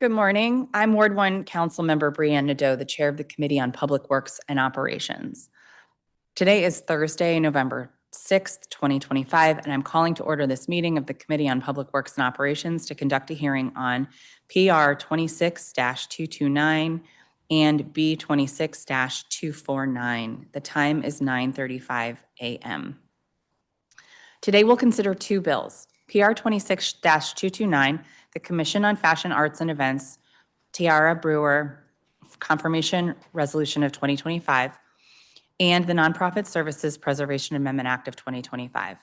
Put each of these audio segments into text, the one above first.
Good morning. I'm Ward 1 Councilmember Brianne Nadeau, the Chair of the Committee on Public Works and Operations. Today is Thursday, November 6th, 2025, and I'm calling to order this meeting of the Committee on Public Works and Operations to conduct a hearing on PR 26-229 and B 26-249. The time is 9:35 a.m. Today we'll consider two bills. PR 26-229, the Commission on Fashion Arts and Events, Tiara Brewer Confirmation Resolution of 2025, and the Nonprofit Services Preservation Amendment Act of 2025.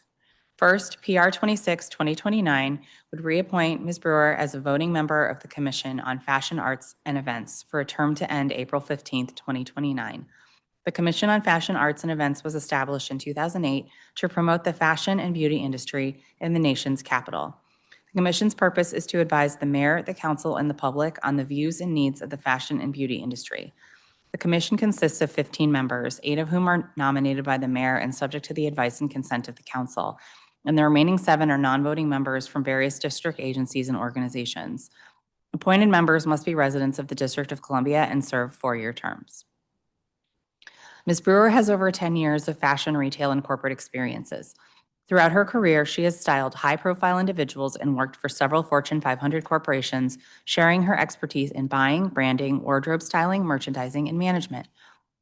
First, PR 26-2029 would reappoint Ms. Brewer as a voting member of the Commission on Fashion Arts and Events for a term to end April 15th, 2029. The Commission on Fashion Arts and Events was established in 2008 to promote the fashion and beauty industry in the nation's capital. The Commission's purpose is to advise the mayor, the council, and the public on the views and needs of the fashion and beauty industry. The Commission consists of 15 members, 8 of whom are nominated by the mayor and subject to the advice and consent of the council, and the remaining 7 are non-voting members from various district agencies and organizations. Appointed members must be residents of the District of Columbia and serve 4-year terms. Ms. Brewer has over 10 years of fashion, retail, and corporate experiences. Throughout her career, she has styled high-profile individuals and worked for several Fortune 500 corporations, sharing her expertise in buying, branding, wardrobe styling, merchandising, and management.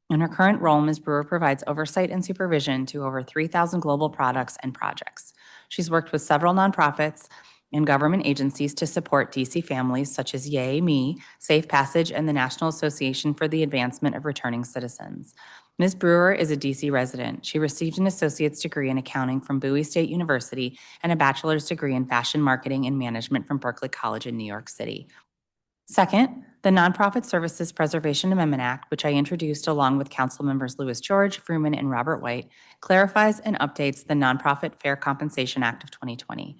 In her current role, Ms. Brewer provides oversight and supervision to over 3,000 global products and projects. She's worked with several nonprofits and government agencies to support DC families such as Yay Me, Safe Passage, and the National Association for the Advancement of Returning Citizens. Ms. Brewer is a DC resident. She received an associate's degree in accounting from Bowie State University and a bachelor's degree in fashion marketing and management from Berkeley College in New York City. Second, the Nonprofit Services Preservation Amendment Act, which I introduced along with Council members Louis George, Fruman, and Robert White, clarifies and updates the Nonprofit Fair Compensation Act of 2020.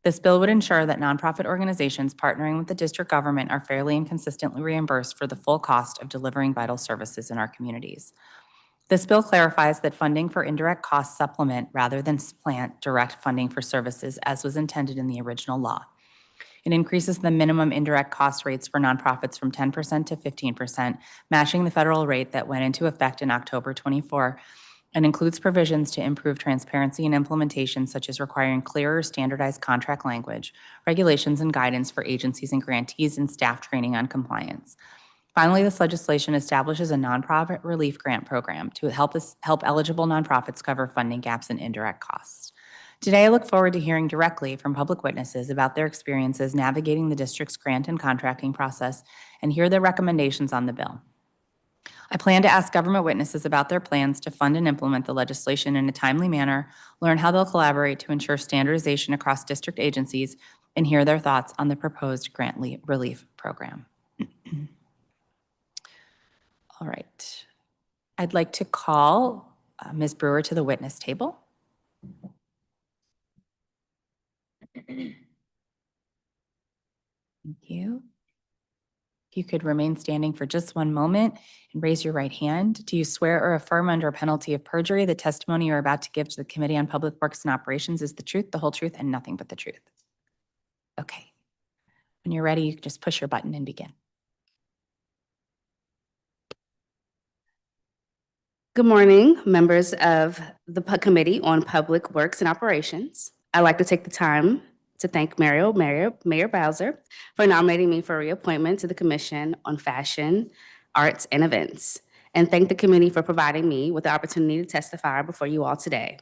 This bill would ensure that nonprofit organizations partnering with the district government are fairly and consistently reimbursed for the full cost of delivering vital services in our communities. This bill clarifies that funding for indirect costs supplement rather than supplant direct funding for services as was intended in the original law. It increases the minimum indirect cost rates for nonprofits from 10% to 15%, matching the federal rate that went into effect in October 24, and includes provisions to improve transparency and implementation, such as requiring clearer, standardized contract language, regulations and guidance for agencies and grantees, and staff training on compliance. Finally, this legislation establishes a nonprofit relief grant program to help eligible nonprofits cover funding gaps and indirect costs. Today, I look forward to hearing directly from public witnesses about their experiences navigating the district's grant and contracting process and hear their recommendations on the bill. I plan to ask government witnesses about their plans to fund and implement the legislation in a timely manner, learn how they'll collaborate to ensure standardization across district agencies, and hear their thoughts on the proposed grant relief program. All right. I'd like to call Ms. Brewer to the witness table. Thank you. If you could remain standing for just one moment and raise your right hand. Do you swear or affirm under a penalty of perjury the testimony you're about to give to the Committee on Public Works and Operations is the truth, the whole truth, and nothing but the truth? Okay. When you're ready, you can just push your button and begin. Good morning, members of the Committee on Public Works and Operations. I'd like to take the time to thank Mayor Bowser for nominating me for reappointment to the Commission on Fashion, Arts, and Events, and thank the committee for providing me with the opportunity to testify before you all today.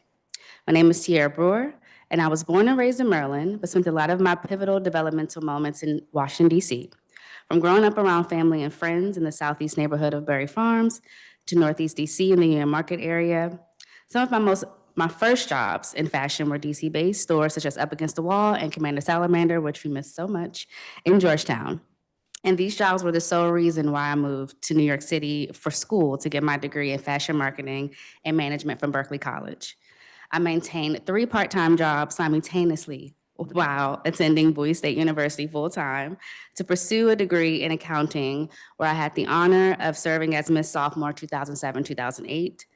My name is Tiara Brewer, and I was born and raised in Maryland, but spent a lot of my pivotal developmental moments in Washington, D.C. From growing up around family and friends in the southeast neighborhood of Berry Farms to Northeast DC in the Union Market area. Some of my first jobs in fashion were DC-based stores such as Up Against the Wall and Commander Salamander, which we miss so much, in Georgetown. And these jobs were the sole reason why I moved to New York City for school to get my degree in fashion marketing and management from Berkeley College. I maintained 3 part-time jobs simultaneously while attending Bowie State University full-time to pursue a degree in accounting, where I had the honor of serving as Miss Sophomore 2007-2008.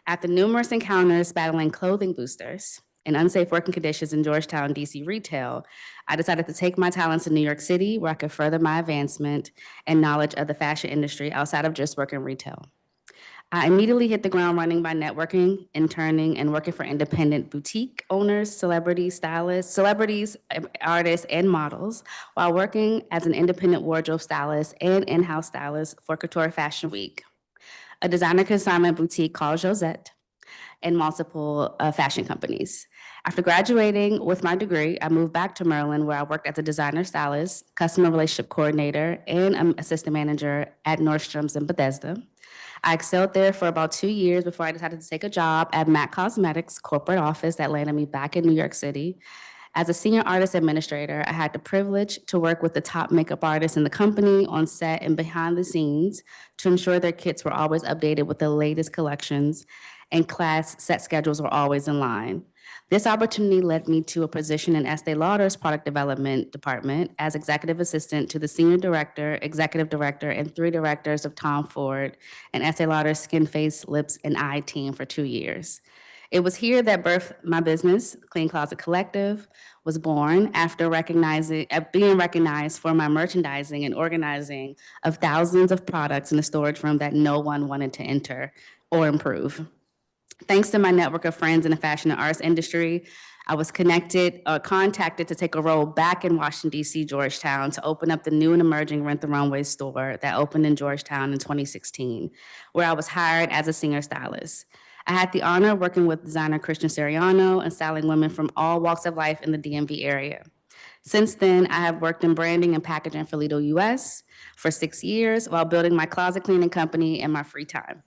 After numerous encounters battling clothing boosters and unsafe working conditions in Georgetown, DC retail, I decided to take my talents to New York City where I could further my advancement and knowledge of the fashion industry outside of just working retail. I immediately hit the ground running by networking, interning, and working for independent boutique owners, celebrities, artists, and models, while working as an independent wardrobe stylist and in-house stylist for Couture Fashion Week, a designer consignment boutique called Josette, and multiple fashion companies. After graduating with my degree, I moved back to Maryland where I worked as a designer stylist, customer relationship coordinator, and assistant manager at Nordstrom's in Bethesda. I excelled there for about 2 years before I decided to take a job at MAC Cosmetics corporate office that landed me back in New York City. As a senior artist administrator, I had the privilege to work with the top makeup artists in the company on set and behind the scenes to ensure their kits were always updated with the latest collections and class set schedules were always in line. This opportunity led me to a position in Estee Lauder's product development department as executive assistant to the senior director, executive director, and 3 directors of Tom Ford and Estee Lauder's skin, face, lips, and eye team for 2 years. It was here that birthed my business, Clean Closet Collective, was born after being recognized for my merchandising and organizing of thousands of products in the storage room that no one wanted to enter or improve. Thanks to my network of friends in the fashion and arts industry, I was contacted to take a role back in Washington, D.C., Georgetown, to open up the new and emerging Rent the Runway store that opened in Georgetown in 2016, where I was hired as a senior stylist. I had the honor of working with designer Christian Siriano and styling women from all walks of life in the DMV area. Since then, I have worked in branding and packaging for Lido US for 6 years while building my closet cleaning company in my free time.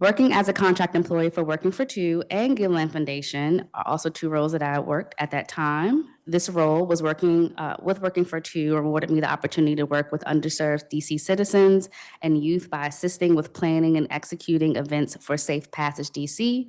Working as a contract employee for Working for Two and Gilliland Foundation are also 2 roles that I worked at that time. This role was working for Two awarded me the opportunity to work with underserved DC citizens and youth by assisting with planning and executing events for Safe Passage DC,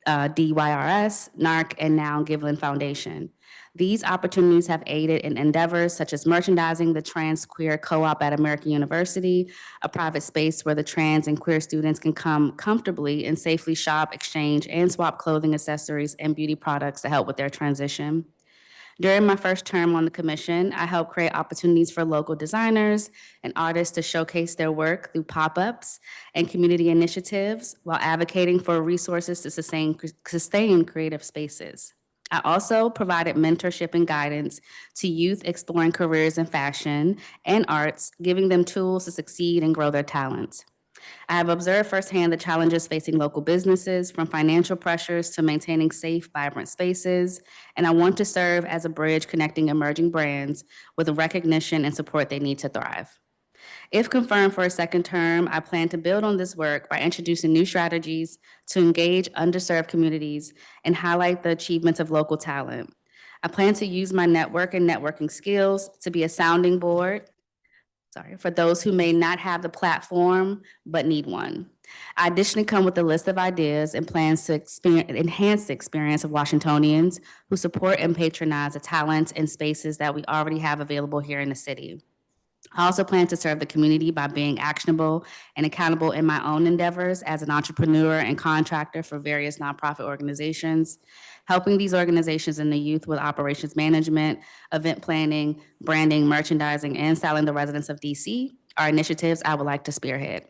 DYRS, NARC, and now Gilliland Foundation. These opportunities have aided in endeavors such as merchandising the Trans Queer Co-op at American University, a private space where the trans and queer students can come comfortably and safely shop, exchange, and swap clothing, accessories, and beauty products to help with their transition. During my first term on the commission, I helped create opportunities for local designers and artists to showcase their work through pop-ups and community initiatives while advocating for resources to sustain creative spaces. I also provided mentorship and guidance to youth exploring careers in fashion and arts, giving them tools to succeed and grow their talents. I have observed firsthand the challenges facing local businesses, from financial pressures to maintaining safe, vibrant spaces, and I want to serve as a bridge connecting emerging brands with the recognition and support they need to thrive. If confirmed for a second term, I plan to build on this work by introducing new strategies to engage underserved communities and highlight the achievements of local talent. I plan to use my network and networking skills to be a sounding board for those who may not have the platform but need one. I additionally come with a list of ideas and plans to enhance the experience of Washingtonians who support and patronize the talents and spaces that we already have available here in the city. I also plan to serve the community by being actionable and accountable in my own endeavors as an entrepreneur and contractor for various nonprofit organizations, helping these organizations and the youth with operations management, event planning, branding, merchandising, and styling the residents of DC are initiatives I would like to spearhead.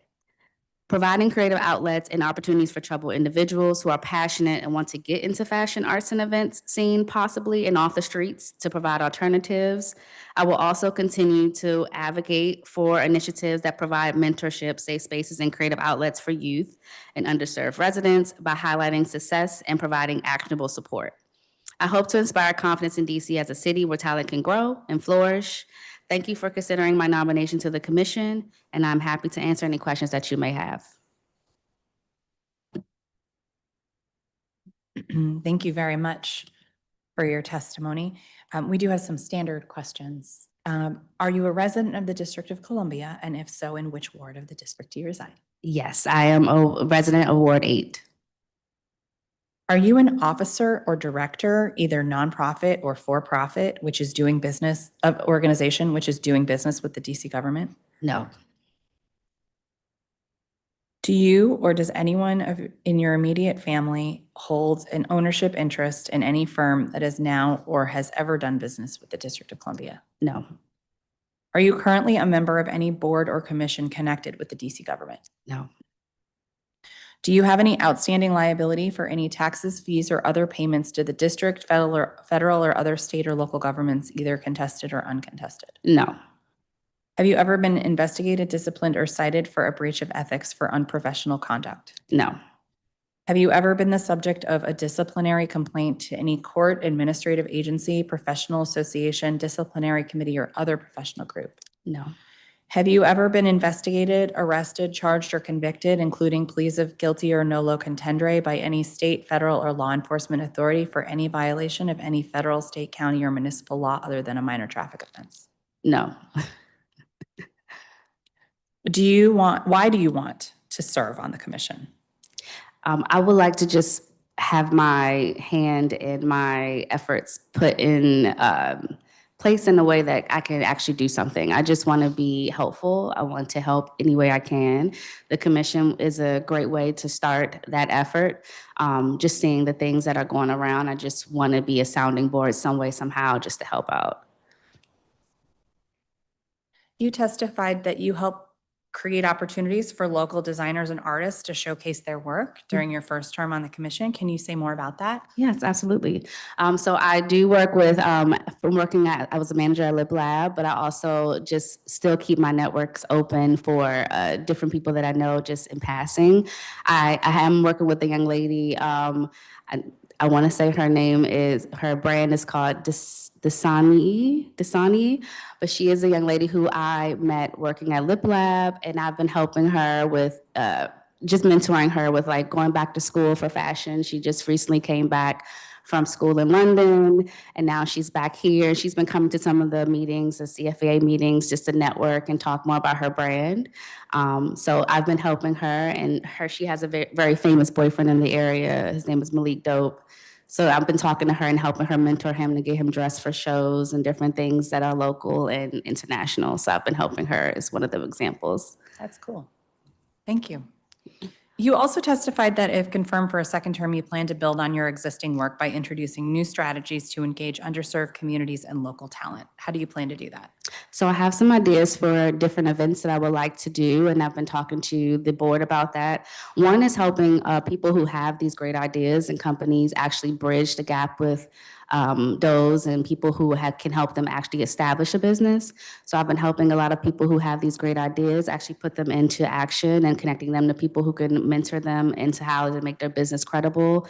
Providing creative outlets and opportunities for troubled individuals who are passionate and want to get into fashion, arts, and events scene, possibly, and off the streets to provide alternatives. I will also continue to advocate for initiatives that provide mentorship, safe spaces, and creative outlets for youth and underserved residents by highlighting success and providing actionable support. I hope to inspire confidence in DC as a city where talent can grow and flourish. Thank you for considering my nomination to the commission, and I'm happy to answer any questions that you may have. Thank you very much for your testimony. We do have some standard questions. Are you a resident of the District of Columbia? And if so, in which ward of the district do you reside? Yes, I am a resident of Ward 8. Are you an officer or director, either nonprofit or for-profit, which is doing business, of organization which is doing business with the DC government? No. Do you or does anyone in your immediate family hold an ownership interest in any firm that is now or has ever done business with the District of Columbia? No. Are you currently a member of any board or commission connected with the DC government? No. Do you have any outstanding liability for any taxes, fees, or other payments to the district, federal or other state or local governments, either contested or uncontested? No. Have you ever been investigated, disciplined, or cited for a breach of ethics for unprofessional conduct? No. Have you ever been the subject of a disciplinary complaint to any court, administrative agency, professional association, disciplinary committee, or other professional group? No. Have you ever been investigated, arrested, charged, or convicted, including pleas of guilty or nolo contendere by any state, federal, or law enforcement authority for any violation of any federal, state, county, or municipal law other than a minor traffic offense? No. Why do you want to serve on the commission? I would like to just have my hand and my efforts put in place in a way that I can actually do something. I just want to be helpful. I want to help any way I can. The commission is a great way to start that effort. Just seeing the things that are going around, I just want to be a sounding board some way, somehow, just to help out. You testified that you help create opportunities for local designers and artists to showcase their work during your first term on the commission. Can you say more about that? Yes, absolutely. So I do work with, I was a manager at Lip Lab, but I also just still keep my networks open for different people that I know just in passing. I am working with a young lady. I want to say her brand is called Dasani, but she is a young lady who I met working at Lip Lab, and I've been helping her with just mentoring her with like going back to school for fashion. She just recently came back from school in London, and now she's back here. She's been coming to some of the meetings, the CFA meetings, just to network and talk more about her brand. So I've been helping her, and she has a very famous boyfriend in the area. His name is Malik Dope. So I've been talking to her and helping her mentor him to get him dressed for shows and different things that are local and international. So I've been helping her as one of the examples. That's cool. Thank you. You also testified that if confirmed for a second term, you plan to build on your existing work by introducing new strategies to engage underserved communities and local talent. How do you plan to do that? So I have some ideas for different events that I would like to do, and I've been talking to the board about that. One is helping people who have these great ideas and companies actually bridge the gap with those and people who can help them actually establish a business. So I've been helping a lot of people who have these great ideas actually put them into action and connecting them to people who can mentor them into how to make their business credible,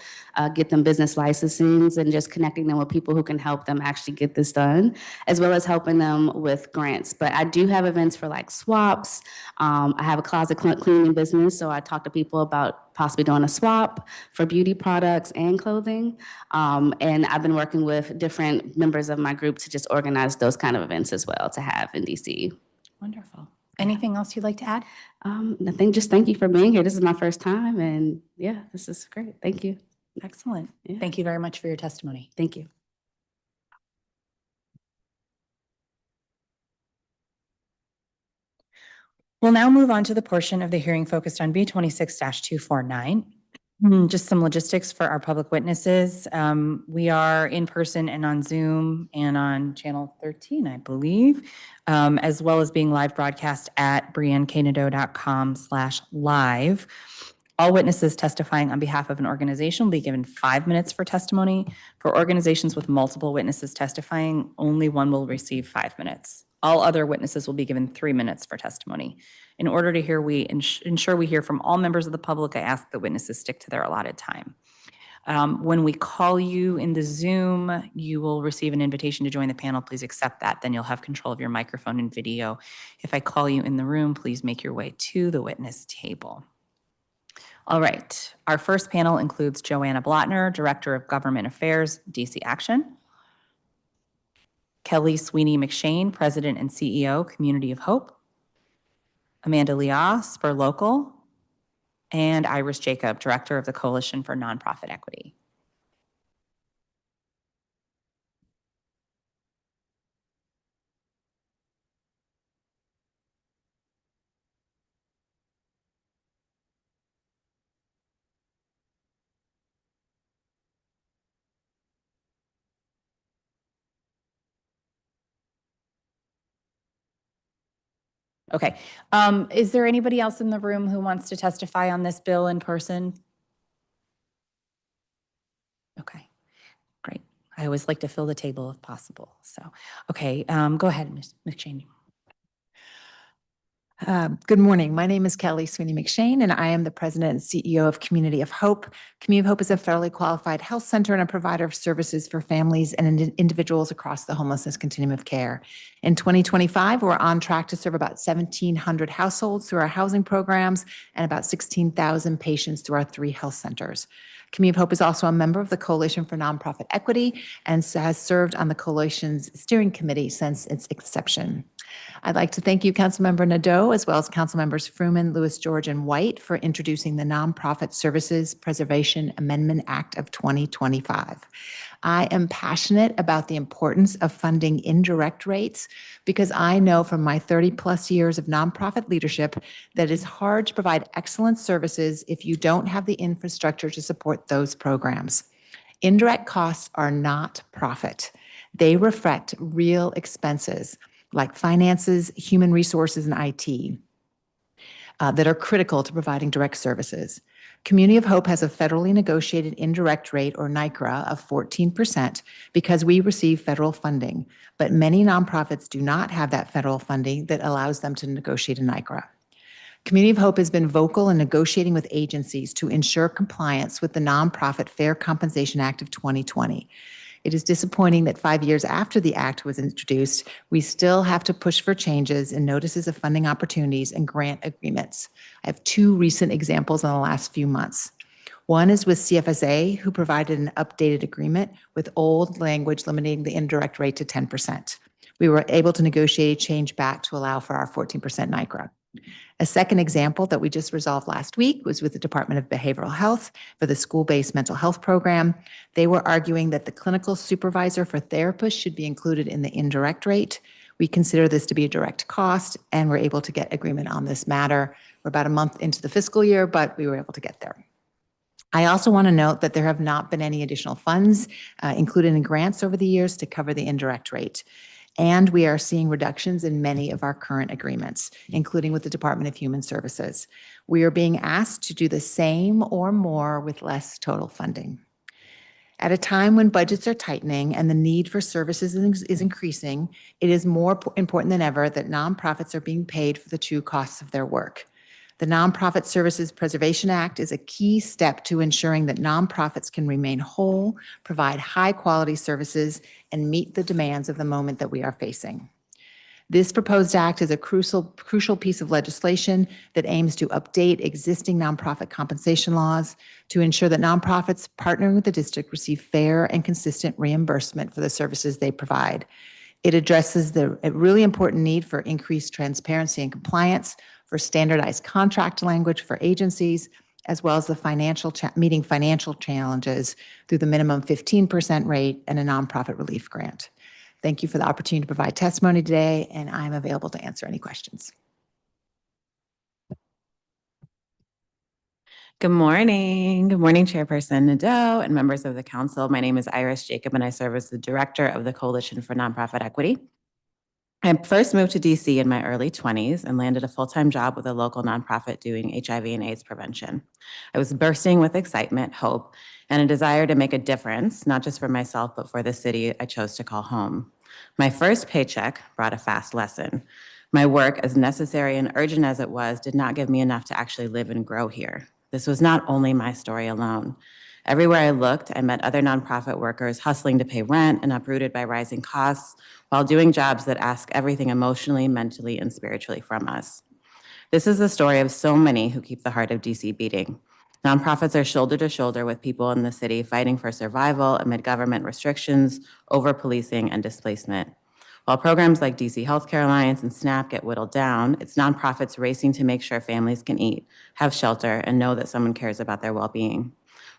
get them business licensings, and just connecting them with people who can help them actually get this done, as well as helping them with grants. But I do have events for like swaps. I have a closet cleaning business, so I talk to people about possibly doing a swap for beauty products and clothing. And I've been working with different members of my group to just organize those kind of events as well to have in DC. Wonderful. Anything else you'd like to add? Nothing, just thank you for being here. This is my first time, and yeah, this is great. Thank you. Excellent. Yeah. Thank you very much for your testimony. Thank you. We'll now move on to the portion of the hearing focused on B26-249. Just some logistics for our public witnesses. We are in person and on Zoom and on channel 13, I believe, as well as being live broadcast at briannecanedo.com/live. All witnesses testifying on behalf of an organization will be given 5 minutes for testimony. For organizations with multiple witnesses testifying, only one will receive 5 minutes. All other witnesses will be given 3 minutes for testimony. In order to ensure we hear from all members of the public, I ask that witnesses stick to their allotted time. When we call you in the Zoom, you will receive an invitation to join the panel. Please accept that. Then you'll have control of your microphone and video. If I call you in the room, please make your way to the witness table. All right. Our first panel includes Joanna Blotner, Director of Government Affairs, DC Action. Kelly Sweeney McShane, President and CEO, Community of Hope. Amanda Leah, Spur Local. And Iris Jacob, Director of the Coalition for Nonprofit Equity. Okay. Is there anybody else in the room who wants to testify on this bill in person? Okay, great. I always like to fill the table if possible. So, okay, go ahead, Ms. McShane. Good morning. My name is Kelly Sweeney McShane, and I am the president and CEO of Community of Hope. Community of Hope is a federally qualified health center and a provider of services for families and individuals across the homelessness continuum of care. In 2025, we're on track to serve about 1,700 households through our housing programs and about 16,000 patients through our 3 health centers. Community of Hope is also a member of the Coalition for Nonprofit Equity and has served on the coalition's steering committee since its inception. I'd like to thank you, Councilmember Nadeau, as well as Councilmembers Fruman, Lewis, George, and White for introducing the Nonprofit Services Preservation Amendment Act of 2025. I am passionate about the importance of funding indirect rates because I know from my 30-plus years of nonprofit leadership that it's hard to provide excellent services if you don't have the infrastructure to support those programs. Indirect costs are not profit. They reflect real expenses like finances, human resources, and IT that are critical to providing direct services. Community of Hope has a federally negotiated indirect rate, or NICRA, of 14% because we receive federal funding, but many nonprofits do not have that federal funding that allows them to negotiate a NICRA. Community of Hope has been vocal in negotiating with agencies to ensure compliance with the Nonprofit Fair Compensation Act of 2020. It is disappointing that 5 years after the act was introduced, we still have to push for changes in notices of funding opportunities and grant agreements. I have 2 recent examples in the last few months. One is with CFSA, who provided an updated agreement with old language limiting the indirect rate to 10%. We were able to negotiate a change back to allow for our 14% NICRA. A second example that we just resolved last week was with the Department of Behavioral Health for the school-based mental health program. They were arguing that the clinical supervisor for therapists should be included in the indirect rate. We consider this to be a direct cost, and we're able to get agreement on this matter. We're about a month into the fiscal year, but we were able to get there. I also want to note that there have not been any additional funds included in grants over the years to cover the indirect rate. And we are seeing reductions in many of our current agreements, including with the Department of Human Services. We are being asked to do the same or more with less total funding. At a time when budgets are tightening and the need for services is increasing, it is more important than ever that nonprofits are being paid for the true costs of their work. The Nonprofit Services Preservation Act is a key step to ensuring that nonprofits can remain whole, provide high-quality services, and meet the demands of the moment that we are facing. This proposed act is a crucial piece of legislation that aims to update existing nonprofit compensation laws to ensure that nonprofits partnering with the district receive fair and consistent reimbursement for the services they provide. It addresses the really important need for increased transparency and compliance, for standardized contract language for agencies, as well as the meeting financial challenges through the minimum 15% rate and a nonprofit relief grant. Thank you for the opportunity to provide testimony today, and I'm available to answer any questions. Good morning. Good morning, Chairperson Nadeau and members of the council. My name is Iris Jacob, and I serve as the director of the Coalition for Nonprofit Equity. I first moved to DC in my early 20s and landed a full-time job with a local nonprofit doing HIV and AIDS prevention. I was bursting with excitement, hope, and a desire to make a difference, not just for myself, but for the city I chose to call home. My first paycheck brought a fast lesson. My work, as necessary and urgent as it was, did not give me enough to actually live and grow here. This was not only my story alone. Everywhere I looked, I met other nonprofit workers hustling to pay rent and uprooted by rising costs while doing jobs that ask everything emotionally, mentally, and spiritually from us. This is the story of so many who keep the heart of DC beating. Nonprofits are shoulder to shoulder with people in the city fighting for survival amid government restrictions, over-policing, and displacement. While programs like DC Healthcare Alliance and SNAP get whittled down, it's nonprofits racing to make sure families can eat, have shelter, and know that someone cares about their well-being.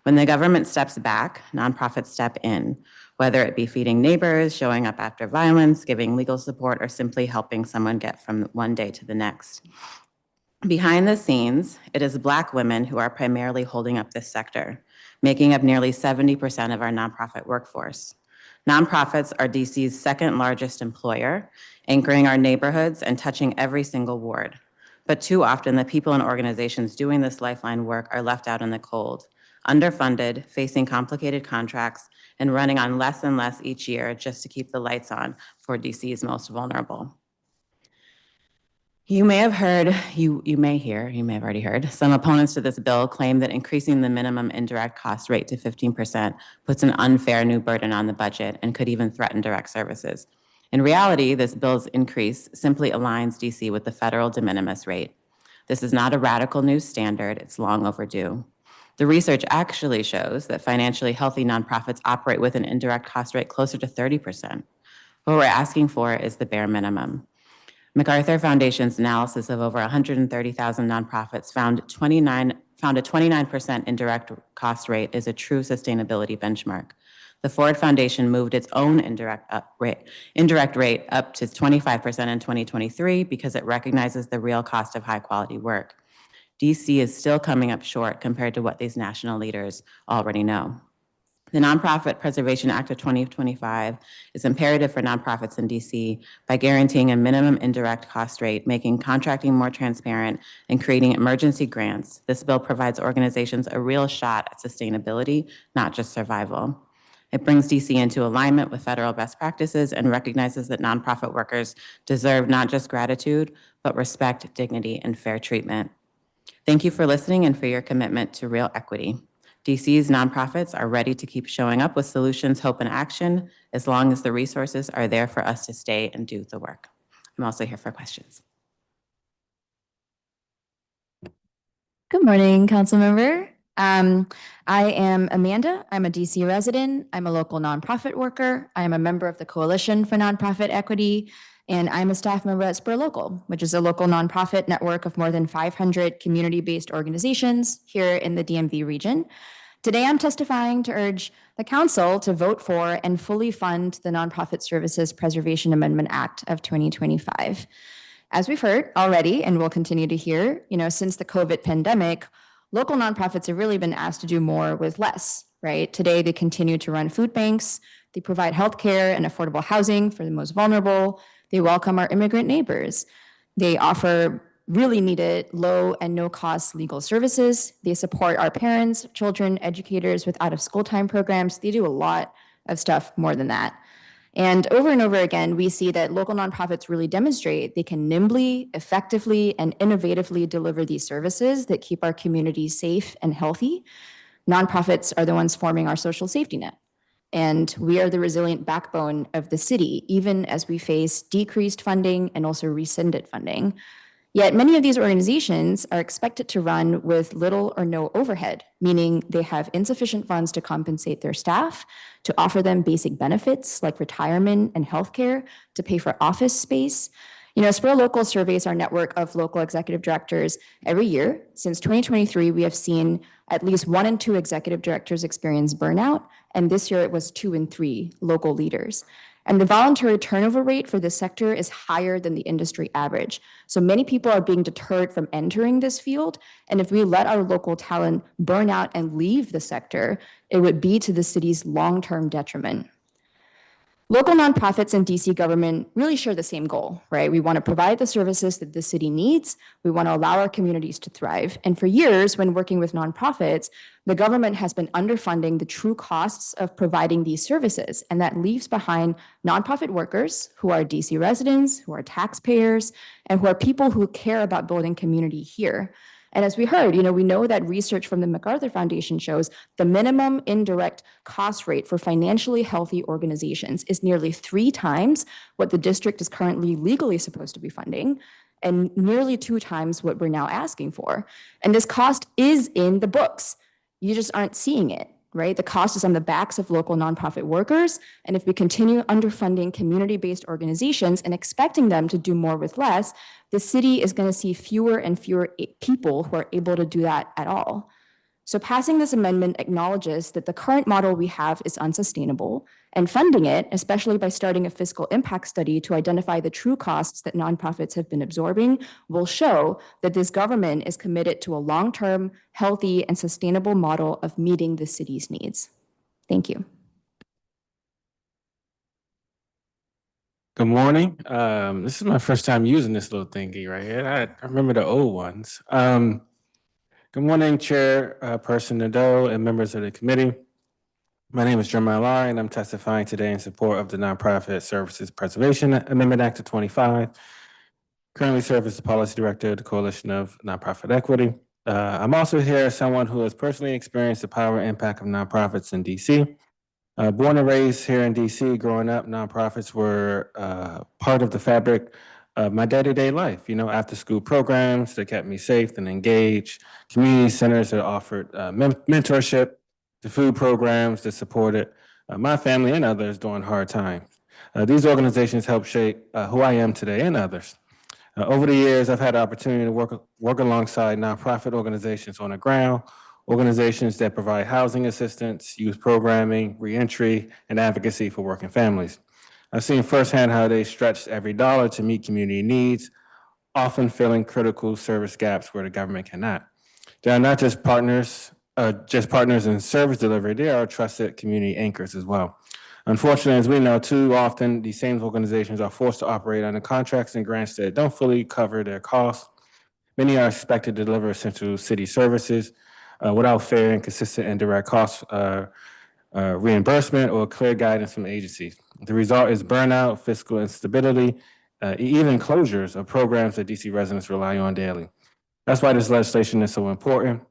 When the government steps back, nonprofits step in, whether it be feeding neighbors, showing up after violence, giving legal support, or simply helping someone get from one day to the next. Behind the scenes, it is Black women who are primarily holding up this sector, making up nearly 70% of our nonprofit workforce. Nonprofits are DC's second largest employer, anchoring our neighborhoods and touching every single ward. But too often, the people and organizations doing this lifeline work are left out in the cold, underfunded, facing complicated contracts, and running on less and less each year just to keep the lights on for DC's most vulnerable. You may have heard, you may have already heard, some opponents to this bill claim that increasing the minimum indirect cost rate to 15% puts an unfair new burden on the budget and could even threaten direct services. In reality, this bill's increase simply aligns DC with the federal de minimis rate. This is not a radical new standard, it's long overdue. The research actually shows that financially healthy nonprofits operate with an indirect cost rate closer to 30%. What we're asking for is the bare minimum. MacArthur Foundation's analysis of over 130,000 nonprofits found a 29% indirect cost rate is a true sustainability benchmark. The Ford Foundation moved its own indirect rate up to 25% in 2023 because it recognizes the real cost of high quality work. DC is still coming up short compared to what these national leaders already know. The Nonprofit Preservation Act of 2025 is imperative for nonprofits in DC by guaranteeing a minimum indirect cost rate, making contracting more transparent, and creating emergency grants. This bill provides organizations a real shot at sustainability, not just survival. It brings DC into alignment with federal best practices and recognizes that nonprofit workers deserve not just gratitude, but respect, dignity, and fair treatment. Thank you for listening and for your commitment to real equity. DC's nonprofits are ready to keep showing up with solutions, hope, and action as long as the resources are there for us to stay and do the work. I'm also here for questions. Good morning, council member. I am Amanda. I'm a DC resident. I'm a local nonprofit worker. I am a member of the Coalition for Nonprofit Equity, and I'm a staff member at Spur Local, which is a local nonprofit network of more than 500 community-based organizations here in the DMV region. Today, I'm testifying to urge the council to vote for and fully fund the Nonprofit Services Preservation Amendment Act of 2025. As we've heard already, and we'll continue to hear, since the COVID pandemic, local nonprofits have really been asked to do more with less, right? Today, they continue to run food banks, they provide healthcare and affordable housing for the most vulnerable, they welcome our immigrant neighbors, they offer really needed low and no cost legal services, they support our parents, children, educators with out of school time programs, they do a lot of stuff more than that. And over again, we see that local nonprofits really demonstrate they can nimbly, effectively, and innovatively deliver these services that keep our communities safe and healthy. Nonprofits are the ones forming our social safety net. And we are the resilient backbone of the city, even as we face decreased funding and also rescinded funding. Yet many of these organizations are expected to run with little or no overhead, meaning they have insufficient funds to compensate their staff, to offer them basic benefits like retirement and healthcare, to pay for office space. Spur Local surveys our network of local executive directors every year. Since 2023, we have seen at least 1 in 2 executive directors experience burnout, and this year it was 2 in 3 local leaders. And the voluntary turnover rate for this sector is higher than the industry average. So many people are being deterred from entering this field. And if we let our local talent burn out and leave the sector, it would be to the city's long-term detriment. Local nonprofits and DC government really share the same goal, right? We want to provide the services that the city needs. We want to allow our communities to thrive. And for years, when working with nonprofits, the government has been underfunding the true costs of providing these services. And that leaves behind nonprofit workers who are DC residents, who are taxpayers, and who are people who care about building community here. And as we heard, we know that research from the MacArthur Foundation shows the minimum indirect cost rate for financially healthy organizations is nearly 3 times what the district is currently legally supposed to be funding, and nearly 2 times what we're now asking for. And this cost is in the books. You just aren't seeing it, right? The cost is on the backs of local nonprofit workers. And if we continue underfunding community-based organizations and expecting them to do more with less, the city is going to see fewer and fewer people who are able to do that at all. So passing this amendment acknowledges that the current model we have is unsustainable, and funding it, especially by starting a fiscal impact study to identify the true costs that nonprofits have been absorbing, will show that this government is committed to a long-term, healthy, and sustainable model of meeting the city's needs. Thank you. Good morning. This is my first time using this little thingy right here. I remember the old ones. Good morning, Chairperson Nadeau and members of the committee. My name is Jeremiah Lowry, and I'm testifying today in support of the Nonprofit Services Preservation Amendment Act of 25. Currently serve as the Policy Director of the Coalition of Nonprofit Equity. I'm also here as someone who has personally experienced the power and impact of nonprofits in DC. Born and raised here in DC, growing up, nonprofits were part of the fabric of my day-to-day life. You know, after school programs that kept me safe and engaged, community centers that offered mentorship, the food programs that supported my family and others during hard times. These organizations helped shape who I am today and others. Over the years, I've had the opportunity to work alongside nonprofit organizations on the ground, organizations that provide housing assistance, youth programming, reentry, and advocacy for working families. I've seen firsthand how they stretch every dollar to meet community needs, often filling critical service gaps where the government cannot. They are not just partners in service delivery, they are trusted community anchors as well. Unfortunately, as we know, too often these same organizations are forced to operate under contracts and grants that don't fully cover their costs. Many are expected to deliver essential city services without fair and consistent indirect cost reimbursement or clear guidance from agencies. The result is burnout, fiscal instability, even closures of programs that DC residents rely on daily. That's why this legislation is so important.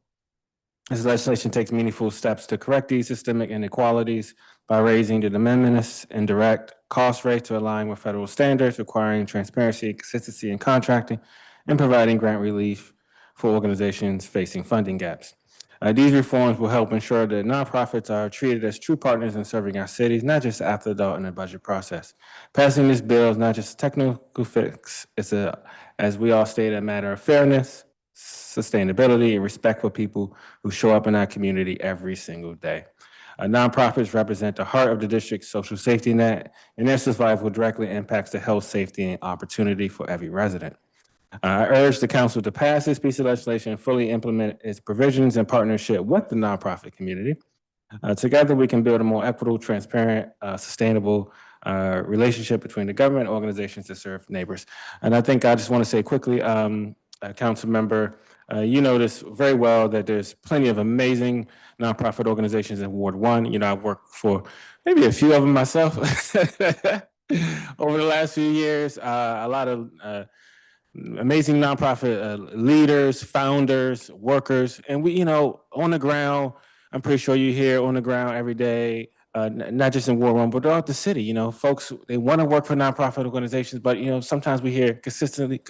This legislation takes meaningful steps to correct these systemic inequalities by raising the de minimis indirect cost rate to align with federal standards, requiring transparency, consistency in contracting, and providing grant relief for organizations facing funding gaps. These reforms will help ensure that nonprofits are treated as true partners in serving our cities, not just afterthought in the budget process. Passing this bill is not just a technical fix, it's as we all stated, a matter of fairness, sustainability, and respect for people who show up in our community every single day. Nonprofits represent the heart of the district's social safety net, and their survival directly impacts the health, safety, and opportunity for every resident. I urge the council to pass this piece of legislation and fully implement its provisions in partnership with the nonprofit community. Together, we can build a more equitable, transparent, sustainable relationship between the government and organizations that serve neighbors. And I think I just want to say quickly, council member, you know this very well that there's plenty of amazing nonprofit organizations in Ward 1. You know, I've worked for maybe a few of them myself over the last few years. A lot of amazing nonprofit leaders, founders, workers, and we, you know, on the ground, I'm pretty sure you hear on the ground every day, not just in Ward 1, but throughout the city, you know, folks, they want to work for nonprofit organizations, but, you know, sometimes we hear consistently,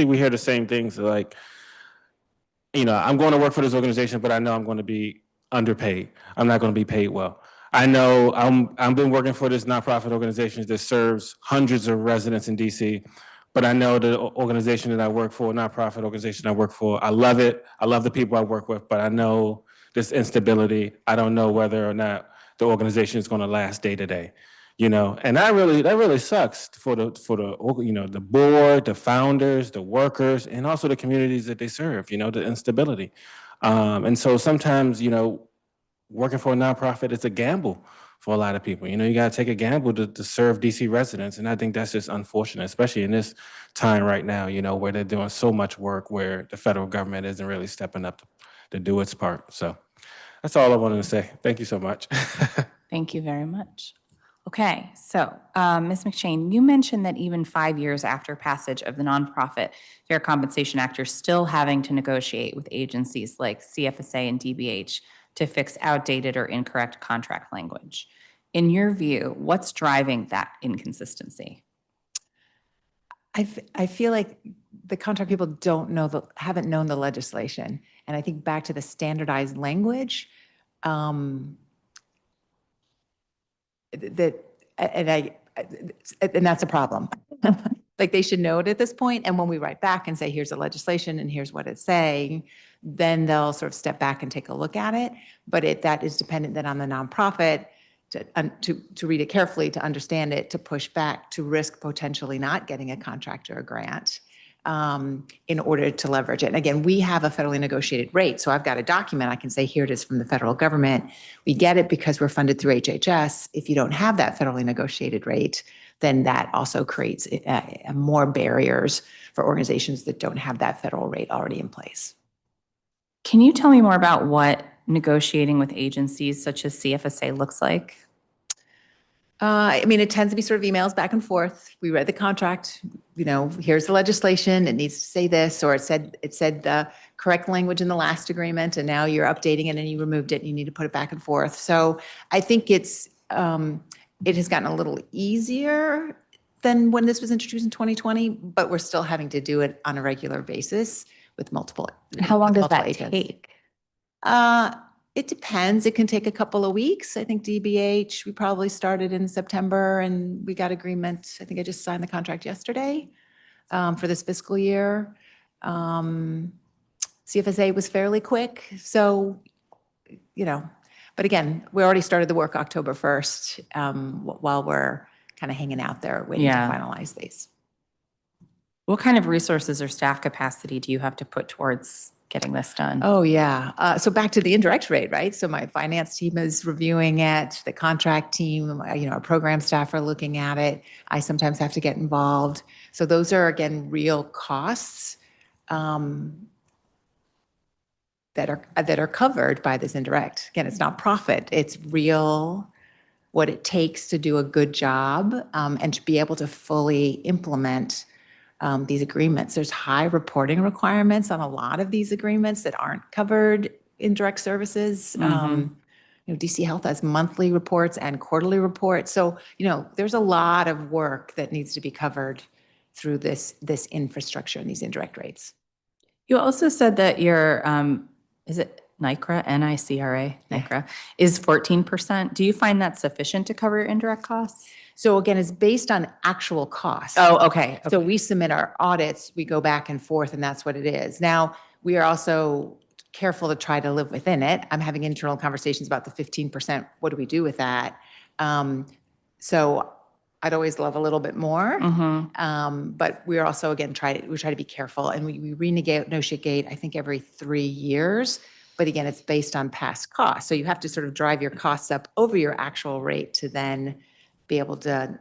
we hear the same things like, you know, I'm going to work for this organization, but I know I'm going to be underpaid. I'm not going to be paid well. I know I've been working for this nonprofit organization that serves hundreds of residents in DC, but I know the organization that I work for, nonprofit organization I work for, I love it. I love the people I work with, but I know this instability. I don't know whether or not the organization is going to last day to day, you know, and that really sucks for the you know, the board, the founders, the workers, and also the communities that they serve. You know, the instability, and so sometimes, you know, working for a nonprofit, it's a gamble for a lot of people. You know, you got to take a gamble to serve DC residents. And I think that's just unfortunate, especially in this time right now, you know, where they're doing so much work where the federal government isn't really stepping up to do its part. So that's all I wanted to say. Thank you so much. Thank you very much. Okay, so Ms. McShane, you mentioned that even 5 years after passage of the Nonprofit Fair Compensation Act, you're still having to negotiate with agencies like CFSA and DBH to fix outdated or incorrect contract language. In your view, what's driving that inconsistency? I feel like the contract people haven't known the legislation. And I think back to the standardized language, and that's a problem. Like they should know it at this point. And when we write back and say, here's the legislation and here's what it's saying, then they'll sort of step back and take a look at it. But that is dependent then on the nonprofit to read it carefully, to understand it, to push back, to risk potentially not getting a contract or a grant in order to leverage it. And again, we have a federally negotiated rate. So I've got a document. I can say, here it is from the federal government. We get it because we're funded through HHS. If you don't have that federally negotiated rate, then that also creates more barriers for organizations that don't have that federal rate already in place. Can you tell me more about what negotiating with agencies such as CFSA looks like? I mean, it tends to be sort of emails back and forth. We read the contract, here's the legislation, it needs to say this, or it said the correct language in the last agreement, and now you're updating it and you removed it and you need to put it back and forth. So I think it has gotten a little easier than when this was introduced in 2020, but we're still having to do it on a regular basis with multiple. How long does multiple that agents. take? It depends. It can take a couple of weeks. I think DBH, we probably started in September and we got agreement. I think I just signed the contract yesterday for this fiscal year. CFSA was fairly quick. So, but again, we already started the work October 1st while we're kind of hanging out there waiting to finalize these. What kind of resources or staff capacity do you have to put towards getting this done? Oh, yeah. So back to the indirect rate, right? So my finance team is reviewing it, the contract team, our program staff are looking at it. I sometimes have to get involved. So those are, again, real costs that are covered by this indirect. Again, it's not profit. It's real what it takes to do a good job and to be able to fully implement these agreements. There's high reporting requirements on a lot of these agreements that aren't covered in direct services. DC Health has monthly reports and quarterly reports. So, there's a lot of work that needs to be covered through this infrastructure and these indirect rates. You also said that your, is it NICRA, N-I-C-R-A, NICRA, is 14%. Do you find that sufficient to cover your indirect costs? So again, it's based on actual costs. Oh, okay. So we submit our audits, we go back and forth, and that's what it is. Now, we are also careful to try to live within it. I'm having internal conversations about the 15%. What do we do with that? So I'd always love a little bit more. But we're also, again, we try to be careful, and we renegotiate, I think, every 3 years. But again, it's based on past costs. So you have to sort of drive your costs up over your actual rate to then be able to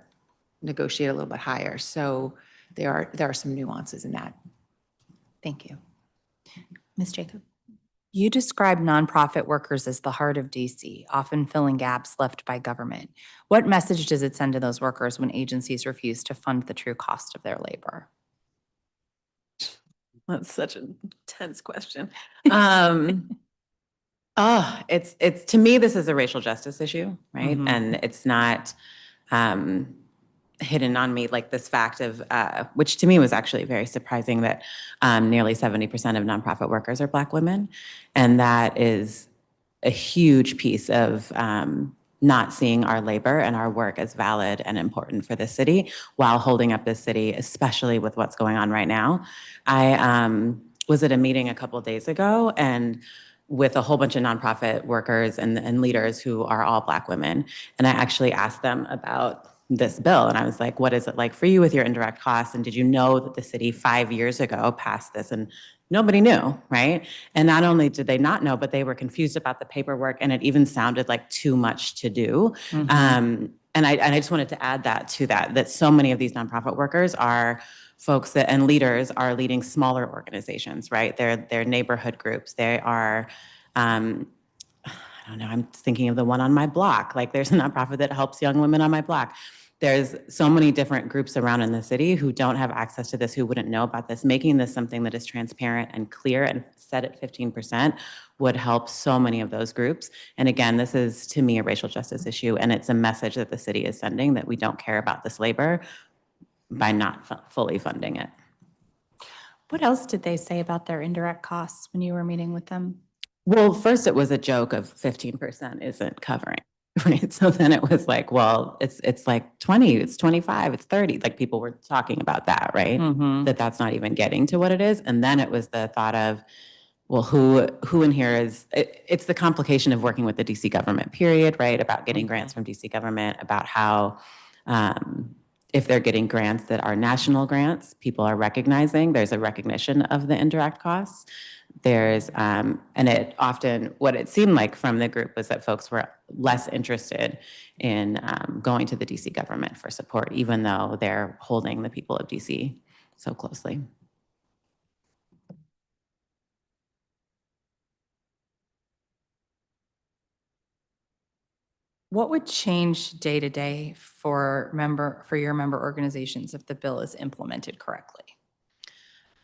negotiate a little bit higher. So there are some nuances in that. Thank you. Ms. Jacob? You describe nonprofit workers as the heart of DC, often filling gaps left by government. What message does it send to those workers when agencies refuse to fund the true cost of their labor? That's such an intense question. It's to me, this is a racial justice issue, right? And it's not hidden on me, like this fact of, which to me was actually very surprising, that nearly 70% of nonprofit workers are Black women. And that is a huge piece of not seeing our labor and our work as valid and important for the city while holding up this city, especially with what's going on right now. I was at a meeting a couple of days ago and with a whole bunch of nonprofit workers and leaders who are all Black women. And I actually asked them about this bill. And I was like, what is it like for you with your indirect costs? And did you know that the city 5 years ago passed this? And nobody knew, right? And not only did they not know, but they were confused about the paperwork, and it even sounded like too much to do. And I just wanted to add that so many of these nonprofit workers are folks and leaders are leading smaller organizations, right? They're neighborhood groups. They are, I don't know, I'm thinking of the one on my block. Like, there's a nonprofit that helps young women on my block. There's so many different groups around in the city who don't have access to this, who wouldn't know about this. Making this something that is transparent and clear and set at 15% would help so many of those groups. And again, this is, to me, a racial justice issue, and it's a message that the city is sending that we don't care about this labor by not fully funding it. What else did they say about their indirect costs when you were meeting with them? Well, first it was a joke of 15% isn't covering, right? So then it was like, well, it's like 20, it's 25, it's 30. Like, people were talking about that, right? That's not even getting to what it is. And then it was the thought of, well, who in here is, it's the complication of working with the DC government, period, right? About getting grants from DC government, about how if they're getting grants that are national grants, people are recognizing, there's a recognition of the indirect costs. There's, and it often, what it seemed like from the group was that folks were less interested in going to the DC government for support, even though they're holding the people of DC so closely. What would change day to day for your member organizations if the bill is implemented correctly?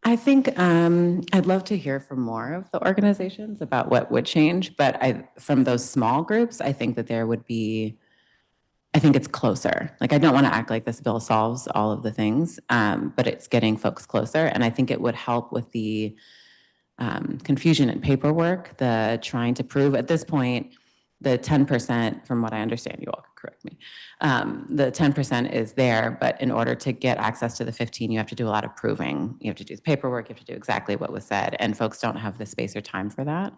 I think I'd love to hear from more of the organizations about what would change, but from those small groups, I think that there would be, I think it's closer. Like, I don't want to act like this bill solves all of the things, but it's getting folks closer. And I think it would help with the confusion in paperwork, the trying to prove at this point, the 10%, from what I understand, you all can correct me, the 10% is there, but in order to get access to the 15, you have to do a lot of proving. You have to do the paperwork, you have to do exactly what was said, and folks don't have the space or time for that,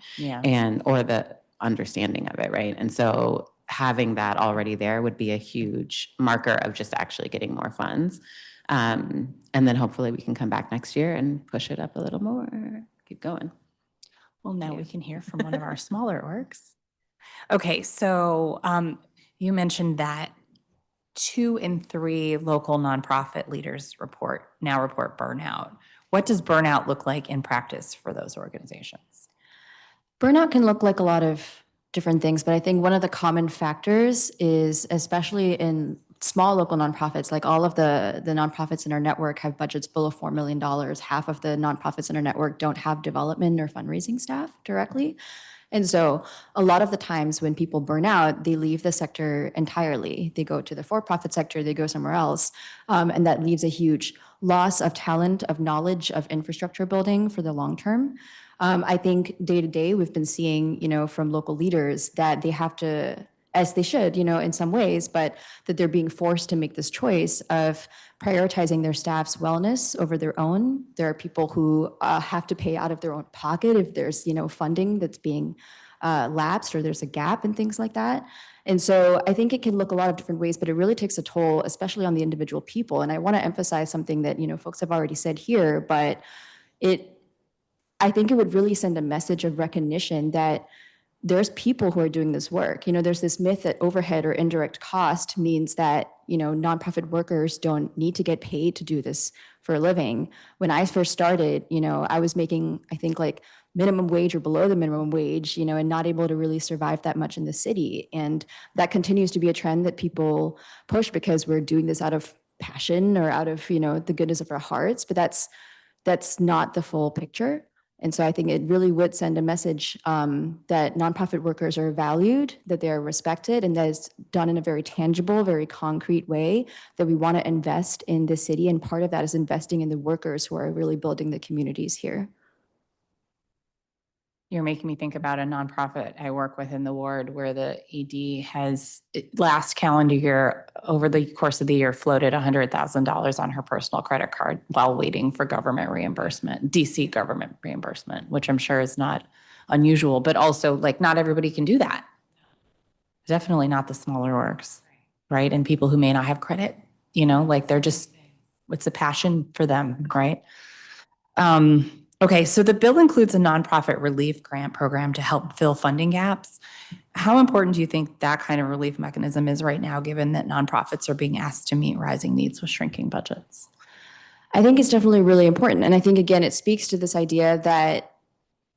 or the understanding of it, right? And so having that already there would be a huge marker of just actually getting more funds. And then hopefully we can come back next year and push it up a little more, keep going. Well, now we can hear from one of our smaller orgs. Okay, so you mentioned that 2 in 3 local nonprofit leaders report burnout. What does burnout look like in practice for those organizations? Burnout can look like a lot of different things, but I think one of the common factors is, especially in small local nonprofits, like all of the nonprofits in our network have budgets below $4 million. Half of the nonprofits in our network don't have development or fundraising staff directly. And so a lot of the times when people burn out, they leave the sector entirely. They go to the for-profit sector, they go somewhere else. And that leaves a huge loss of talent, of knowledge, of infrastructure building for the long term. I think day to day, we've been seeing, from local leaders that they have to, as they should, in some ways, but that they're being forced to make this choice of prioritizing their staff's wellness over their own. There are people who have to pay out of their own pocket if there's, funding that's being lapsed or there's a gap and things like that. And so I think it can look a lot of different ways, but it really takes a toll, especially on the individual people. And I want to emphasize something that, folks have already said here, but I think it would really send a message of recognition that there's people who are doing this work. There's this myth that overhead or indirect cost means that, nonprofit workers don't need to get paid to do this for a living. When I first started, I was making, I think, like minimum wage or below the minimum wage, and not able to really survive that much in the city. And that continues to be a trend that people push because we're doing this out of passion or out of, the goodness of our hearts. But that's not the full picture. And so I think it really would send a message that nonprofit workers are valued, that they're respected, and that it's done in a very tangible, very concrete way, that we want to invest in the city. And part of that is investing in the workers who are really building the communities here. You're making me think about a nonprofit I work with in the ward where the ED has last calendar year, over the course of the year, floated $100,000 on her personal credit card while waiting for government reimbursement, DC government reimbursement, which I'm sure is not unusual, but also like not everybody can do that. Definitely not the smaller orgs, right? And people who may not have credit, like they're just, it's a passion for them, right? Okay, so the bill includes a nonprofit relief grant program to help fill funding gaps. How important do you think that kind of relief mechanism is right now, given that nonprofits are being asked to meet rising needs with shrinking budgets? I think it's definitely really important. And I think, again, it speaks to this idea that,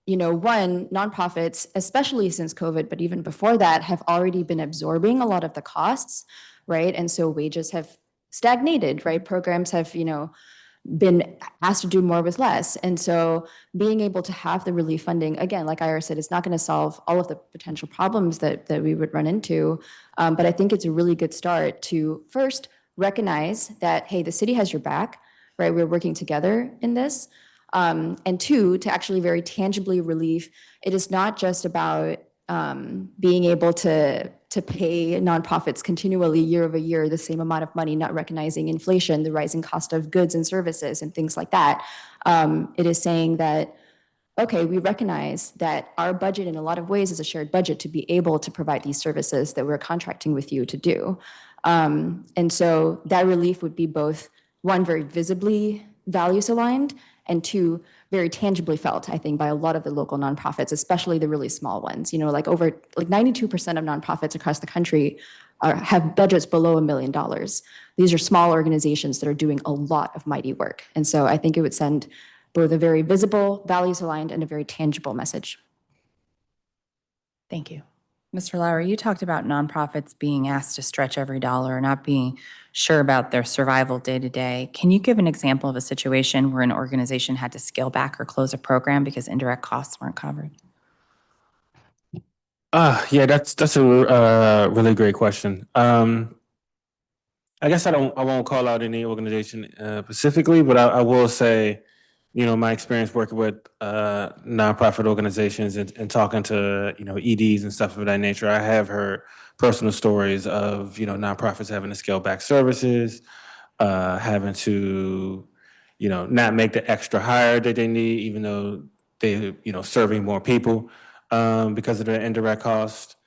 one, nonprofits, especially since COVID, but even before that, have already been absorbing a lot of the costs, right? And so wages have stagnated, right? Programs have, been asked to do more with less. And so being able to have the relief funding, again, like Ira said, it's not going to solve all of the potential problems that we would run into. But I think it's a really good start to first recognize that, hey, the city has your back, right? We're working together in this. And two, to actually very tangibly relieve. It is not just about being able to pay nonprofits continually year over year the same amount of money, not recognizing inflation, the rising cost of goods and services and things like that. It is saying that, okay, we recognize that our budget in a lot of ways is a shared budget to be able to provide these services that we're contracting with you to do. And so that relief would be both, one, very visibly values aligned, and two, very tangibly felt, I think, by a lot of the local nonprofits, especially the really small ones. You know, like 92% of nonprofits across the country have budgets below $1 million. These are small organizations that are doing a lot of mighty work. And so I think it would send both a very visible, values aligned, and a very tangible message. Thank you. Mr. Lowry, you talked about nonprofits being asked to stretch every dollar, not being sure about their survival day to day. Can you give an example of a situation where an organization had to scale back or close a program because indirect costs weren't covered? Yeah, that's a really great question. I guess I won't call out any organization specifically, but I will say, you know, my experience working with nonprofit organizations and talking to, you know, EDs and stuff of that nature, I have heard personal stories of, you know, nonprofits having to scale back services, having to, you know, not make the extra hire that they need, even though they, you know, serving more people because of the indirect cost.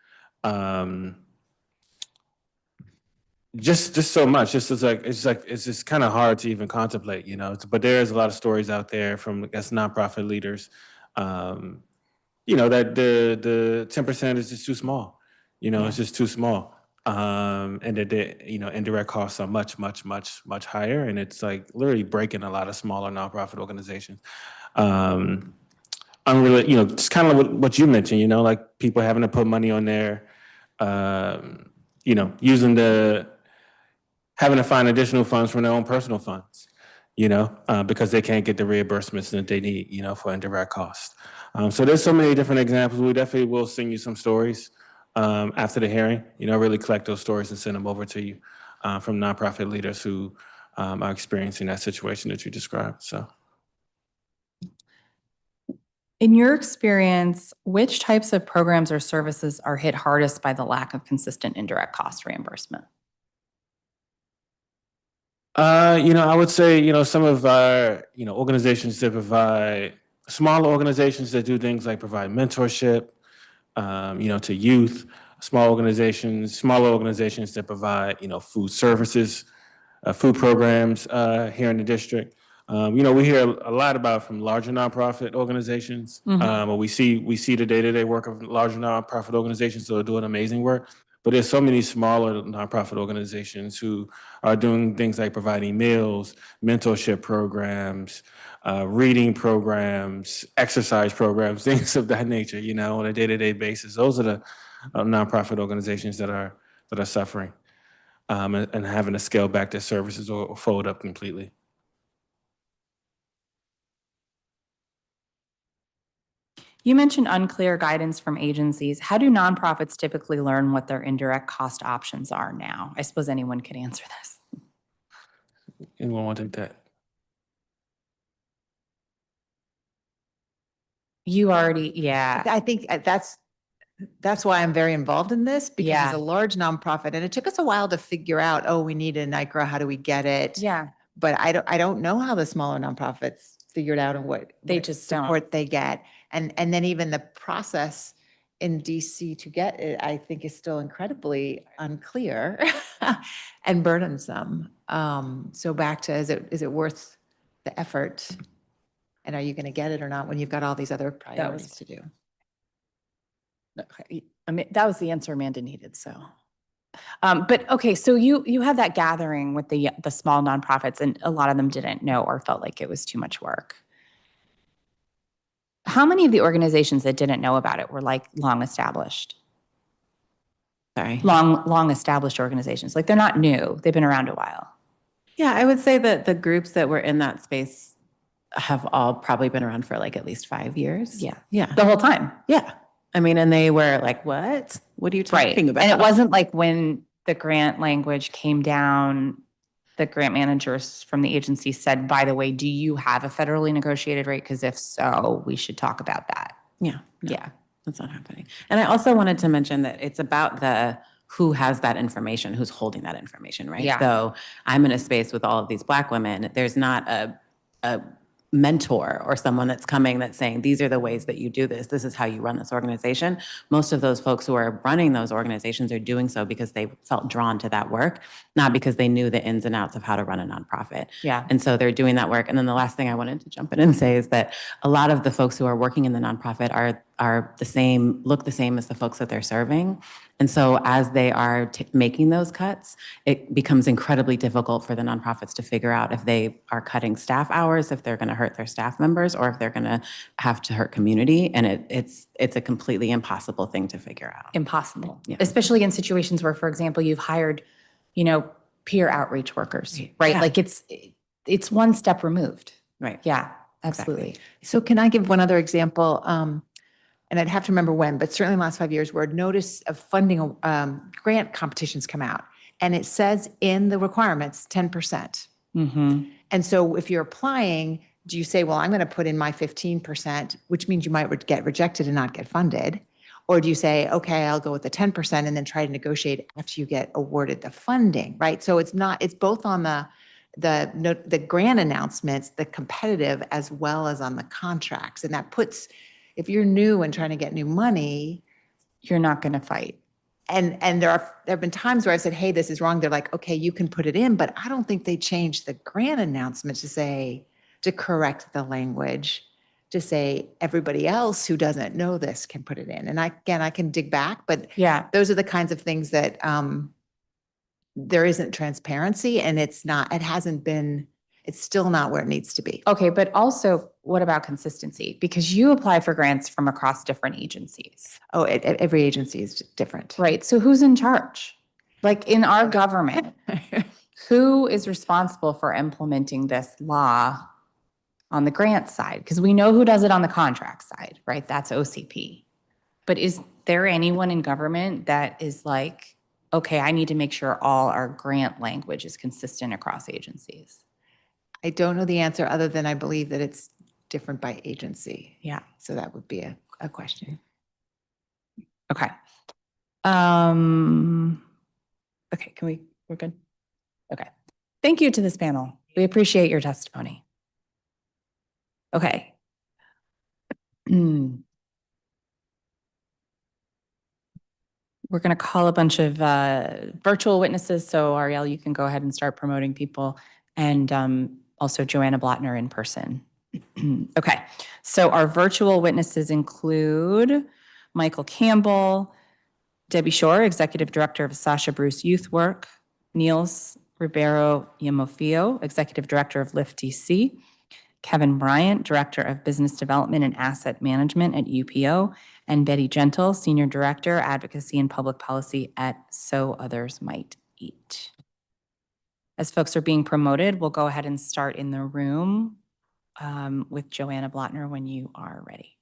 Just so much. It's just kind of hard to even contemplate, you know. But there is a lot of stories out there from, I guess, nonprofit leaders, you know, that the 10% is just too small. You know, it's just too small, and that the, you know, indirect costs are much higher, and it's like literally breaking a lot of smaller nonprofit organizations. I'm really, you know, it's kind of what you mentioned, you know, like people having to put money on their, you know, having to find additional funds from their own personal funds, you know, because they can't get the reimbursements that they need, you know, for indirect costs. So there's so many different examples. We definitely will send you some stories after the hearing, you know, really collect those stories and send them over to you from nonprofit leaders who are experiencing that situation that you described, so. In your experience, which types of programs or services are hit hardest by the lack of consistent indirect cost reimbursement? You know, I would say, you know, some of our, you know, organizations that provide, smaller organizations that do things like provide mentorship, you know, to youth, smaller organizations that provide, you know, food services, food programs here in the district. You know, we hear a lot about from larger nonprofit organizations. But we see the day-to-day work of larger nonprofit organizations that are doing amazing work. But there's so many smaller nonprofit organizations who are doing things like providing meals, mentorship programs, reading programs, exercise programs, things of that nature, you know, on a day-to-day basis. Those are the nonprofit organizations that are suffering and having to scale back their services or fold up completely. You mentioned unclear guidance from agencies. How do nonprofits typically learn what their indirect cost options are now? I suppose anyone could answer this. Anyone want to take that? You already, yeah. I think that's why I'm very involved in this, because Yeah. it's a large nonprofit and it took us a while to figure out, oh, we need a NICRA, how do we get it? Yeah. But I don't know how the smaller nonprofits figured out and what They what just don't. support they get. And then even the process in DC to get it, I think is still incredibly unclear and burdensome. So back to, is it worth the effort? And are you going to get it or not when you've got all these other priorities to do? Okay, I mean, that was the answer Amanda needed, so. But okay, so you had that gathering with the small nonprofits, and a lot of them didn't know or felt like it was too much work. How many of the organizations that didn't know about it were like long established? Sorry. Long established organizations, like they're not new, they've been around a while. Yeah, I would say that the groups that were in that space have all probably been around for like at least 5 years. Yeah. Yeah. The whole time. Yeah. I mean, and they were like, what? What are you talking about? And it wasn't like when the grant language came down, the grant managers from the agency said, by the way, do you have a federally negotiated rate? Because if so, we should talk about that. Yeah. No, Yeah. that's not happening. And I also wanted to mention that it's about the who has that information, who's holding that information, right? Yeah. So I'm in a space with all of these Black women. There's not a mentor or someone that's coming that's saying, these are the ways that you do this. This is how you run this organization. Most of those folks who are running those organizations are doing so because they felt drawn to that work, not because they knew the ins and outs of how to run a nonprofit. Yeah. And so they're doing that work. And then the last thing I wanted to jump in and say is that a lot of the folks who are working in the nonprofit are the same, look the same as the folks that they're serving. And so as they are making those cuts, it becomes incredibly difficult for the nonprofits to figure out if they are cutting staff hours, if they're going to hurt their staff members, or if they're going to have to hurt community. And it's a completely impossible thing to figure out. Impossible, Yeah. especially in situations where, for example, you've hired, peer outreach workers, right? Yeah. Like it's one step removed. Right. Yeah, absolutely. So can I give one other example? And I'd have to remember when, but certainly in the last 5 years, where notice of funding grant competitions come out. And it says in the requirements, 10%. Mm-hmm. And so if you're applying, do you say, well, I'm going to put in my 15%, which means you might get rejected and not get funded? Or do you say, okay, I'll go with the 10% and then try to negotiate after you get awarded the funding, right? So it's both on the grant announcements, the competitive, as well as on the contracts. And that puts, if you're new and trying to get new money, You're not going to fight. and there have been times where I've said, hey, this is wrong. They're like, okay, you can put it in, but I don't think they changed the grant announcement to correct the language, to say everybody else who doesn't know this can put it in. And I can dig back, but Yeah. those are the kinds of things that there isn't transparency, and it's still not where it needs to be. Okay, but also what about consistency? Because you apply for grants from across different agencies, Oh, every agency is different. right? So who's in charge? Like in our government, who is responsible for implementing this law on the grant side? Because we know who does it on the contract side, right? That's OCP. But is there anyone in government that is like, okay, I need to make sure all our grant language is consistent across agencies? I don't know the answer, other than I believe that it's different by agency. Yeah. So that would be a question. Okay. Okay, we're good? Okay. Thank you to this panel. We appreciate your testimony. Okay. We're going to call a bunch of virtual witnesses. So Ariel, you can go ahead and start promoting people, and also Joanna Blattner in person. Okay, so our virtual witnesses include Michael Campbell, Debbie Shore, Executive Director of Sasha Bruce Youth Work, Niels Ribeiro Yamofio, Executive Director of Lift DC, Kevin Bryant, Director of Business Development and Asset Management at UPO, and Betty Gentle, Senior Director, Advocacy and Public Policy at So Others Might Eat. As folks are being promoted, we'll go ahead and start in the room with Joanna Blattner when you are ready.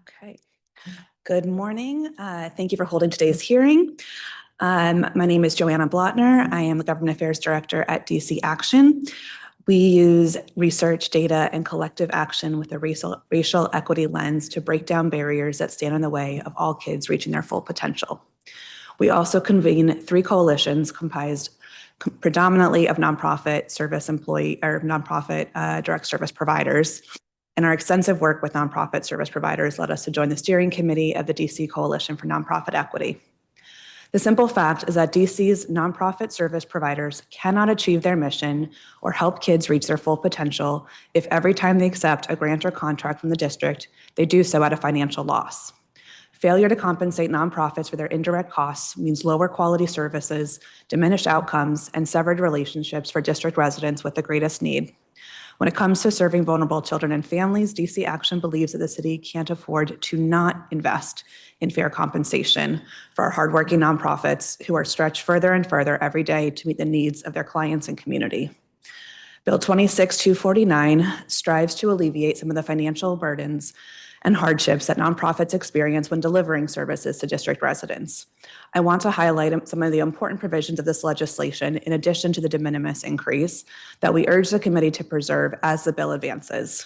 Okay. Good morning. Thank you for holding today's hearing. My name is Joanna Blattner. I am the Government Affairs Director at DC Action. We use research, data, and collective action with a racial equity lens to break down barriers that stand in the way of all kids reaching their full potential. We also convene 3 coalitions comprised predominantly of nonprofit service employee or nonprofit direct service providers. And our extensive work with nonprofit service providers led us to join the steering committee of the DC Coalition for Nonprofit Equity. The simple fact is that DC's nonprofit service providers cannot achieve their mission or help kids reach their full potential if every time they accept a grant or contract from the district, they do so at a financial loss. Failure to compensate nonprofits for their indirect costs means lower quality services, diminished outcomes, and severed relationships for district residents with the greatest need. When it comes to serving vulnerable children and families, DC Action believes that the city can't afford to not invest in fair compensation for our hardworking nonprofits who are stretched further and further every day to meet the needs of their clients and community. Bill 26249 strives to alleviate some of the financial burdens and hardships that nonprofits experience when delivering services to district residents. I want to highlight some of the important provisions of this legislation in addition to the de minimis increase that we urge the committee to preserve as the bill advances.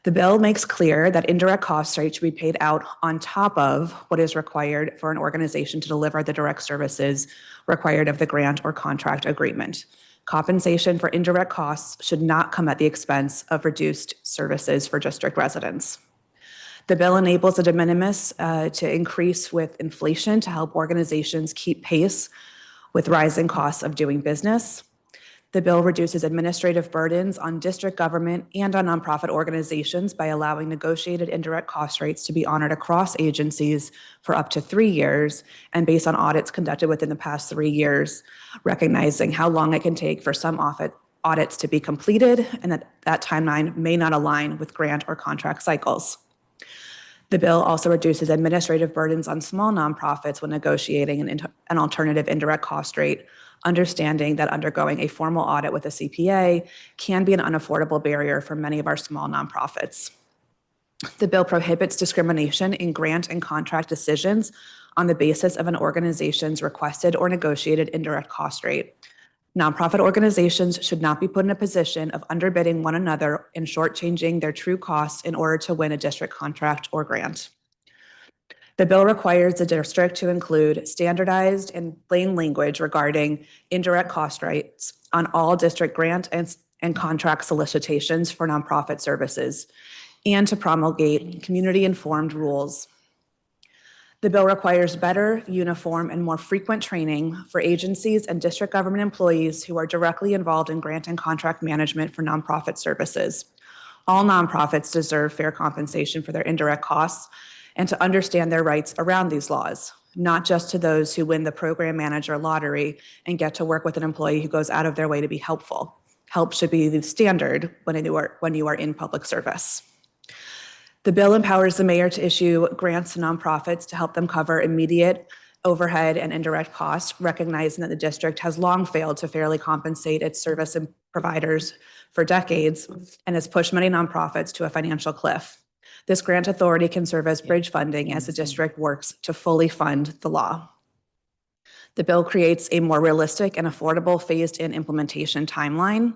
The bill makes clear that indirect cost rate should be paid out on top of what is required for an organization to deliver the direct services required of the grant or contract agreement. Compensation for indirect costs should not come at the expense of reduced services for district residents. The bill enables the de minimis to increase with inflation to help organizations keep pace with rising costs of doing business. The bill reduces administrative burdens on district government and on nonprofit organizations by allowing negotiated indirect cost rates to be honored across agencies for up to 3 years and based on audits conducted within the past 3 years, recognizing how long it can take for some audits to be completed and that timeline may not align with grant or contract cycles. The bill also reduces administrative burdens on small nonprofits when negotiating an alternative indirect cost rate, understanding that undergoing a formal audit with a CPA can be an unaffordable barrier for many of our small nonprofits. The bill prohibits discrimination in grant and contract decisions on the basis of an organization's requested or negotiated indirect cost rate. Nonprofit organizations should not be put in a position of underbidding one another and shortchanging their true costs in order to win a district contract or grant. The bill requires the district to include standardized and plain language regarding indirect cost rates on all district grant and contract solicitations for nonprofit services, and to promulgate community-informed rules. The bill requires better, uniform, and more frequent training for agencies and district government employees who are directly involved in grant and contract management for nonprofit services. All nonprofits deserve fair compensation for their indirect costs and to understand their rights around these laws, not just to those who win the program manager lottery and get to work with an employee who goes out of their way to be helpful. Help should be the standard when you are in public service. The bill empowers the mayor to issue grants to nonprofits to help them cover immediate overhead and indirect costs, recognizing that the district has long failed to fairly compensate its service providers for decades and has pushed many nonprofits to a financial cliff. This grant authority can serve as bridge funding as the district works to fully fund the law. The bill creates a more realistic and affordable phased-in implementation timeline.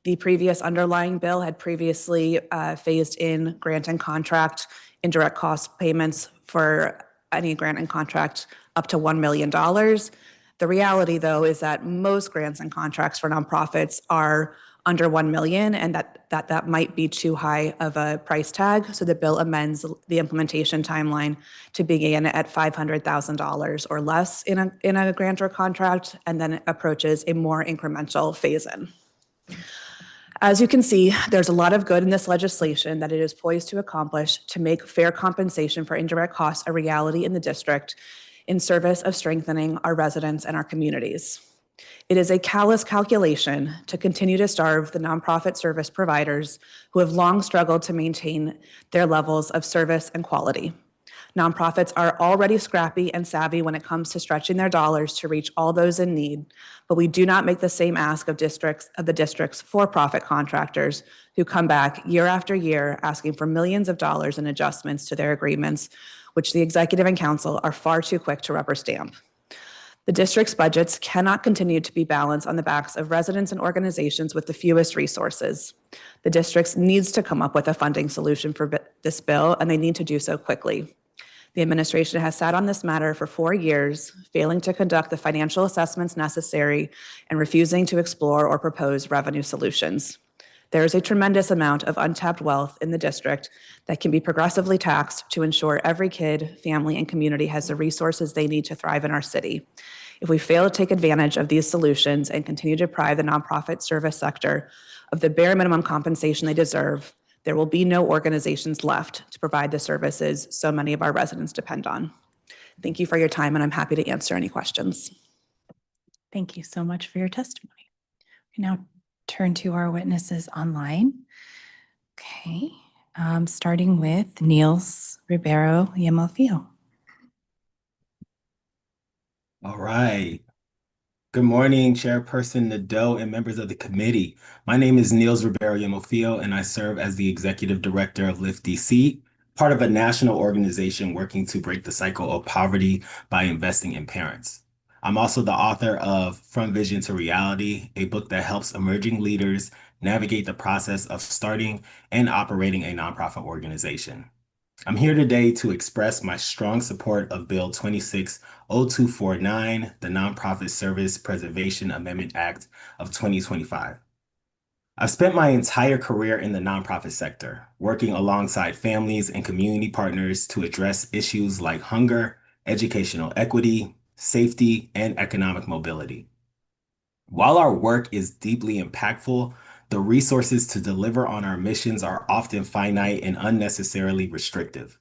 The previous underlying bill had previously phased in grant and contract indirect cost payments for any grant and contract up to $1 million. The reality, though, is that most grants and contracts for nonprofits are under $1 million, and that might be too high of a price tag. So the bill amends the implementation timeline to begin at $500,000 or less in a grant or contract, and then approaches a more incremental phase-in. As you can see, there's a lot of good in this legislation that it is poised to accomplish to make fair compensation for indirect costs a reality in the district in service of strengthening our residents and our communities. It is a callous calculation to continue to starve the nonprofit service providers who have long struggled to maintain their levels of service and quality. Nonprofits are already scrappy and savvy when it comes to stretching their dollars to reach all those in need, but we do not make the same ask of the district's for-profit contractors who come back year after year asking for millions of dollars in adjustments to their agreements, which the executive and council are far too quick to rubber stamp. The district's budgets cannot continue to be balanced on the backs of residents and organizations with the fewest resources. The district needs to come up with a funding solution for this bill, and they need to do so quickly. The administration has sat on this matter for 4 years, failing to conduct the financial assessments necessary and refusing to explore or propose revenue solutions. There is a tremendous amount of untapped wealth in the district that can be progressively taxed to ensure every kid, family, and community has the resources they need to thrive in our city. If we fail to take advantage of these solutions and continue to deprive the nonprofit service sector of the bare minimum compensation they deserve, there will be no organizations left to provide the services so many of our residents depend on. Thank you for your time, and I'm happy to answer any questions. Thank you so much for your testimony. We now turn to our witnesses online. Okay, starting with Niels Ribeiro Yamofio. All right. Good morning, Chairperson Nadeau and members of the committee. My name is Niels Ribeiro Yamofio, and I serve as the Executive Director of Lift DC, part of a national organization working to break the cycle of poverty by investing in parents. I'm also the author of From Vision to Reality, a book that helps emerging leaders navigate the process of starting and operating a nonprofit organization. I'm here today to express my strong support of Bill 260249, the Nonprofit Service Preservation Amendment Act of 2025. I've spent my entire career in the nonprofit sector, working alongside families and community partners to address issues like hunger, educational equity, safety, and economic mobility. While our work is deeply impactful, the resources to deliver on our missions are often finite and unnecessarily restrictive.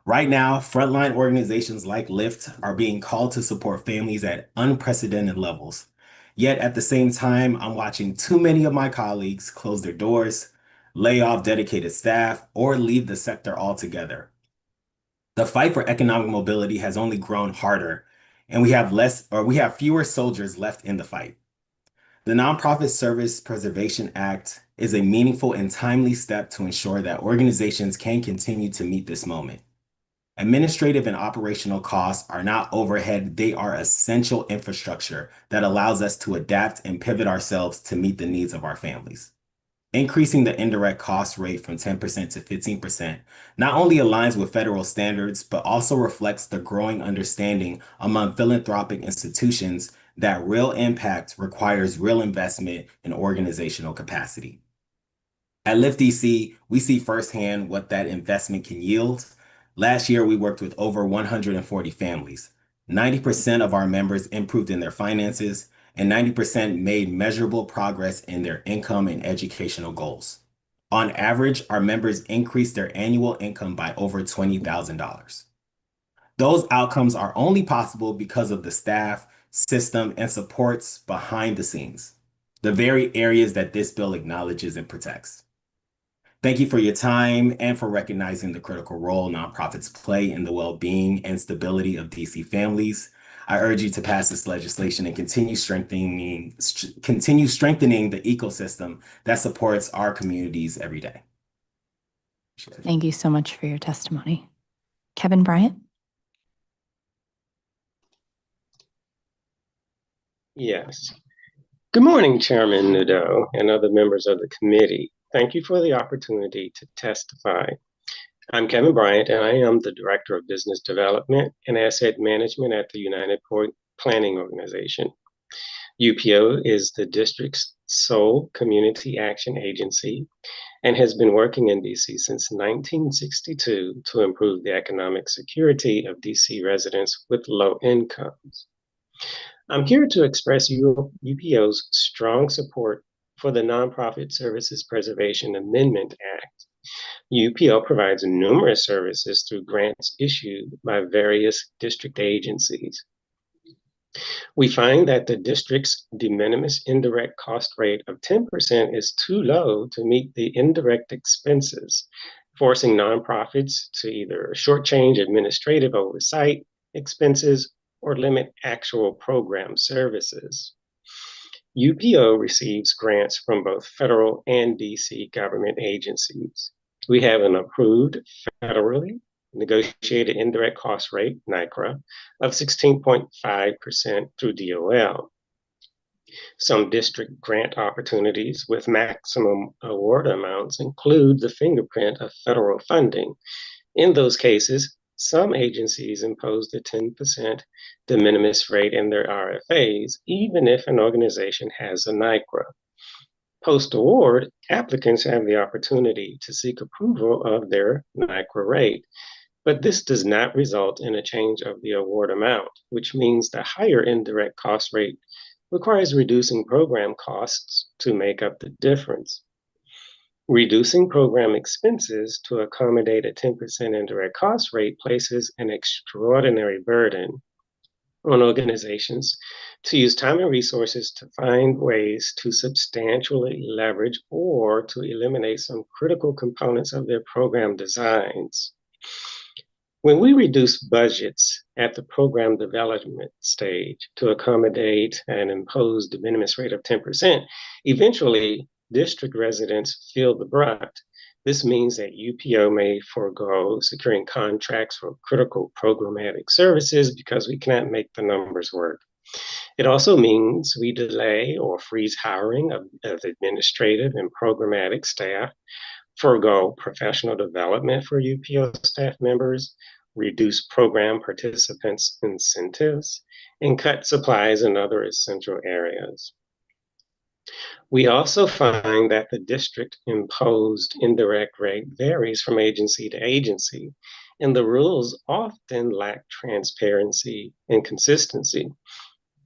Right now, frontline organizations like LIFT are being called to support families at unprecedented levels. Yet at the same time, I'm watching too many of my colleagues close their doors, lay off dedicated staff, or leave the sector altogether. The fight for economic mobility has only grown harder, and we have fewer soldiers left in the fight. The Nonprofit Service Preservation Act is a meaningful and timely step to ensure that organizations can continue to meet this moment. Administrative and operational costs are not overhead, they are essential infrastructure that allows us to adapt and pivot ourselves to meet the needs of our families. Increasing the indirect cost rate from 10% to 15% not only aligns with federal standards, but also reflects the growing understanding among philanthropic institutions that real impact requires real investment in organizational capacity. At Lift DC, we see firsthand what that investment can yield. Last year, we worked with over 140 families. 90% of our members improved in their finances, and 90% made measurable progress in their income and educational goals. On average, our members increased their annual income by over $20,000. Those outcomes are only possible because of the staff, system, and supports behind the scenes, the very areas that this bill acknowledges and protects. Thank you for your time and for recognizing the critical role nonprofits play in the well-being and stability of DC families. I urge you to pass this legislation and continue strengthening the ecosystem that supports our communities every day. Thank you so much for your testimony. Kevin Bryant? Yes. Good morning, Chairman Nadeau and other members of the committee. Thank you for the opportunity to testify. I'm Kevin Bryant, and I am the Director of Business Development and Asset Management at the United Point Planning Organization. UPO is the district's sole community action agency and has been working in DC since 1962 to improve the economic security of DC residents with low incomes. I'm here to express UPO's strong support for the Nonprofit Services Preservation Amendment Act. UPO provides numerous services through grants issued by various district agencies. We find that the district's de minimis indirect cost rate of 10% is too low to meet the indirect expenses, forcing nonprofits to either shortchange administrative oversight expenses or limit actual program services. UPO receives grants from both federal and DC government agencies. We have an approved federally negotiated indirect cost rate, NICRA, of 16.5% through DOL. Some district grant opportunities with maximum award amounts include the fingerprint of federal funding. In those cases, some agencies impose the 10% de minimis rate in their RFAs, even if an organization has a NICRA. Post-award, applicants have the opportunity to seek approval of their NICRA rate, but this does not result in a change of the award amount, which means the higher indirect cost rate requires reducing program costs to make up the difference. Reducing program expenses to accommodate a 10% indirect cost rate places an extraordinary burden on organizations to use time and resources to find ways to substantially leverage or to eliminate some critical components of their program designs. When we reduce budgets at the program development stage to accommodate an imposed de minimis rate of 10%, eventually district residents feel the brunt. This means that UPO may forego securing contracts for critical programmatic services because we cannot make the numbers work. It also means we delay or freeze hiring of administrative and programmatic staff, forego professional development for UPO staff members, reduce program participants' incentives, and cut supplies in other essential areas. We also find that the district imposed indirect rate varies from agency to agency, and the rules often lack transparency and consistency.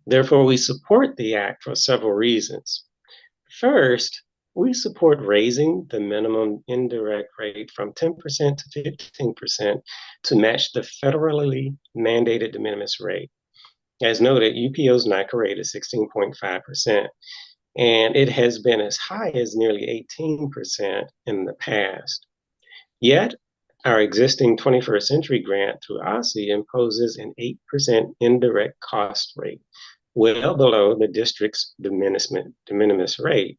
Therefore, we support the Act for several reasons. First, we support raising the minimum indirect rate from 10% to 15% to match the federally mandated de minimis rate. As noted, UPO's NICA rate is 16.5%, and it has been as high as nearly 18% in the past. Yet, our existing 21st Century Grant through OSSI imposes an 8% indirect cost rate, well below the district's de minimis rate,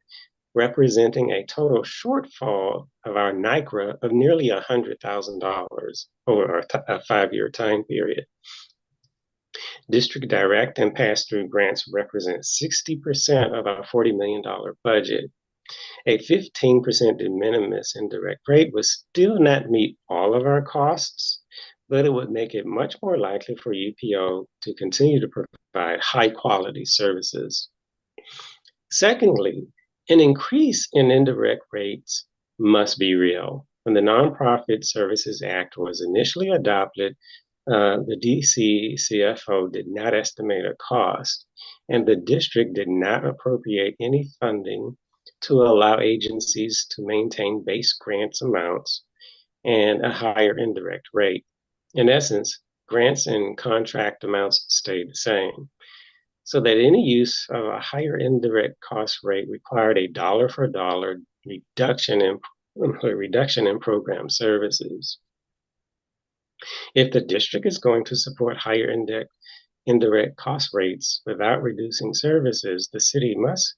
representing a total shortfall of our NICRA of nearly $100,000 over a 5-year time period. District direct and pass-through grants represent 60% of our $40 million budget. A 15% de minimis indirect rate would still not meet all of our costs, but it would make it much more likely for UPO to continue to provide high-quality services. Secondly, an increase in indirect rates must be real. When the Nonprofit Services Act was initially adopted, the DC CFO did not estimate a cost, and the district did not appropriate any funding to allow agencies to maintain base grants amounts and a higher indirect rate. In essence, grants and contract amounts stayed the same, so that any use of a higher indirect cost rate required a dollar for dollar reduction in program services. If the district is going to support higher indirect cost rates without reducing services, the city must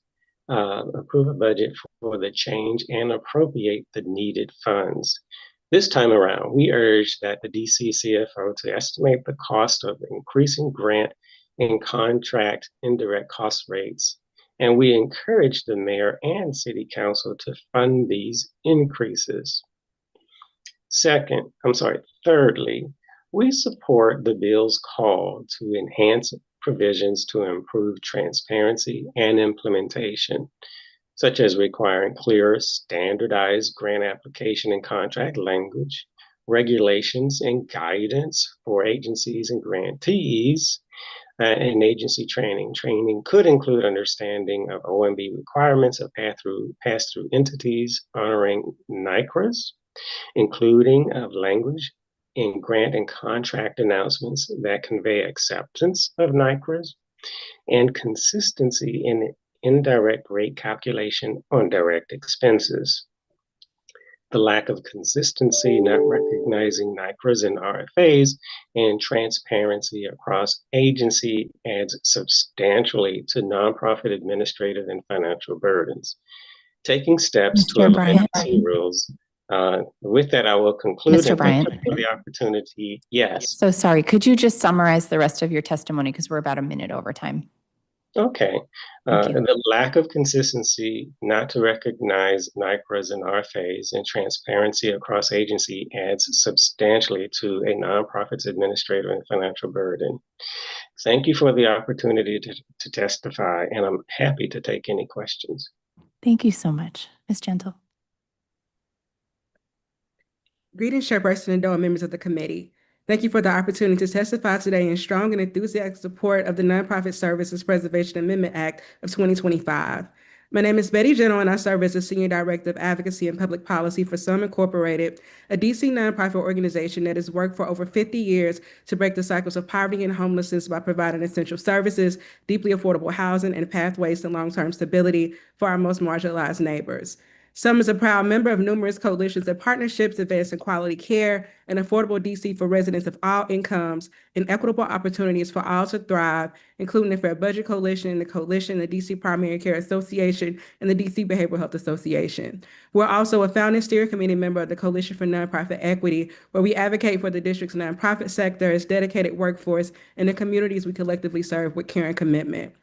approve a budget for the change and appropriate the needed funds. This time around, we urge that the DC CFO to estimate the cost of increasing grant and contract indirect cost rates, and we encourage the mayor and city council to fund these increases. Thirdly, we support the bill's call to enhance provisions to improve transparency and implementation, such as requiring clearer, standardized grant application and contract language, regulations and guidance for agencies and grantees, and agency training. Training could include understanding of OMB requirements of pass-through entities honoring NICRAs, including of language in grant and contract announcements that convey acceptance of NICRAs, and consistency in indirect rate calculation on direct expenses. The lack of consistency, not recognizing NICRAs and RFAs, and transparency across agency adds substantially to nonprofit administrative and financial burdens. Taking steps to amend rules. With that, I will conclude. Mr. Bryant. Thank you for the opportunity. Yes. So sorry, could you just summarize the rest of your testimony because we're about a minute over time? Okay. Thank you. The lack of consistency, not to recognize NICRAs and RFAs, and transparency across agency adds substantially to a nonprofit's administrative and financial burden. Thank you for the opportunity to testify, and I'm happy to take any questions. Thank you so much. Ms. Gentle. Greetings, Chairperson Nadeau and members of the committee. Thank you for the opportunity to testify today in strong and enthusiastic support of the Nonprofit Services Preservation Amendment Act of 2025. My name is Betty Gentle, and I serve as the Senior Director of Advocacy and Public Policy for SUM Incorporated, a DC nonprofit organization that has worked for over 50 years to break the cycles of poverty and homelessness by providing essential services, deeply affordable housing, and pathways to long-term stability for our most marginalized neighbors. SUM is a proud member of numerous coalitions and partnerships advancing quality care and affordable DC for residents of all incomes and equitable opportunities for all to thrive, including the Fair Budget Coalition, the DC Primary Care Association, and the DC Behavioral Health Association. We're also a founding steering committee member of the Coalition for Nonprofit Equity, where we advocate for the district's nonprofit sector, its dedicated workforce, and the communities we collectively serve with care and commitment.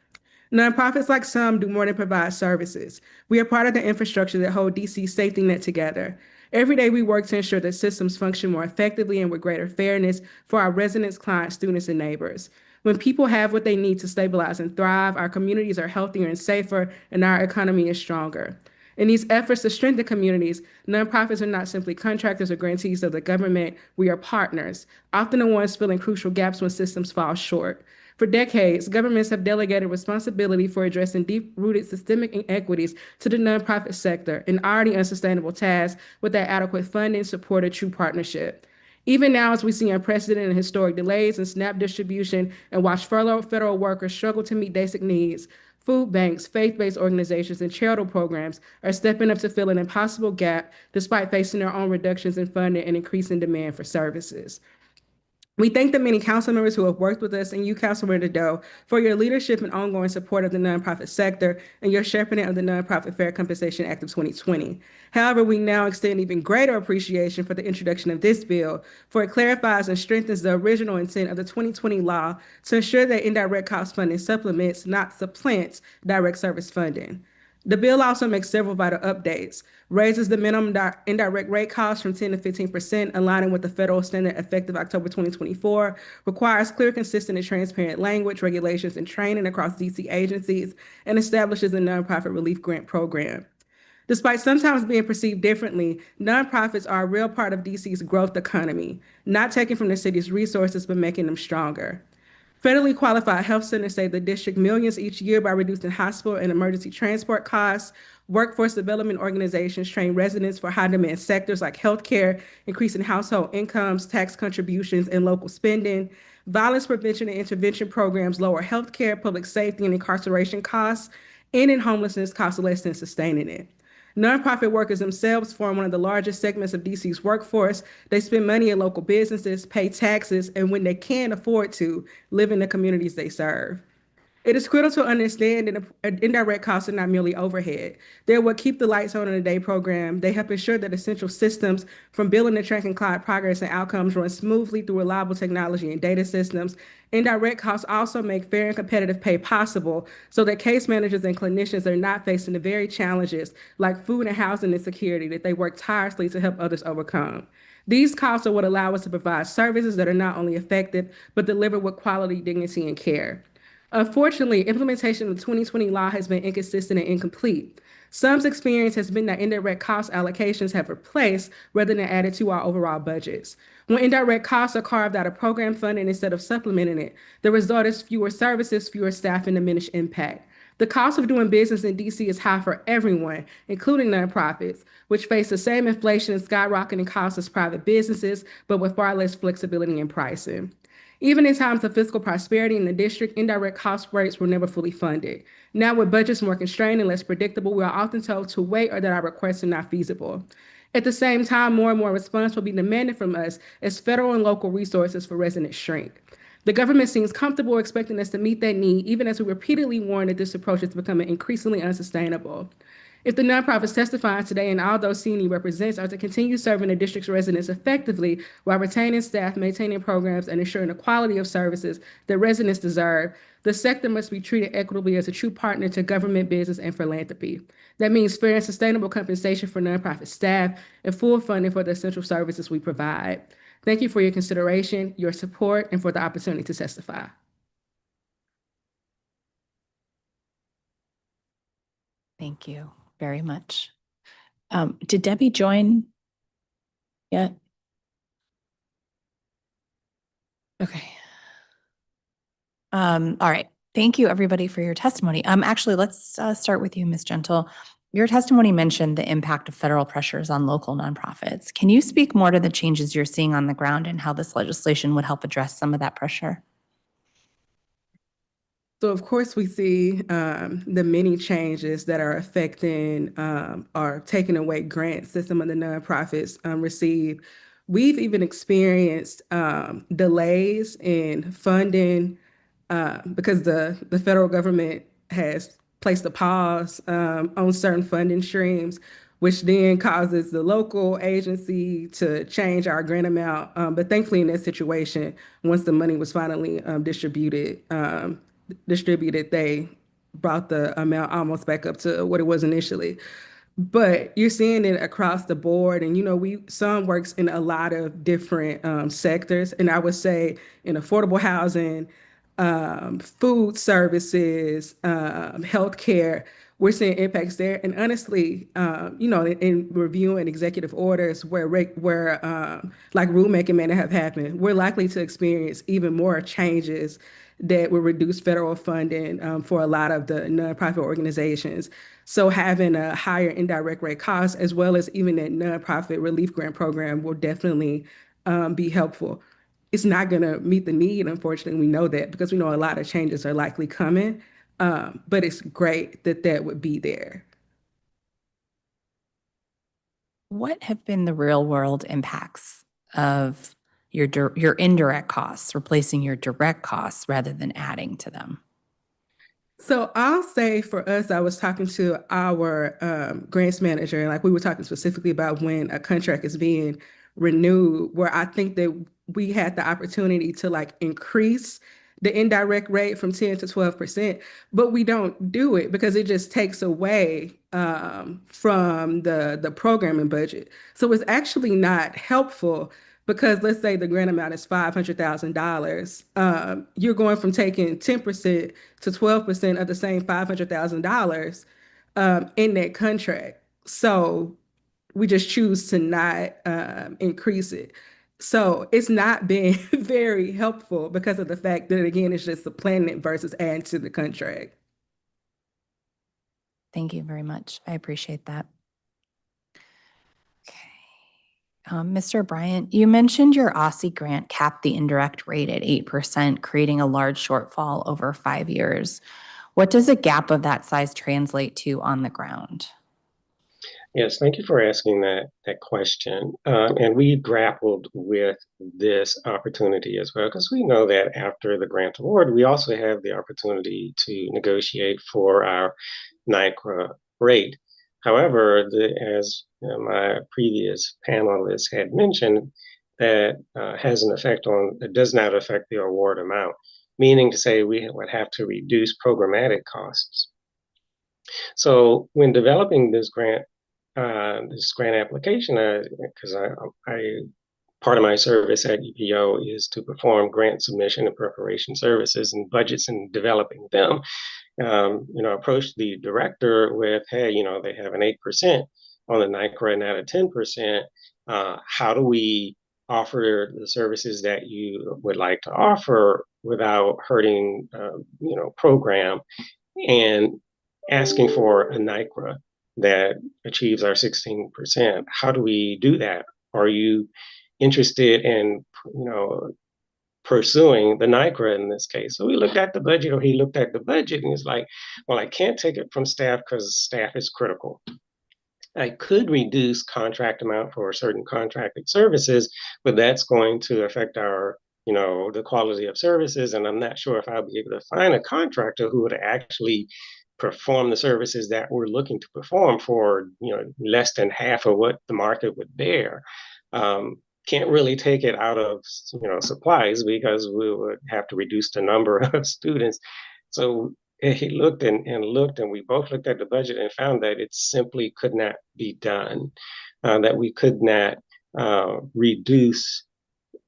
Nonprofits like SUM do more than provide services. We are part of the infrastructure that hold DC's safety net together. Every day we work to ensure that systems function more effectively and with greater fairness for our residents, clients, students, and neighbors. When people have what they need to stabilize and thrive, our communities are healthier and safer, and our economy is stronger. In these efforts to strengthen communities, nonprofits are not simply contractors or grantees of the government. We are partners, often the ones filling crucial gaps when systems fall short. For decades, governments have delegated responsibility for addressing deep-rooted systemic inequities to the nonprofit sector, an already unsustainable task without adequate funding, support, or true partnership. Even now, as we see unprecedented and historic delays in SNAP distribution and watch furloughed federal workers struggle to meet basic needs, food banks, faith-based organizations, and charitable programs are stepping up to fill an impossible gap despite facing their own reductions in funding and increasing demand for services. We thank the many council members who have worked with us and you, Councilmember Nadeau, for your leadership and ongoing support of the nonprofit sector and your shepherding of the Nonprofit Fair Compensation Act of 2020. However, we now extend even greater appreciation for the introduction of this bill, for it clarifies and strengthens the original intent of the 2020 law to ensure that indirect cost funding supplements, not supplants, direct service funding. The bill also makes several vital updates, raises the minimum indirect rate cost from 10 to 15%, aligning with the federal standard effective October 2024, requires clear, consistent, and transparent language, regulations, and training across DC agencies, and establishes a nonprofit relief grant program. Despite sometimes being perceived differently, nonprofits are a real part of DC's growth economy, not taking from the city's resources, but making them stronger. Federally qualified health centers save the district millions each year by reducing hospital and emergency transport costs. Workforce development organizations train residents for high-demand sectors like healthcare, increasing household incomes, tax contributions, and local spending. Violence prevention and intervention programs lower healthcare, public safety, and incarceration costs, ending homelessness costs less than sustaining it. Nonprofit workers themselves form one of the largest segments of DC's workforce. They spend money in local businesses, pay taxes, and when they can afford to, live in the communities they serve. It is critical to understand that indirect costs are not merely overhead. They're what keep the lights on in the day program. They help ensure that essential systems from billing to tracking client progress and outcomes run smoothly through reliable technology and data systems. Indirect costs also make fair and competitive pay possible so that case managers and clinicians are not facing the very challenges like food and housing insecurity that they work tirelessly to help others overcome. These costs are what allow us to provide services that are not only effective, but delivered with quality, dignity, and care. Unfortunately, implementation of the 2020 law has been inconsistent and incomplete. SUM's experience has been that indirect cost allocations have replaced rather than added to our overall budgets. When indirect costs are carved out of program funding instead of supplementing it, the result is fewer services, fewer staff, and diminished impact. The cost of doing business in DC is high for everyone, including nonprofits, which face the same inflation and skyrocketing costs as private businesses, but with far less flexibility in pricing. Even in times of fiscal prosperity in the district, indirect cost rates were never fully funded. Now, with budgets more constrained and less predictable, we are often told to wait or that our requests are not feasible. At the same time, more and more response will be demanded from us as federal and local resources for residents shrink. The government seems comfortable expecting us to meet that need, even as we repeatedly warn that this approach is becoming increasingly unsustainable. If the nonprofits testifying today and all those CNE represents are to continue serving the district's residents effectively while retaining staff, maintaining programs, and ensuring the quality of services that residents deserve, the sector must be treated equitably as a true partner to government, business, and philanthropy. That means fair and sustainable compensation for nonprofit staff and full funding for the essential services we provide. Thank you for your consideration, your support, and for the opportunity to testify. Thank you very much. Did Debbie join yet? Okay. All right. Thank you, everybody, for your testimony. Actually, let's start with you, Ms. Gentle. Your testimony mentioned the impact of federal pressures on local nonprofits. Can you speak more to the changes you're seeing on the ground and how this legislation would help address some of that pressure? So of course we see the many changes that are affecting or taking away grants that some of the nonprofits receive. We've even experienced delays in funding because the federal government has placed a pause on certain funding streams, which then causes the local agency to change our grant amount. But thankfully, in that situation, once the money was finally distributed, they brought the amount almost back up to what it was initially. But you're seeing it across the board, and some works in a lot of different sectors, and I would say in affordable housing, food services, healthcare, we're seeing impacts there. And honestly, in reviewing executive orders where like rulemaking may have happened, we're likely to experience even more changes that will reduce federal funding for a lot of the nonprofit organizations. So having a higher indirect rate cost, as well as even that nonprofit relief grant program, will definitely be helpful. It's not going to meet the need, unfortunately. We know that because we know a lot of changes are likely coming. But it's great that that would be there. What have been the real world impacts of your indirect costs, replacing your direct costs rather than adding to them? So I'll say for us, I was talking to our grants manager, and like we were talking specifically about when a contract is being renewed, where I think that we had the opportunity to like increase the indirect rate from 10 to 12%, but we don't do it because it just takes away from the programming budget. So it's actually not helpful because let's say the grant amount is $500,000. You're going from taking 10% to 12% of the same $500,000 in that contract. So we just choose to not increase it. So it's not been very helpful because of the fact that, again, it's just planning it versus adding to the contract. Thank you very much. I appreciate that. Okay. Mr. Bryant, you mentioned your OSSI grant capped the indirect rate at 8%, creating a large shortfall over 5 years. What does a gap of that size translate to on the ground? Yes, thank you for asking that question. And we grappled with this opportunity as well, because we know that after the grant award, we also have the opportunity to negotiate for our NICRA rate. However, as my previous panelists had mentioned, that does not affect the award amount, meaning to say we would have to reduce programmatic costs. So when developing this grant application, because part of my service at EPO is to perform grant submission and preparation services and budgets and developing them. Approached the director with, hey, they have an 8% on the NICRA and not a 10%. How do we offer the services that you would like to offer without hurting, program, and asking for a NICRA that achieves our 16%. How do we do that? Are you interested in, pursuing the NICRA in this case? So we looked at the budget, or he looked at the budget, and he's like, well, I can't take it from staff because staff is critical. I could reduce contract amount for certain contracted services, but that's going to affect our, the quality of services. And I'm not sure if I'll be able to find a contractor who would actually perform the services that we're looking to perform for less than half of what the market would bear. Can't really take it out of supplies because we would have to reduce the number of students. So he looked and looked, and we both looked at the budget and found that it simply could not be done, that we could not reduce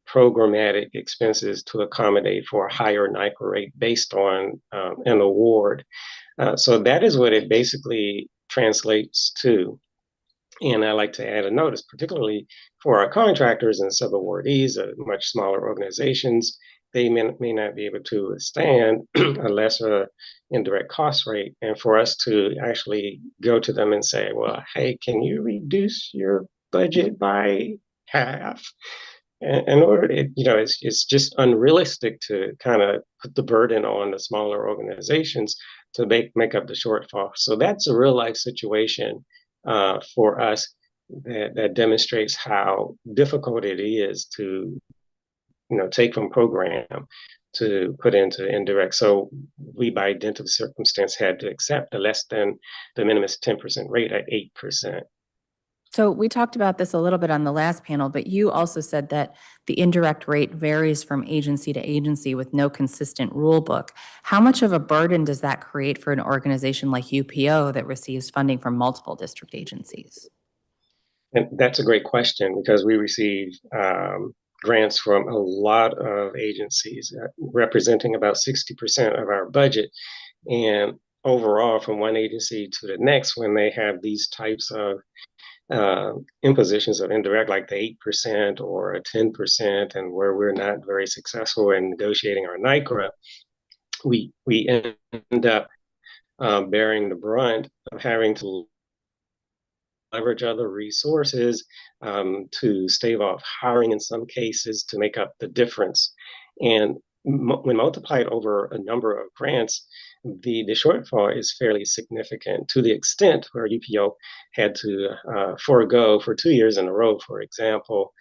programmatic expenses to accommodate for a higher NICRA rate based on an award. So that is what it basically translates to. And I like to add a notice, particularly for our contractors and sub-awardees, much smaller organizations, they may not be able to withstand a lesser indirect cost rate. And for us to actually go to them and say, well, hey, can you reduce your budget by half? in order, it's just unrealistic to kind of put the burden on the smaller organizations to make up the shortfall. So that's a real life situation for us that demonstrates how difficult it is to take from program to put into indirect. So we, by dint of circumstance, had to accept a less than the minimum 10% rate at 8%. So we talked about this a little bit on the last panel, but you also said that the indirect rate varies from agency to agency with no consistent rule book. How much of a burden does that create for an organization like UPO that receives funding from multiple district agencies? And that's a great question because we receive grants from a lot of agencies, representing about 60% of our budget. And overall, from one agency to the next, when they have these types of impositions of indirect, like the 8% or a 10%, and where we're not very successful in negotiating our NICRA, we end up bearing the brunt of having to leverage other resources to stave off hiring in some cases to make up the difference. And when multiplied over a number of grants, the shortfall is fairly significant to the extent where UPO had to forego for 2 years in a row, for example,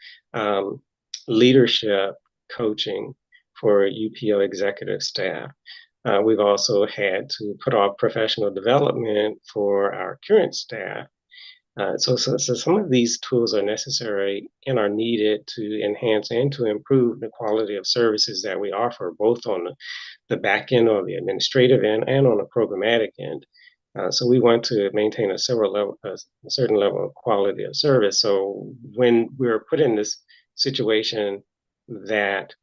leadership coaching for UPO executive staff. We've also had to put off professional development for our current staff. So some of these tools are necessary and are needed to enhance and to improve the quality of services that we offer, both on the back end or the administrative end and on the programmatic end. So we want to maintain a certain level of quality of service. So when we're put in this situation that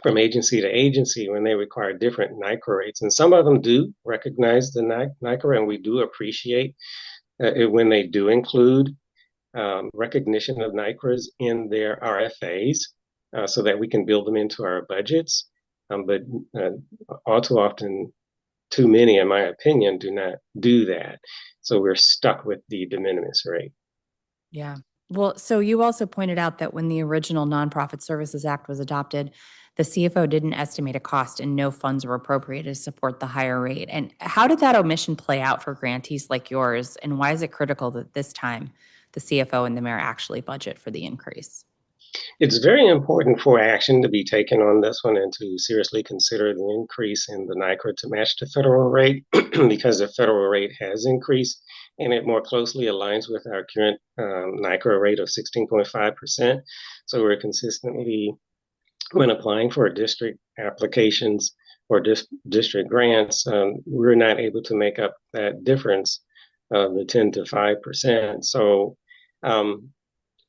from agency to agency, when they require different NICRA rates, and some of them do recognize the NICRA, and we do appreciate when they do include recognition of NICRAs in their RFAs so that we can build them into our budgets. But all too often, too many, in my opinion, do not do that. So we're stuck with the de minimis rate. Yeah. Well, so you also pointed out that when the original Nonprofit Services Act was adopted, the CFO didn't estimate a cost and no funds were appropriated to support the higher rate. And how did that omission play out for grantees like yours? And why is it critical that this time the CFO and the mayor actually budget for the increase? It's very important for action to be taken on this one and to seriously consider the increase in the NICRA to match the federal rate because the federal rate has increased and it more closely aligns with our current NICRA rate of 16.5%. So we're consistently, when applying for district applications or district grants, we're not able to make up that difference of the 10 to 5%. So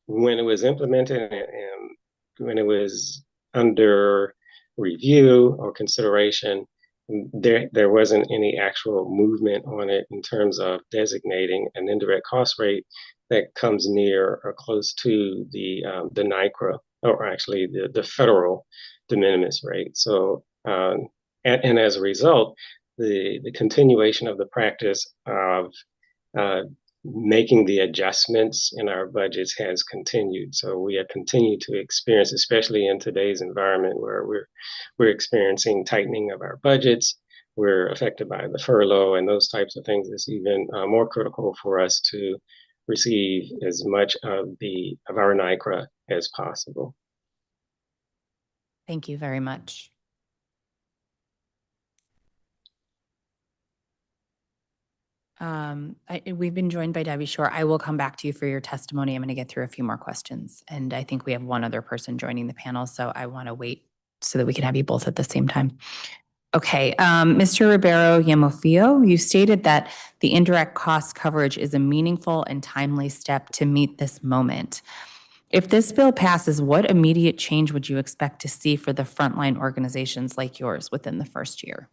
when it was implemented and when it was under review or consideration, there wasn't any actual movement on it in terms of designating an indirect cost rate that comes near or close to the NICRA, or actually the federal de minimis rate. So, and as a result, the continuation of the practice of making the adjustments in our budgets has continued. So we have continued to experience, especially in today's environment where we're experiencing tightening of our budgets, we're affected by the furlough and those types of things. It's even more critical for us to receive as much of our NICRA as possible. Thank you very much. We've been joined by Debbie Shore. I will come back to you for your testimony. I'm going to get through a few more questions. And I think we have one other person joining the panel, so I want to wait so that we can have you both at the same time. Okay, Mr. Ribeiro Yamofio, you stated that the indirect cost coverage is a meaningful and timely step to meet this moment. If this bill passes, what immediate change would you expect to see for the frontline organizations like yours within the first year?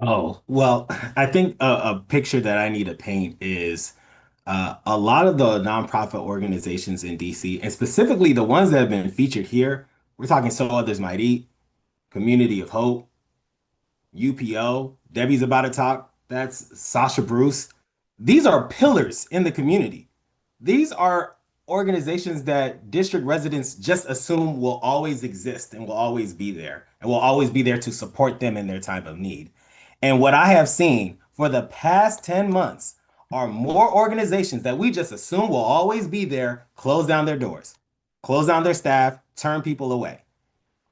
Oh, well, I think a picture that I need to paint is a lot of the nonprofit organizations in DC, and specifically the ones that have been featured here. We're talking So Others Might Eat, Community of Hope, UPO, Debbie's about to talk. That's Sasha Bruce. These are pillars in the community. These are organizations that district residents just assume will always exist and will always be there and will always be there to support them in their time of need. And what I have seen for the past 10 months are more organizations that we just assume will always be there close down their doors, close down their staff, turn people away.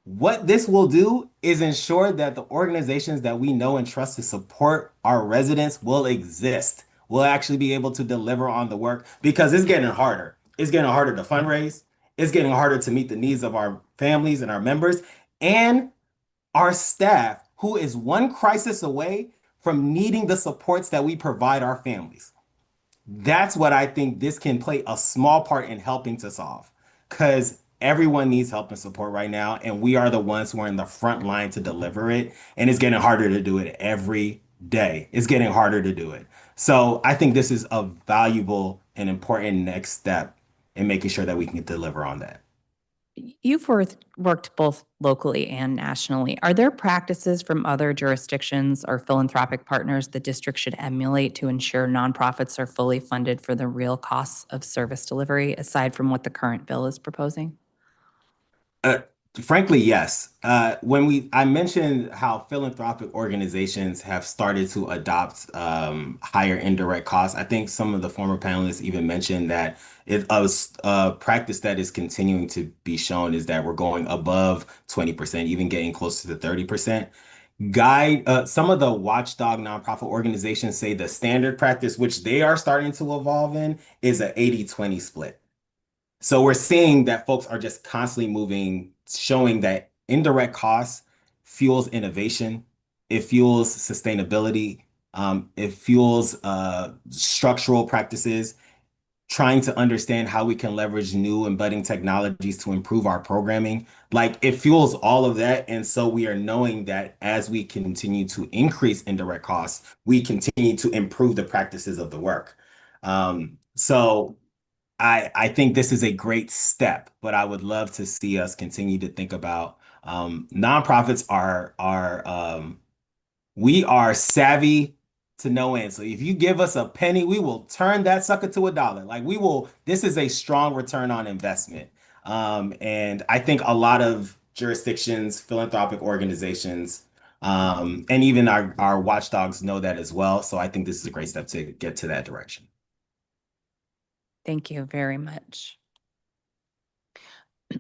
What this will do is ensure that the organizations that we know and trust to support our residents will exist. We'll actually be able to deliver on the work because it's getting harder. It's getting harder to fundraise. It's getting harder to meet the needs of our families and our members and our staff, who is one crisis away from needing the supports that we provide our families. That's what I think this can play a small part in helping to solve, because everyone needs help and support right now, and we are the ones who are in the front line to deliver it, and it's getting harder to do it every day. It's getting harder to do it. So I think this is a valuable and important next step in making sure that we can deliver on that. You've worked both locally and nationally. Are there practices from other jurisdictions or philanthropic partners the district should emulate to ensure nonprofits are fully funded for the real costs of service delivery, aside from what the current bill is proposing? Frankly, yes. I mentioned how philanthropic organizations have started to adopt higher indirect costs. I think some of the former panelists even mentioned that a practice that is continuing to be shown is that we're going above 20%, even getting close to the 30%. Some of the watchdog nonprofit organizations say the standard practice, which they are starting to evolve in, is an 80-20 split. So we're seeing that folks are just constantly moving, showing that indirect costs fuels innovation, it fuels sustainability, it fuels structural practices, trying to understand how we can leverage new and budding technologies to improve our programming. Like, it fuels all of that. And so we are knowing that as we continue to increase indirect costs, we continue to improve the practices of the work. So I think this is a great step, but I would love to see us continue to think about nonprofits we are savvy to no end. So if you give us a penny, we will turn that sucker to $1. Like, this is a strong return on investment. And I think a lot of jurisdictions, philanthropic organizations, and even our watchdogs know that as well. So I think this is a great step to get to that direction. Thank you very much.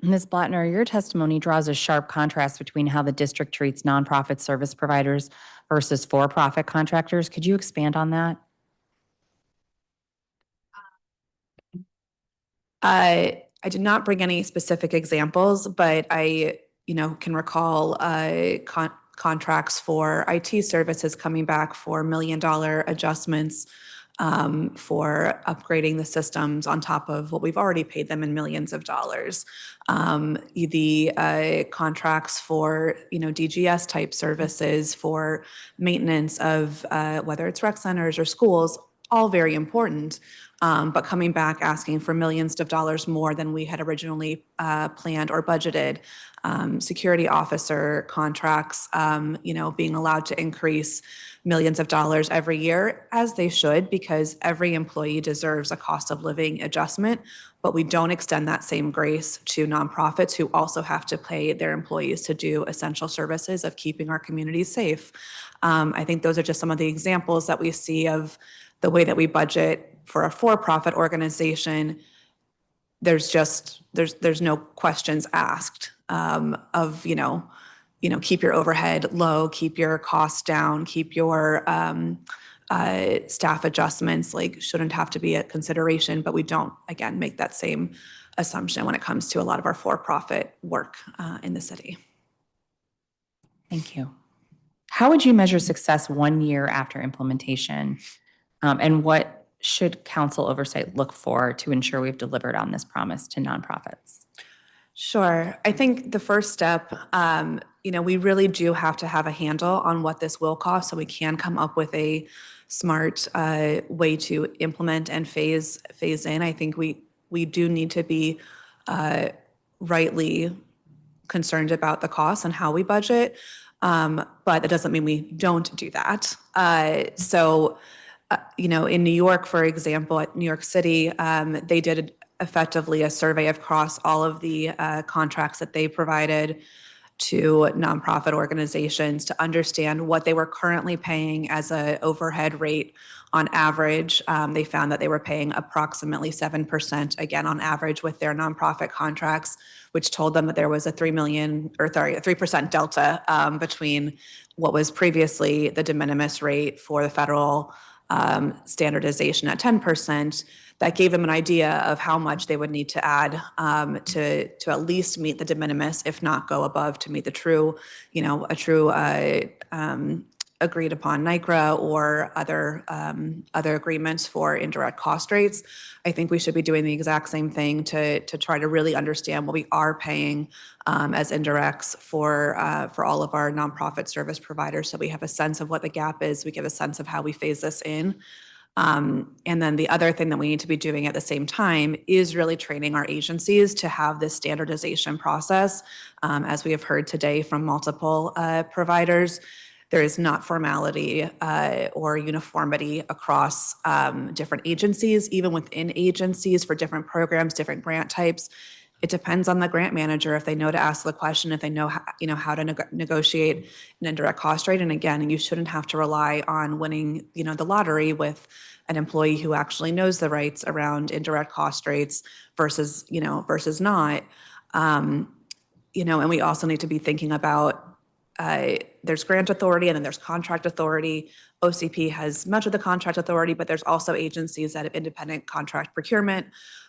Ms. Blattner, your testimony draws a sharp contrast between how the district treats nonprofit service providers versus for-profit contractors. Could you expand on that? I did not bring any specific examples, but I, can recall contracts for IT services coming back for $1 million adjustments for upgrading the systems on top of what we've already paid them in millions of dollars. The contracts for, DGS type services for maintenance of whether it's rec centers or schools, all very important. But coming back asking for millions of dollars more than we had originally planned or budgeted. Security officer contracts, being allowed to increase millions of dollars every year, as they should, because every employee deserves a cost of living adjustment. But we don't extend that same grace to nonprofits who also have to pay their employees to do essential services of keeping our communities safe. I think those are just some of the examples that we see of the way that we budget for a for-profit organization. There's no questions asked of, keep your overhead low, keep your costs down, keep your staff adjustments, shouldn't have to be a consideration, but we don't, again, make that same assumption when it comes to a lot of our for-profit work in the city. Thank you. How would you measure success 1 year after implementation? And what should council oversight look for to ensure we've delivered on this promise to nonprofits? Sure. I think the first step, we really do have to have a handle on what this will cost so we can come up with a smart way to implement and phase in. I think we do need to be rightly concerned about the costs and how we budget, but that doesn't mean we don't do that. In New York, for example, at New York City, they did effectively a survey across all of the contracts that they provided to nonprofit organizations to understand what they were currently paying as an overhead rate on average. They found that they were paying approximately 7%, again, on average with their nonprofit contracts, which told them that there was a 3% delta between what was previously the de minimis rate for the federal standardization at 10%. That gave them an idea of how much they would need to add to at least meet the de minimis, if not go above to meet the true, a true agreed upon NICRA or other agreements for indirect cost rates. I think we should be doing the exact same thing to try to really understand what we are paying as indirects for all of our nonprofit service providers, so we have a sense of what the gap is. We get a sense of how we phase this in. And then the other thing that we need to be doing at the same time is really training our agencies to have this standardization process. As we have heard today from multiple providers, there is not formality or uniformity across different agencies, even within agencies for different programs, different grant types. It depends on the grant manager if they know to ask the question, if they know how to negotiate an indirect cost rate. And again, you shouldn't have to rely on winning the lottery with an employee who actually knows the rights around indirect cost rates versus not. And we also need to be thinking about there's grant authority and then there's contract authority. OCP has much of the contract authority, but there's also agencies that have independent contract procurement.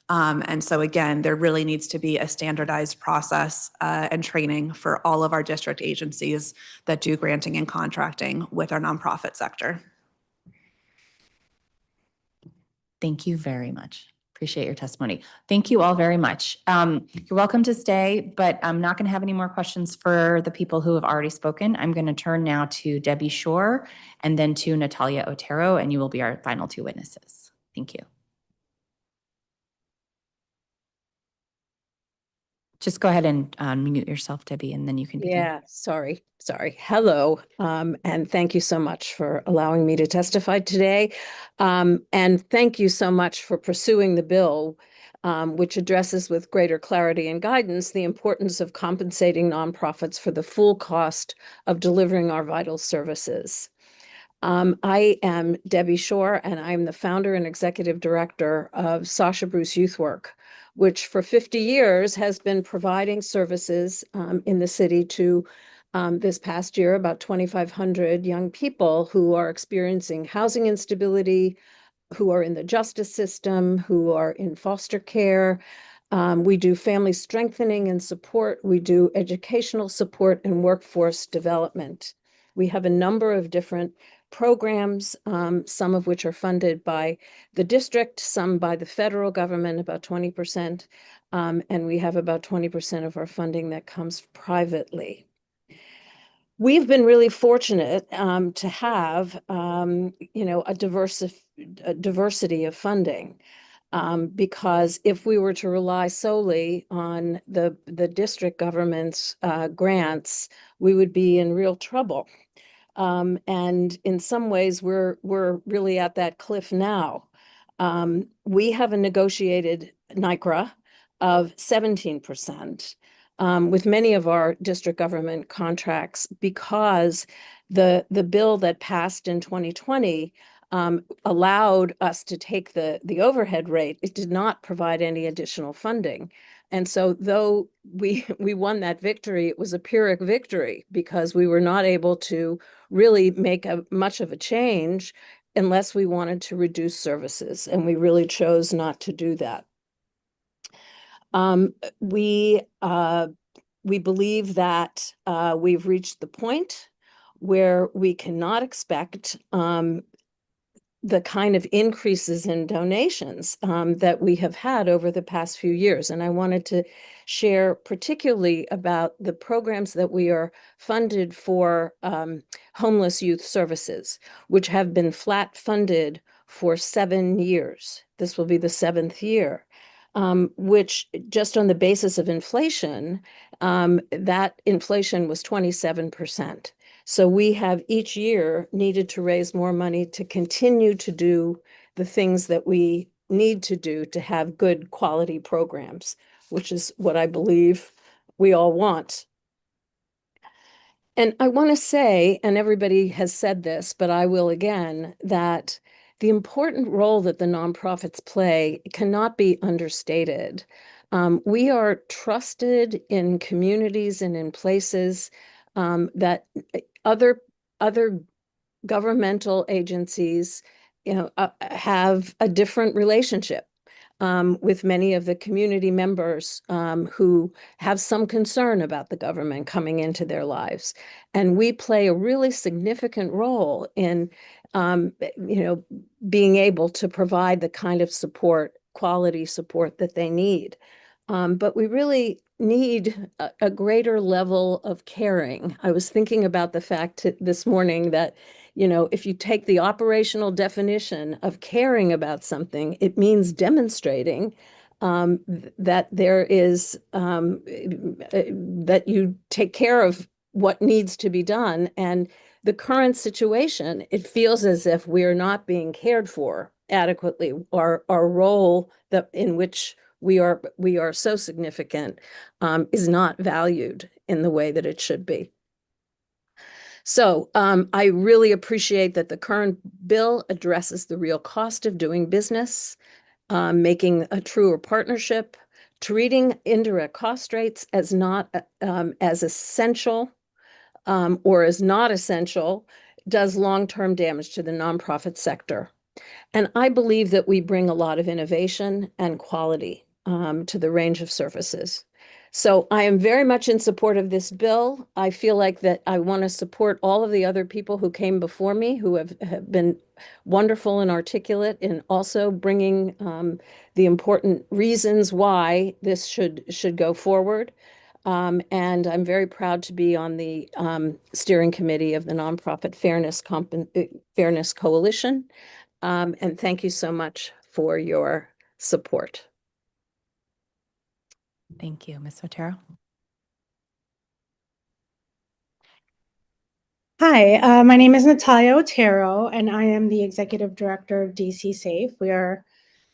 And so again, there really needs to be a standardized process and training for all of our district agencies that do granting and contracting with our nonprofit sector. Thank you very much. Appreciate your testimony. Thank you all very much. You're welcome to stay, but I'm not going to have any more questions for the people who have already spoken. I'm going to turn now to Debbie Shore and then to Natalia Otero, and you will be our final two witnesses. Thank you. Just go ahead and mute yourself, Debbie, and then you can begin. Yeah, sorry. Hello, and thank you so much for allowing me to testify today. And thank you so much for pursuing the bill, which addresses with greater clarity and guidance the importance of compensating nonprofits for the full cost of delivering our vital services. I am Debbie Shore, and I'm the founder and executive director of Sasha Bruce Youth Work, which for 50 years has been providing services in the city to this past year, about 2,500 young people who are experiencing housing instability, who are in the justice system, who are in foster care. We do family strengthening and support. We do educational support and workforce development. We have a number of different programs, some of which are funded by the district, some by the federal government, about 20%, and we have about 20% of our funding that comes privately. We've been really fortunate to have, a diversity of funding, because if we were to rely solely on the district government's grants, we would be in real trouble. And in some ways, we're really at that cliff now. We have a negotiated NICRA of 17% with many of our district government contracts, because the bill that passed in 2020 allowed us to take the overhead rate. It did not provide any additional funding. And so though we won that victory, it was a Pyrrhic victory, because we were not able to really make much of a change unless we wanted to reduce services. And we really chose not to do that. We believe that we've reached the point where we cannot expect the kind of increases in donations that we have had over the past few years. And I wanted to share particularly about the programs that we are funded for homeless youth services, which have been flat funded for 7 years. This will be the 7th year, which just on the basis of inflation, that inflation was 27%. So we have each year needed to raise more money to continue to do the things that we need to do to have good quality programs, which is what I believe we all want. And I want to say, and everybody has said this, but I will again, that the important role that the nonprofits play cannot be understated. We are trusted in communities and in places that other governmental agencies, have a different relationship with many of the community members who have some concern about the government coming into their lives. And we play a really significant role in, being able to provide the kind of support, quality support that they need. But we really need a greater level of caring. I was thinking about the fact this morning that, if you take the operational definition of caring about something, it means demonstrating that there is, that you take care of what needs to be done. And the current situation, it feels as if we are not being cared for adequately. Our role in which we are so significant is not valued in the way that it should be. So I really appreciate that the current bill addresses the real cost of doing business, making a truer partnership, treating indirect cost rates as not as essential or as not essential, does long-term damage to the nonprofit sector. And I believe that we bring a lot of innovation and quality to the range of services. So I am very much in support of this bill. I feel like that I want to support all of the other people who came before me, who have been wonderful and articulate in also bringing the important reasons why this should go forward. And I'm very proud to be on the steering committee of the Nonprofit Fairness Coalition. And thank you so much for your support. Thank you, Ms. Otero. Hi, my name is Natalia Otero, and I am the Executive Director of DC SAFE. We are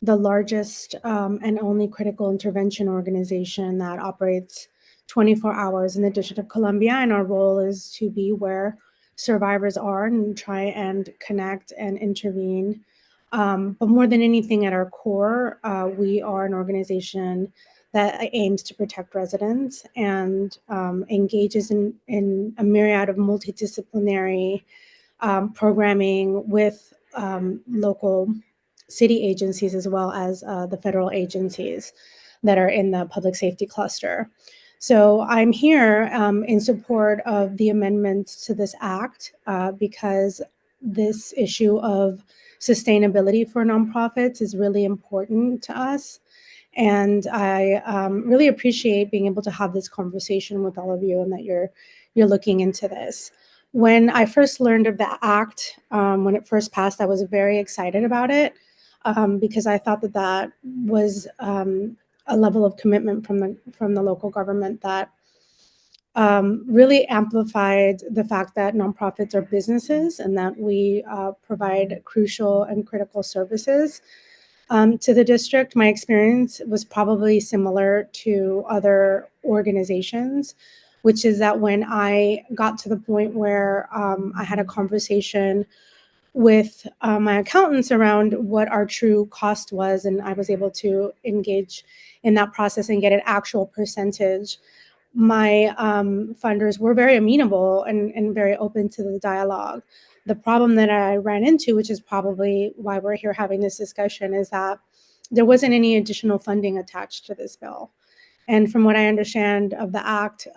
the largest and only critical intervention organization that operates 24 hours in the District of Columbia, and our role is to be where survivors are and try and connect and intervene. But more than anything, at our core, we are an organization that aims to protect residents and engages in a myriad of multidisciplinary programming with local city agencies as well as the federal agencies that are in the public safety cluster. So I'm here in support of the amendments to this act because this issue of sustainability for nonprofits is really important to us. And I really appreciate being able to have this conversation with all of you and that you're looking into this. When I first learned of the act, when it first passed, I was very excited about it because I thought that was a level of commitment from the local government that really amplified the fact that nonprofits are businesses and that we provide crucial and critical services to the district. My experience was probably similar to other organizations, which is that when I got to the point where I had a conversation with my accountants around what our true cost was, and I was able to engage in that process and get an actual percentage, my funders were very amenable and very open to the dialogue. The problem that I ran into, which is probably why we're here having this discussion, is that there wasn't any additional funding attached to this bill. And from what I understand of the act,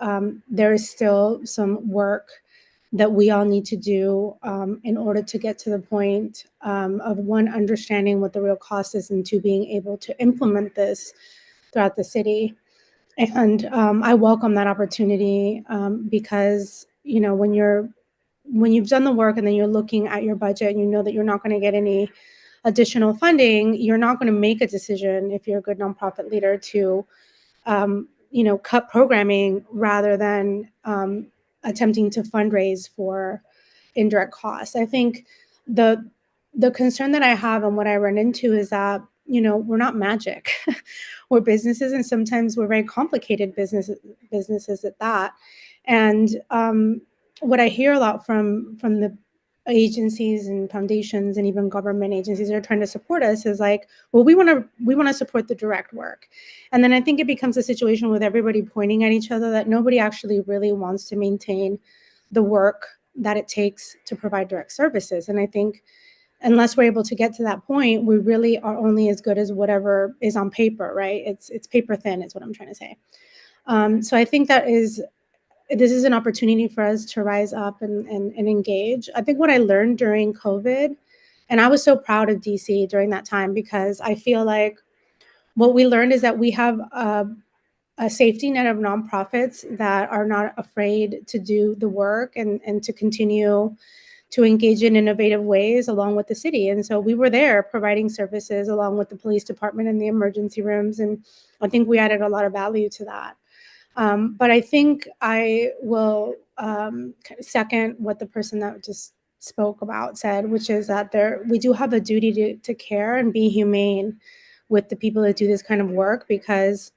there is still some work that we all need to do in order to get to the point of one, understanding what the real cost is, and two, being able to implement this throughout the city. And I welcome that opportunity because, when you've done the work and then you're looking at your budget and you know that you're not going to get any additional funding, you're not going to make a decision if you're a good nonprofit leader to, cut programming rather than attempting to fundraise for indirect costs. I think the concern that I have and what I run into is that we're not magic. We're businesses, and sometimes we're very complicated businesses at that. And what I hear a lot from the agencies and foundations and even government agencies that are trying to support us is like, well, we want to support the direct work. And then I think it becomes a situation with everybody pointing at each other that nobody actually really wants to maintain the work that it takes to provide direct services. And I think unless we're able to get to that point, we really are only as good as whatever is on paper, right? It's paper thin is what I'm trying to say. So I think this is an opportunity for us to rise up and engage. I think what I learned during COVID, and I was so proud of DC during that time, because I feel like what we learned is that we have a safety net of nonprofits that are not afraid to do the work and to continue to engage in innovative ways along with the city. And so we were there providing services along with the police department and the emergency rooms. And I think we added a lot of value to that. But I think I will second what the person that just spoke about said, which is that we do have a duty to care and be humane with the people that do this kind of work, because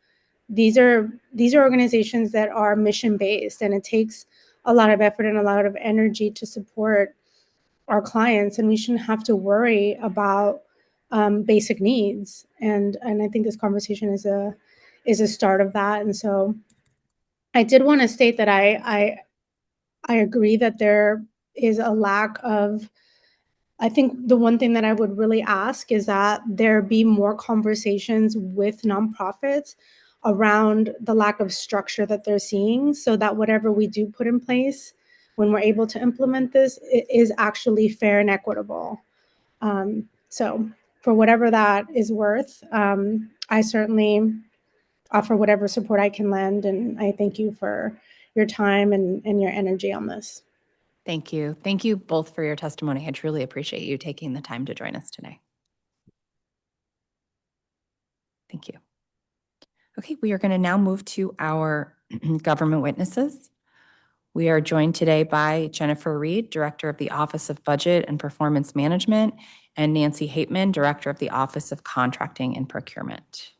these are organizations that are mission based, and it takes a lot of effort and a lot of energy to support our clients, and we shouldn't have to worry about basic needs. And I think this conversation is a start of that. And so I did want to state that I agree that there is a lack of, I think the one thing that I would really ask is that there be more conversations with nonprofits around the lack of structure that they're seeing, so that whatever we do put in place, when we're able to implement this, it is actually fair and equitable. So for whatever that is worth, I certainly offer whatever support I can lend, and I thank you for your time and your energy on this. Thank you. Thank you both for your testimony. I truly appreciate you taking the time to join us today. Thank you. Okay, we are going to now move to our government witnesses. We are joined today by Jennifer Reed, Director of the Office of Budget and Performance Management, and Nancy Hateman, Director of the Office of Contracting and Procurement.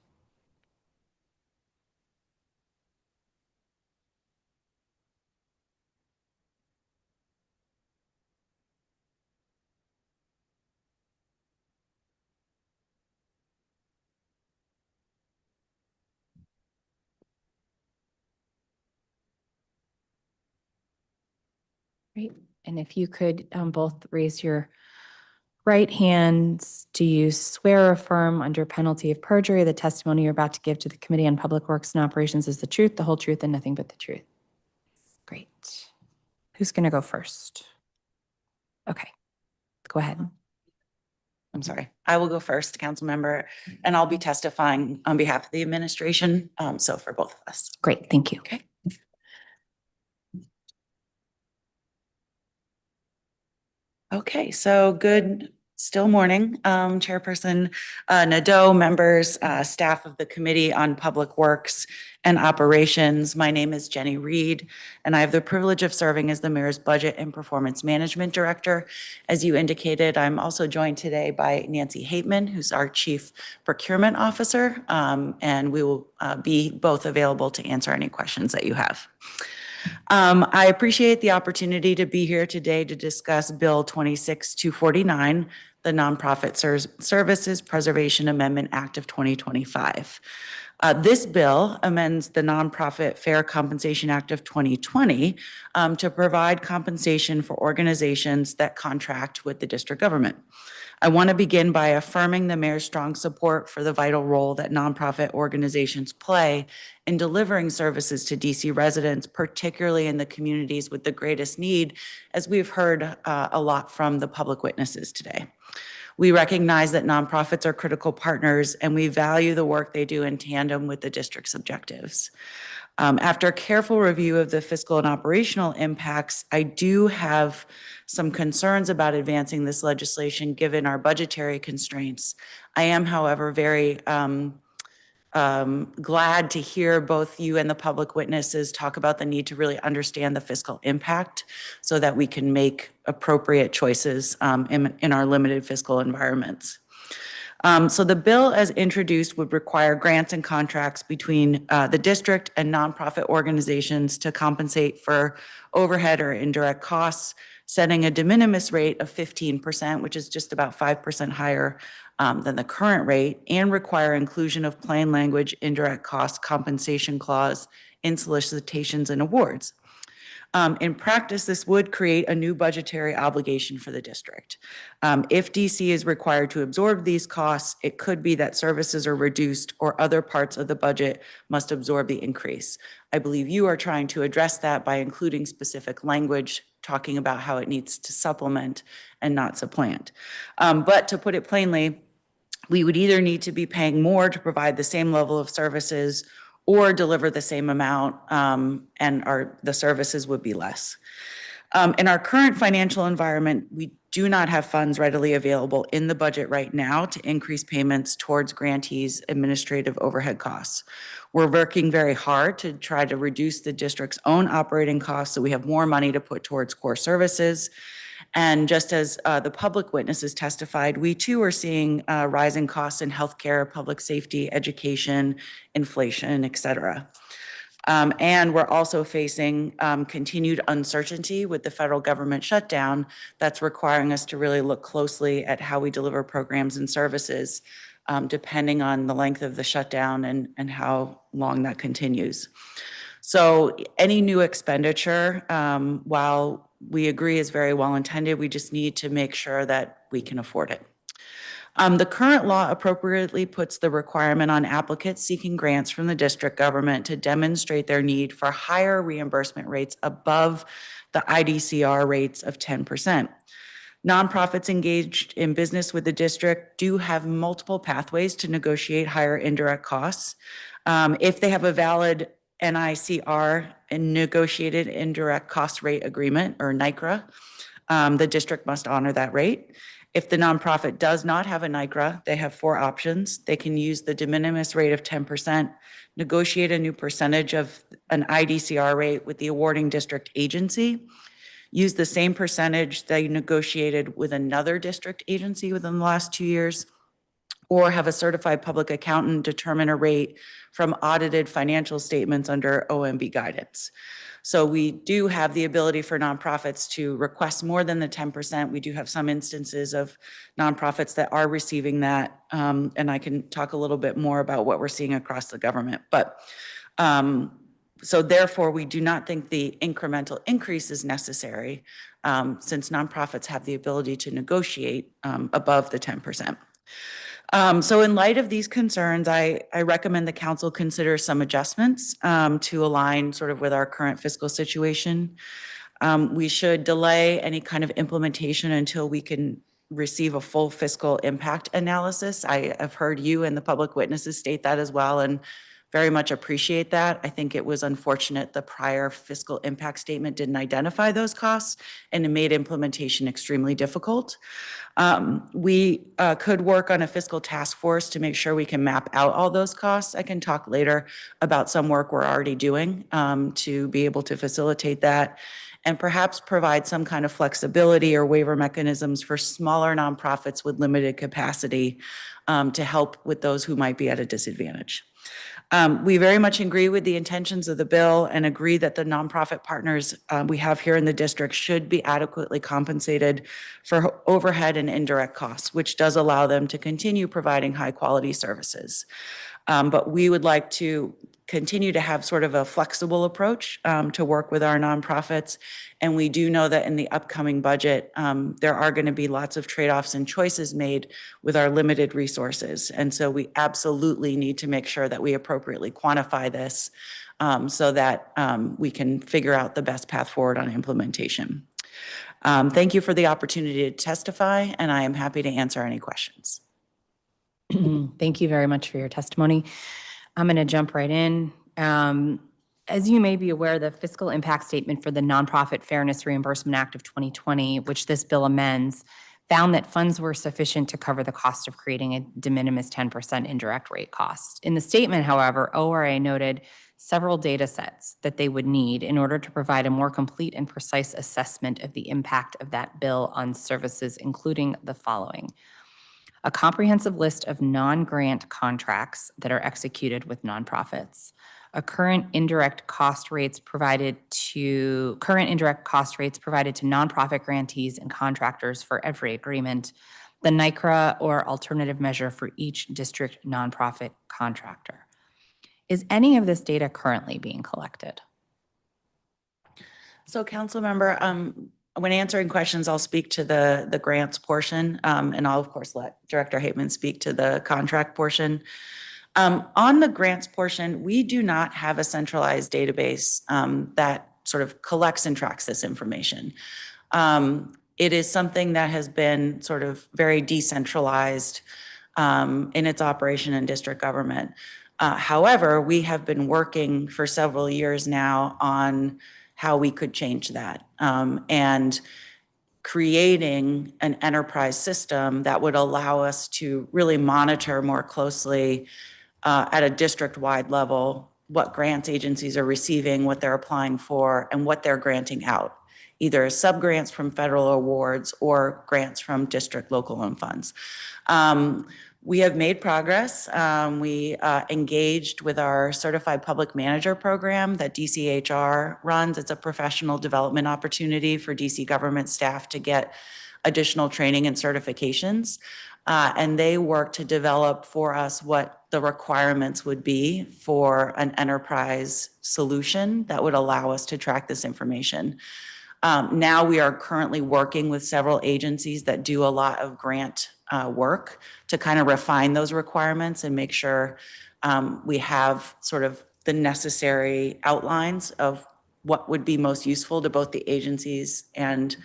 Great. And if you could both raise your right hands, do you swear or affirm under penalty of perjury the testimony you're about to give to the Committee on Public Works and Operations is the truth, the whole truth, and nothing but the truth? Great. Who's going to go first? Okay, go ahead. I'm sorry. I will go first, council member, and I'll be testifying on behalf of the administration. So for both of us. Great, thank you. Okay. Okay, so good still morning, Chairperson Nadeau, members, staff of the Committee on Public Works and Operations. My name is Jenny Reed, and I have the privilege of serving as the Mayor's Budget and Performance Management Director. As you indicated, I'm also joined today by Nancy Hateman, who's our Chief Procurement Officer, and we will be both available to answer any questions that you have. I appreciate the opportunity to be here today to discuss Bill 26249, the Nonprofit Services Preservation Amendment Act of 2025. This bill amends the Nonprofit Fair Compensation Act of 2020 to provide compensation for organizations that contract with the district government. I want to begin by affirming the mayor's strong support for the vital role that nonprofit organizations play in delivering services to DC residents, particularly in the communities with the greatest need, as we've heard a lot from the public witnesses today. We recognize that nonprofits are critical partners, and we value the work they do in tandem with the district's objectives. After a careful review of the fiscal and operational impacts, I do have some concerns about advancing this legislation given our budgetary constraints. I am, however, very glad to hear both you and the public witnesses talk about the need to really understand the fiscal impact so that we can make appropriate choices in our limited fiscal environments. So the bill as introduced would require grants and contracts between the district and nonprofit organizations to compensate for overhead or indirect costs, setting a de minimis rate of 15%, which is just about 5% higher than the current rate, and require inclusion of plain language indirect cost compensation clause in solicitations and awards. In practice, this would create a new budgetary obligation for the district. If DC is required to absorb these costs, it could be that services are reduced or other parts of the budget must absorb the increase. I believe you are trying to address that by including specific language talking about how it needs to supplement and not supplant. But to put it plainly, we would either need to be paying more to provide the same level of services or deliver the same amount, and the services would be less. In our current financial environment, we do not have funds readily available in the budget right now to increase payments towards grantees' administrative overhead costs. We're working very hard to try to reduce the district's own operating costs so we have more money to put towards core services. And just as the public witnesses testified, we too are seeing rising costs in healthcare, public safety, education, inflation, et cetera. And we're also facing continued uncertainty with the federal government shutdown that's requiring us to really look closely at how we deliver programs and services, depending on the length of the shutdown and how long that continues. So any new expenditure, while we agree is very well intended, we just need to make sure that we can afford it. The current law appropriately puts the requirement on applicants seeking grants from the district government to demonstrate their need for higher reimbursement rates above the IDCR rates of 10%. Nonprofits engaged in business with the district do have multiple pathways to negotiate higher indirect costs. If they have a valid NICR and negotiated indirect cost rate agreement, or NICRA, the district must honor that rate. If the nonprofit does not have a NICRA, they have 4 options. They can use the de minimis rate of 10%, negotiate a new percentage of an IDCR rate with the awarding district agency, use the same percentage they negotiated with another district agency within the last 2 years, or have a certified public accountant determine a rate from audited financial statements under OMB guidance. So we do have the ability for nonprofits to request more than the 10%. We do have some instances of nonprofits that are receiving that, and I can talk a little bit more about what we're seeing across the government. But so therefore, we do not think the incremental increase is necessary, since nonprofits have the ability to negotiate above the 10%. So in light of these concerns, I recommend the council consider some adjustments to align sort of with our current fiscal situation. We should delay any kind of implementation until we can receive a full fiscal impact analysis. I have heard you and the public witnesses state that as well, and very much appreciate that. I think it was unfortunate the prior fiscal impact statement didn't identify those costs, and it made implementation extremely difficult. We could work on a fiscal task force to make sure we can map out all those costs. I can talk later about some work we're already doing to be able to facilitate that, and perhaps provide some kind of flexibility or waiver mechanisms for smaller nonprofits with limited capacity to help with those who might be at a disadvantage. We very much agree with the intentions of the bill and agree that the nonprofit partners we have here in the district should be adequately compensated for overhead and indirect costs, which does allow them to continue providing high quality services. But we would like to continue to have sort of a flexible approach to work with our nonprofits. And we do know that in the upcoming budget, there are going to be lots of trade-offs and choices made with our limited resources. And so we absolutely need to make sure that we appropriately quantify this so that we can figure out the best path forward on implementation. Thank you for the opportunity to testify, and I am happy to answer any questions. Thank you very much for your testimony. I'm going to jump right in. As you may be aware, the fiscal impact statement for the Nonprofit Fairness Reimbursement Act of 2020, which this bill amends, found that funds were sufficient to cover the cost of creating a de minimis 10% indirect rate cost. In the statement, however, ORA noted several data sets that they would need in order to provide a more complete and precise assessment of the impact of that bill on services, including the following. a comprehensive list of non-grant contracts that are executed with nonprofits, current indirect cost rates provided to nonprofit grantees and contractors for every agreement, the NICRA or alternative measure for each district nonprofit contractor. Is any of this data currently being collected? So council member, when answering questions, I'll speak to the grants portion, and I'll of course let Director Hateman speak to the contract portion. On the grants portion, we do not have a centralized database that sort of collects and tracks this information. It is something that has been sort of very decentralized in its operation in district government. However, we have been working for several years now on how we could change that and creating an enterprise system that would allow us to really monitor more closely at a district-wide level what grants agencies are receiving, what they're applying for, and what they're granting out, either as sub-grants from federal awards or grants from district local loan funds. We have made progress. We engaged with our Certified Public Manager program that DCHR runs. It's a professional development opportunity for DC government staff to get additional training and certifications. And they work to develop for us what the requirements would be for an enterprise solution that would allow us to track this information. Now we are currently working with several agencies that do a lot of grant work to kind of refine those requirements and make sure we have sort of the necessary outlines of what would be most useful to both the agencies and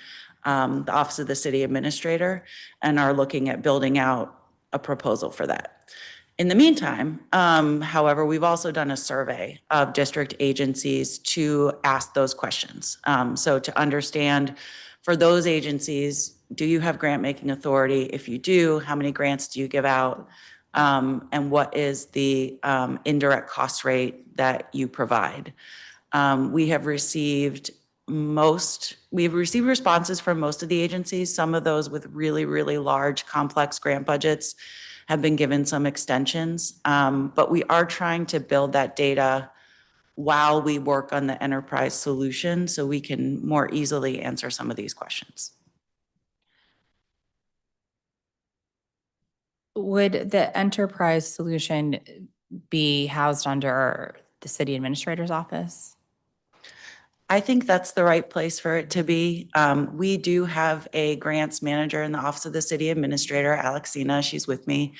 the Office of the City Administrator, and are looking at building out a proposal for that. In the meantime, however, we've also done a survey of district agencies to ask those questions. So to understand for those agencies, do you have grant making authority? If you do, how many grants do you give out? And what is the indirect cost rate that you provide? We've received responses from most of the agencies. Some of those with really, really large, complex grant budgets have been given some extensions. But we are trying to build that data while we work on the enterprise solution so we can more easily answer some of these questions. Would the enterprise solution be housed under the city administrator's office? I think that's the right place for it to be. We do have a grants manager in the Office of the City Administrator, Alexina. She's with me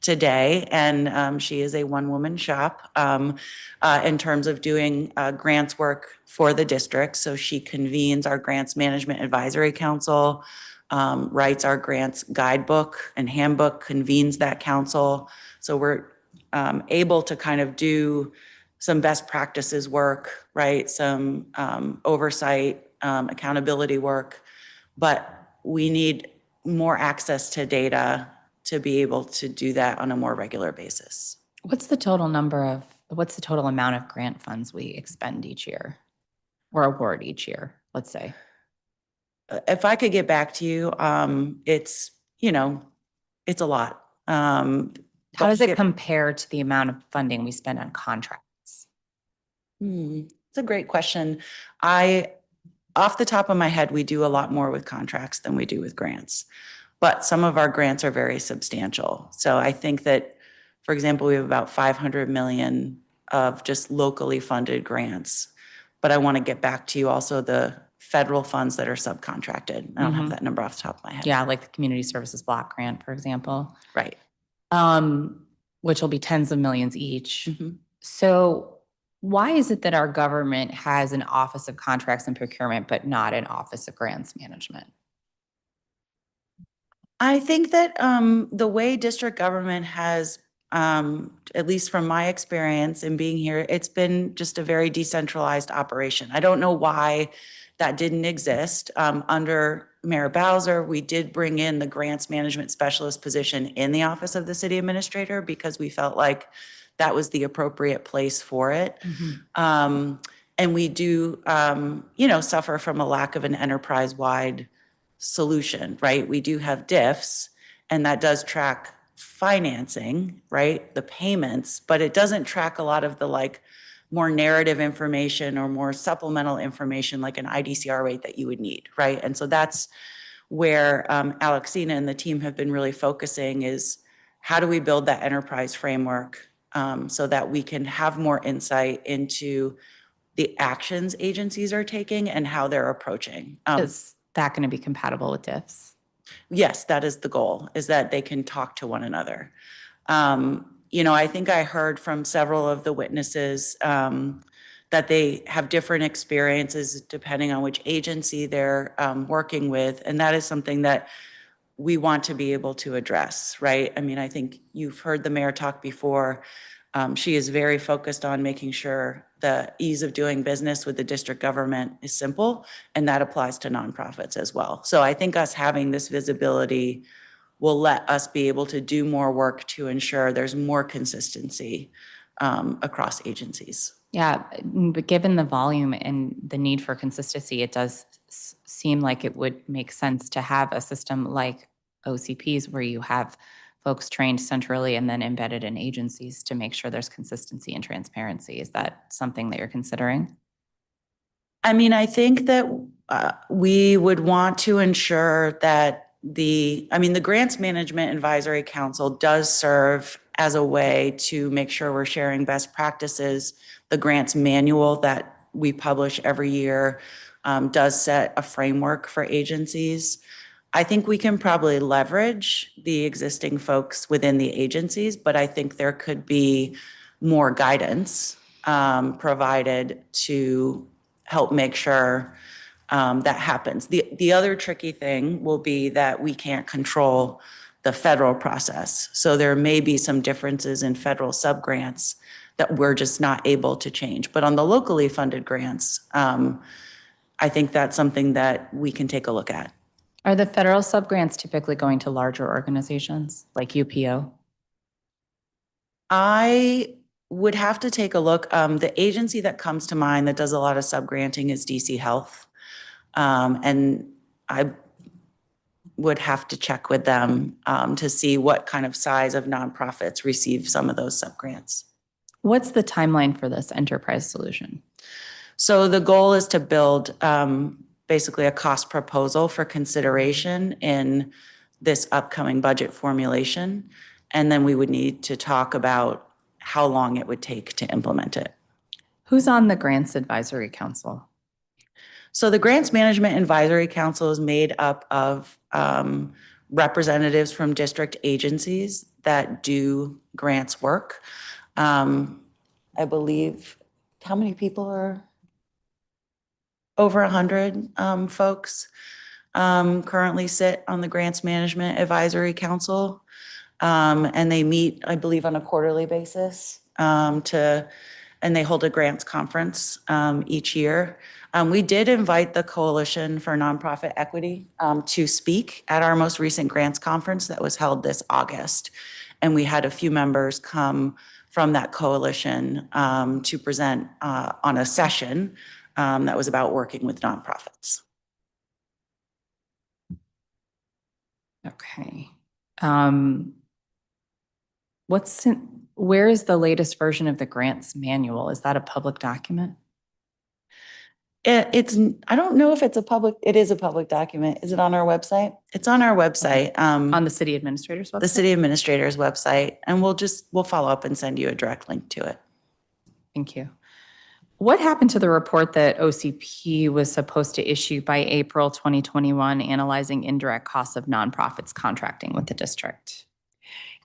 today, and she is a one-woman shop in terms of doing grants work for the district. So she convenes our Grants Management Advisory Council, writes our grants guidebook and handbook, convenes that council. So we're able to kind of do some best practices work, right? Some oversight, accountability work, but we need more access to data to be able to do that on a more regular basis. What's the total amount of grant funds we expend each year or award each year, let's say? If I could get back to you, it's a lot. How does it compare to the amount of funding we spend on contracts? It's a great question. Off the top of my head, we do a lot more with contracts than we do with grants, but some of our grants are very substantial. So I think that, for example, we have about 500 million of just locally funded grants, but I want to get back to you also the federal funds that are subcontracted. I don't have that number off the top of my head. Yeah, like the Community Services Block Grant, for example. Right. Which will be tens of millions each. So why is it that our government has an Office of Contracts and Procurement, but not an Office of Grants Management? I think that the way district government has, at least from my experience in being here, it's been just a very decentralized operation. I don't know why that didn't exist. Under Mayor Bowser, we did bring in the grants management specialist position in the Office of the City Administrator because we felt like that was the appropriate place for it. And we do, suffer from a lack of an enterprise-wide solution, right? We do have DIFs, and that does track financing, right? The payments, but it doesn't track a lot of the like more narrative information or more supplemental information like an IDCR rate that you would need, right? And so that's where Alexina and the team have been really focusing is how do we build that enterprise framework so that we can have more insight into the actions agencies are taking and how they're approaching. Is that going to be compatible with diffs? Yes, that is the goal, is that they can talk to one another. You know, I think I heard from several of the witnesses that they have different experiences depending on which agency they're working with. And that is something that we want to be able to address, right? I mean, I think you've heard the mayor talk before. She is very focused on making sure the ease of doing business with the district government is simple, and that applies to nonprofits as well. So I think us having this visibility will let us be able to do more work to ensure there's more consistency across agencies. Yeah, but given the volume and the need for consistency, it does seem like it would make sense to have a system like OCPs where you have folks trained centrally and then embedded in agencies to make sure there's consistency and transparency. Is that something that you're considering? I mean, I think that we would want to ensure that the Grants Management Advisory Council does serve as a way to make sure we're sharing best practices. The grants manual that we publish every year does set a framework for agencies. I think we can probably leverage the existing folks within the agencies, but I think there could be more guidance provided to help make sure that happens. The other tricky thing will be that we can't control the federal process. So there may be some differences in federal subgrants that we're just not able to change. But on the locally funded grants, I think that's something that we can take a look at. Are the federal subgrants typically going to larger organizations like UPO? I would have to take a look. The agency that comes to mind that does a lot of subgranting is DC Health. And I would have to check with them to see what kind of size of nonprofits receive some of those subgrants. What's the timeline for this enterprise solution? So the goal is to build basically a cost proposal for consideration in this upcoming budget formulation. And then we would need to talk about how long it would take to implement it. Who's on the Grants Advisory Council? So the Grants Management Advisory Council is made up of representatives from district agencies that do grants work. I believe, how many people are? Over 100 folks currently sit on the Grants Management Advisory Council. And they meet, I believe, on a quarterly basis and they hold a grants conference each year. We did invite the Coalition for Nonprofit Equity to speak at our most recent grants conference that was held this August. And we had a few members come from that coalition to present on a session that was about working with nonprofits. Okay. Where is the latest version of the grants manual? Is that a public document? I don't know if it is a public document. Is it on our website? It's on our website. On the city administrator's website? The city administrator's website. And we'll follow up and send you a direct link to it. Thank you. What happened to the report that OCP was supposed to issue by April 2021, analyzing indirect costs of nonprofits contracting with the district?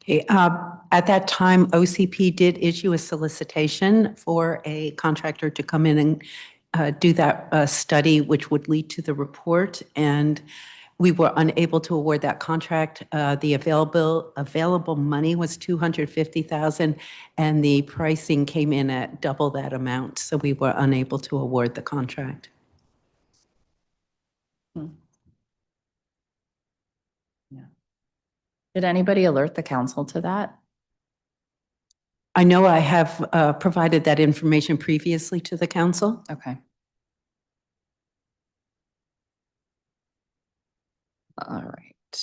Okay, at that time, OCP did issue a solicitation for a contractor to come in and do that study, which would lead to the report. And we were unable to award that contract. The available money was $250,000, and the pricing came in at double that amount. So we were unable to award the contract. Did anybody alert the council to that? I know I have provided that information previously to the council. Okay. All right.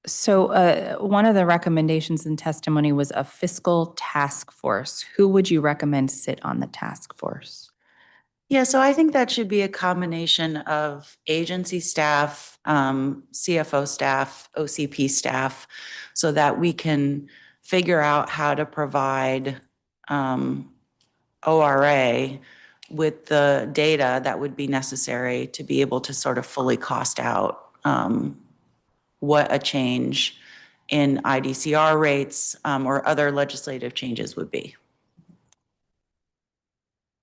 So one of the recommendations in testimony was a fiscal task force. Who would you recommend sit on the task force? Yeah, so I think that should be a combination of agency staff, CFO staff, OCP staff, so that we can figure out how to provide ORA with the data that would be necessary to be able to sort of fully cost out what a change in IDCR rates or other legislative changes would be.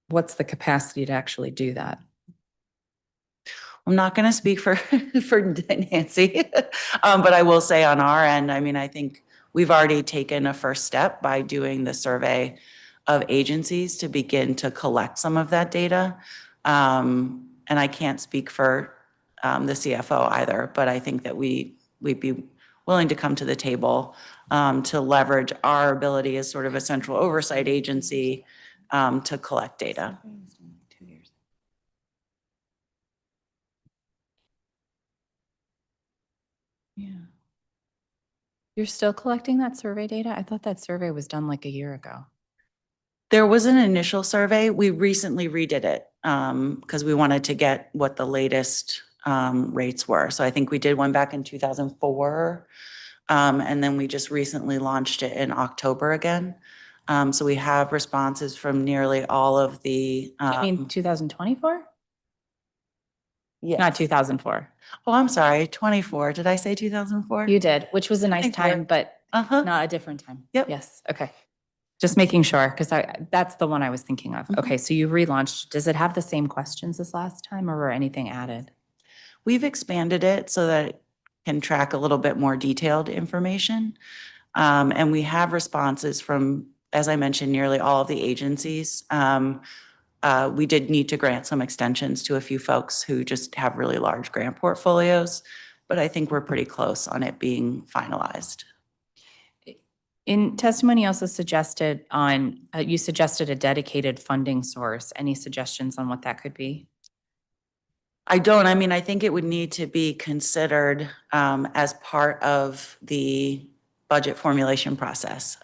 What's the capacity to actually do that? I'm not going to speak for for Nancy, but I will say on our end, I mean, I think we've already taken a first step by doing the survey of agencies to begin to collect some of that data. And I can't speak for the CFO either, but I think that we'd be willing to come to the table to leverage our ability as sort of a central oversight agency to collect data. Yeah. You're still collecting that survey data? I thought that survey was done like a year ago. There was an initial survey. We recently redid it because we wanted to get what the latest rates were. So I think we did one back in 2004. And then we just recently launched it in October again. So we have responses from nearly all of the. I mean, 2024? Yes. Not 2004. Oh, I'm sorry, 24. Did I say 2004? You did, which was a nice Thank you. time, but not a different time. Yep. Yes. Okay. Just making sure, because that's the one I was thinking of. Okay, so you relaunched. Does it have the same questions as last time, or were anything added? We've expanded it so that it can track a little bit more detailed information. And we have responses from, as I mentioned, nearly all of the agencies. We did need to grant some extensions to a few folks who just have really large grant portfolios, but I think we're pretty close on it being finalized. In testimony, you also suggested you suggested a dedicated funding source. Any suggestions on what that could be? I don't. I mean, I think it would need to be considered as part of the budget formulation process.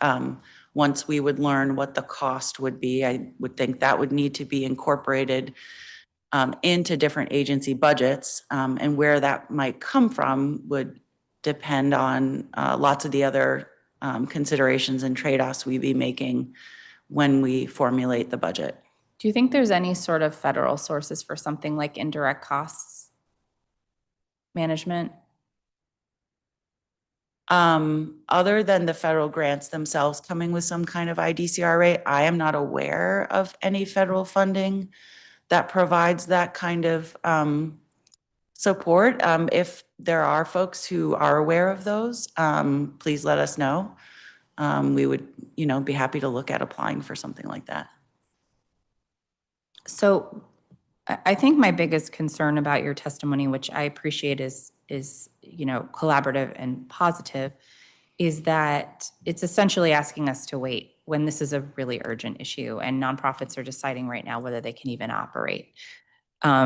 Once we would learn what the cost would be, I would think that would need to be incorporated into different agency budgets. And where that might come from would depend on lots of the other considerations and trade-offs we'd be making when we formulate the budget. Do you think there's any sort of federal sources for something like indirect costs management? Other than the federal grants themselves coming with some kind of IDCR rate, I am not aware of any federal funding that provides that kind of support. If there are folks who are aware of those, please let us know. We would, be happy to look at applying for something like that. So I think my biggest concern about your testimony, which I appreciate is collaborative and positive, is that it's essentially asking us to wait when this is a really urgent issue and nonprofits are deciding right now whether they can even operate. I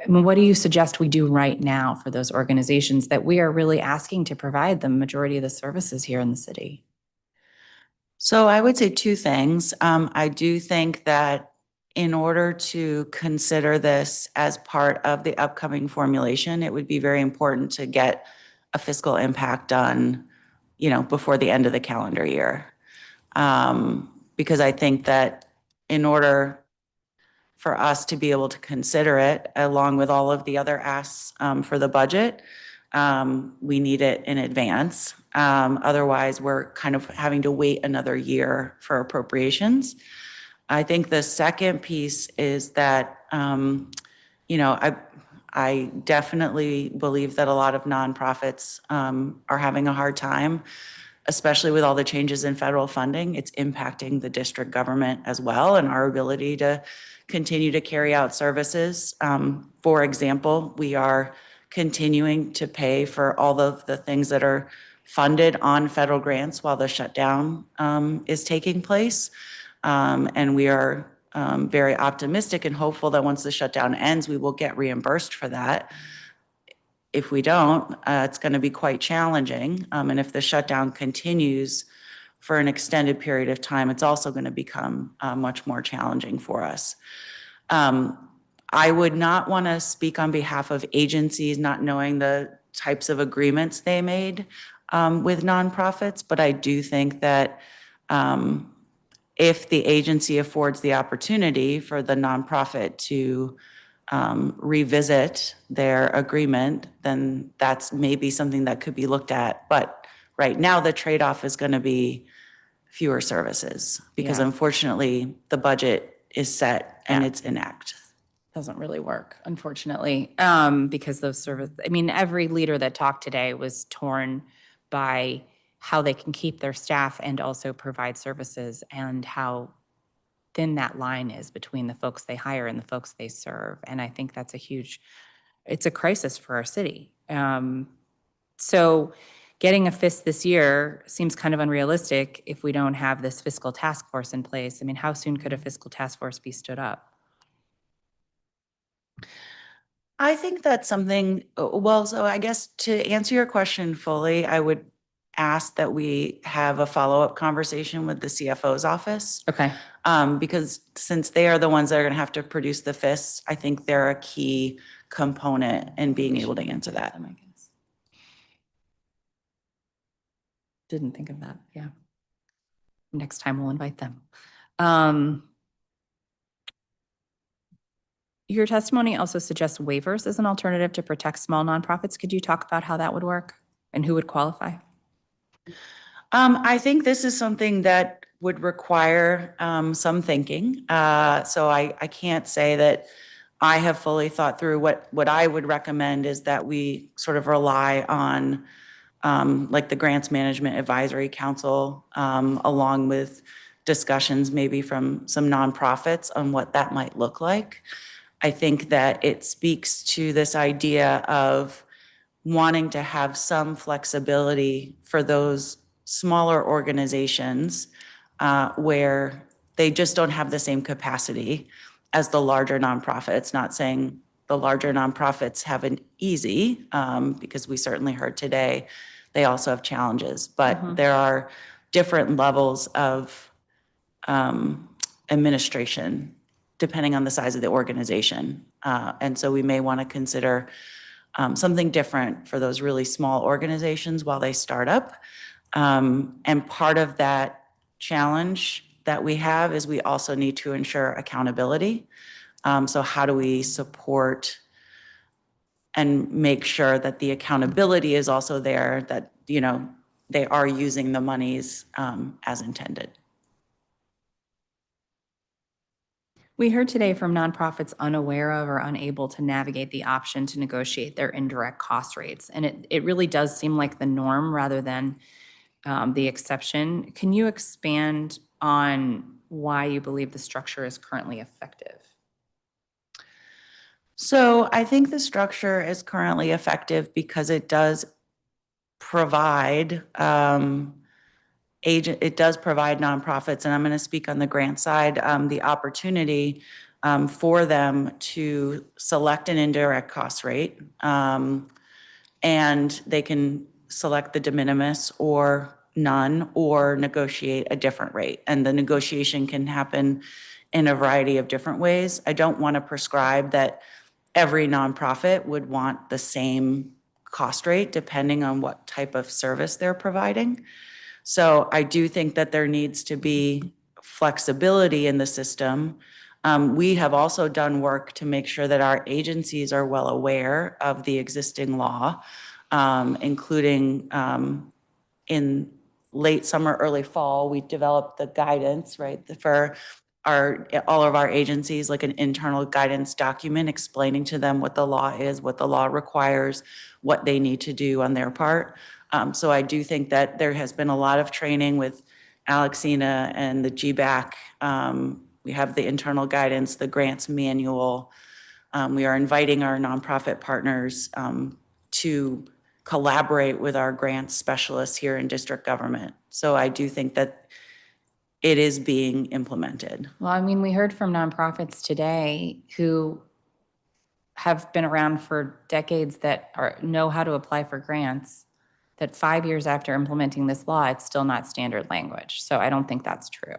mean, what do you suggest we do right now for those organizations that we are really asking to provide the majority of the services here in the city? So I would say two things. I do think that in order to consider this as part of the upcoming formulation, it would be very important to get a fiscal impact done, before the end of the calendar year. Because I think that in order for us to be able to consider it, along with all of the other asks for the budget, we need it in advance. Otherwise, we're kind of having to wait another year for appropriations. I think the second piece is that, I definitely believe that a lot of nonprofits are having a hard time, especially with all the changes in federal funding. It's impacting the district government as well and our ability to continue to carry out services. For example, we are continuing to pay for all of the things that are funded on federal grants while the shutdown is taking place. And we are very optimistic and hopeful that once the shutdown ends, we will get reimbursed for that. if we don't, it's going to be quite challenging. And if the shutdown continues for an extended period of time, it's also going to become much more challenging for us. I would not want to speak on behalf of agencies, not knowing the types of agreements they made with nonprofits, but I do think that if the agency affords the opportunity for the nonprofit to revisit their agreement, then that's maybe something that could be looked at. But right now, the trade-off is going to be fewer services because Yeah. unfortunately, the budget is set and it's enact. Doesn't really work, unfortunately, because those I mean, every leader that talked today was torn by how they can keep their staff and also provide services and how thin that line is between the folks they hire and the folks they serve. And I think that's it's a crisis for our city. So getting a FISC this year seems kind of unrealistic if we don't have this fiscal task force in place. I mean, how soon could a fiscal task force be stood up? I think that's something, well, so I guess to answer your question fully, I would ask that we have a follow-up conversation with the CFO's office. Okay. Because since they are the ones that are going to have to produce the FISC, I think they're a key component in being able to answer that. Didn't think of that, yeah. Next time we'll invite them. Your testimony also suggests waivers as an alternative to protect small nonprofits. Could you talk about how that would work and who would qualify? I think this is something that would require some thinking. So I can't say that I have fully thought through. What I would recommend is that we sort of rely on like the Grants Management Advisory Council, along with discussions maybe from some nonprofits on what that might look like. I think that it speaks to this idea of wanting to have some flexibility for those smaller organizations where they just don't have the same capacity as the larger nonprofits. Not saying the larger nonprofits have it easy, because we certainly heard today they also have challenges, but there are different levels of administration depending on the size of the organization. And so we may want to consider something different for those really small organizations while they start up. And part of that challenge that we have is we also need to ensure accountability. So how do we support and make sure that the accountability is also there, that, you know, they are using the monies as intended? We heard today from nonprofits unaware of or unable to navigate the option to negotiate their indirect cost rates. And it really does seem like the norm rather than the exception. Can you expand on why you believe the structure is currently effective? So I think the structure is currently effective because it does provide nonprofits, and I'm going to speak on the grant side, the opportunity for them to select an indirect cost rate, and they can select the de minimis or none, or negotiate a different rate. And the negotiation can happen in a variety of different ways. I don't want to prescribe that every nonprofit would want the same cost rate depending on what type of service they're providing. So I do think that there needs to be flexibility in the system. We have also done work to make sure that our agencies are well aware of the existing law, including in late summer, early fall, we developed the guidance, right, for all of our agencies, like an internal guidance document explaining to them what the law is, what the law requires, what they need to do on their part. So I do think that there has been a lot of training with Alexina and the GBAC. We have the internal guidance, the grants manual. We are inviting our nonprofit partners to collaborate with our grants specialists here in district government. So I do think that it is being implemented. Well, I mean, we heard from nonprofits today who have been around for decades that know how to apply for grants, that 5 years after implementing this law, it's still not standard language. So I don't think that's true.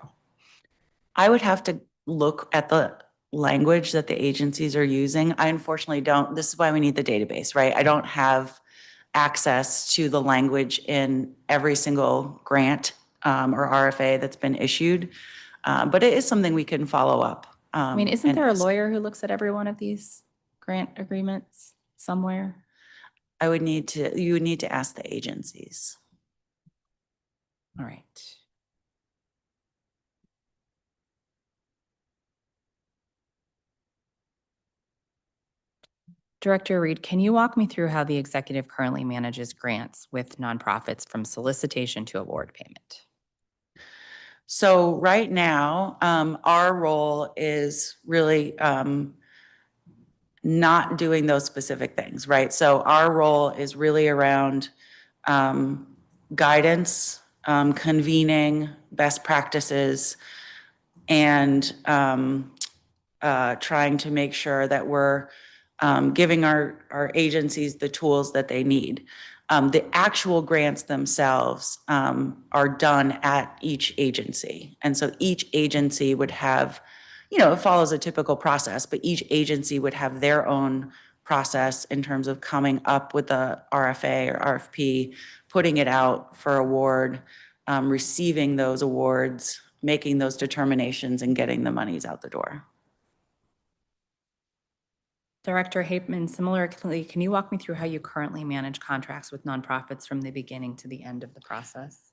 I would have to look at the language that the agencies are using. I unfortunately don't. This is why we need the database, right? I don't have access to the language in every single grant or RFA that's been issued. But it is something we can follow up. I mean, isn't and there a ask. lawyer who looks at every one of these grant agreements somewhere? You would need to ask the agencies. All right. Director Reed, can you walk me through how the executive currently manages grants with nonprofits from solicitation to award payment? So right now, our role is really not doing those specific things, right? So our role is really around guidance, convening best practices, and trying to make sure that we're giving our agencies the tools that they need. The actual grants themselves are done at each agency. And so each agency would have, it follows a typical process, but each agency would have their own process in terms of coming up with the RFA or RFP, putting it out for award, receiving those awards, making those determinations, and getting the monies out the door. Director Hapeman, similarly, can you walk me through how you currently manage contracts with nonprofits from the beginning to the end of the process?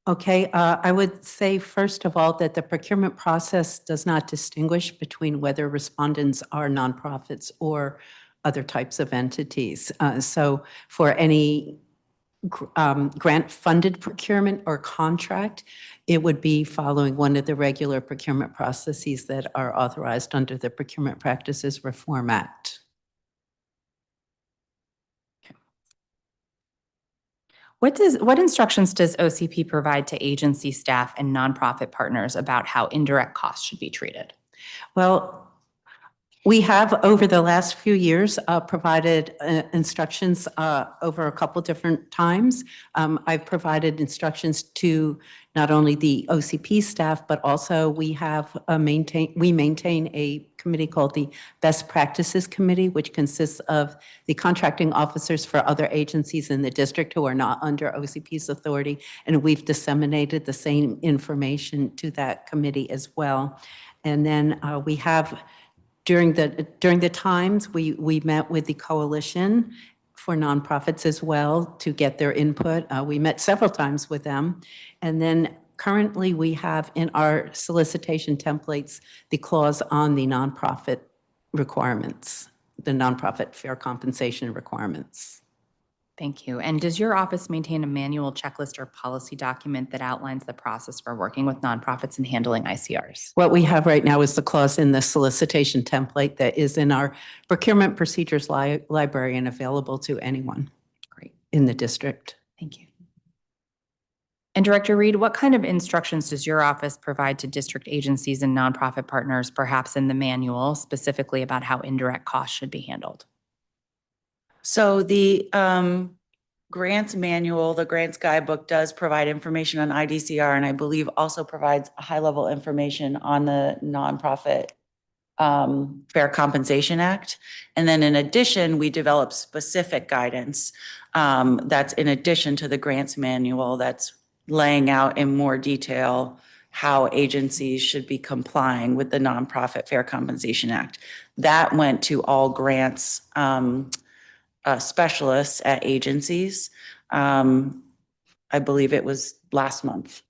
Okay, I would say, first of all, that the procurement process does not distinguish between whether respondents are nonprofits or other types of entities. So for any grant-funded procurement or contract, it would be following one of the regular procurement processes that are authorized under the Procurement Practices Reform Act. What instructions does OCP provide to agency staff and nonprofit partners about how indirect costs should be treated? Well, we have, over the last few years, provided instructions over a couple different times. I've provided instructions to not only the OCP staff, but also we maintain a committee called the Best Practices Committee, which consists of the contracting officers for other agencies in the district who are not under OCP's authority, and we've disseminated the same information to that committee as well. And then we have, during the times, we met with the Coalition for Nonprofits as well to get their input. We met several times with them. And then currently we have in our solicitation templates the clause on the nonprofit requirements, the nonprofit fair compensation requirements. Thank you. And does your office maintain a manual checklist or policy document that outlines the process for working with nonprofits and handling ICRs? What we have right now is the clause in the solicitation template that is in our procurement procedures library and available to anyone. Great. In the district. Thank you. And Director Reed, what kind of instructions does your office provide to district agencies and nonprofit partners, perhaps in the manual, specifically about how indirect costs should be handled? So the grants manual, the grants guidebook does provide information on IDCR, and I believe also provides high-level information on the Nonprofit Fair Compensation Act. And then in addition, we develop specific guidance that's in addition to the grants manual that's laying out in more detail how agencies should be complying with the Nonprofit Fair Compensation Act. That went to all grants specialists at agencies. I believe it was last month,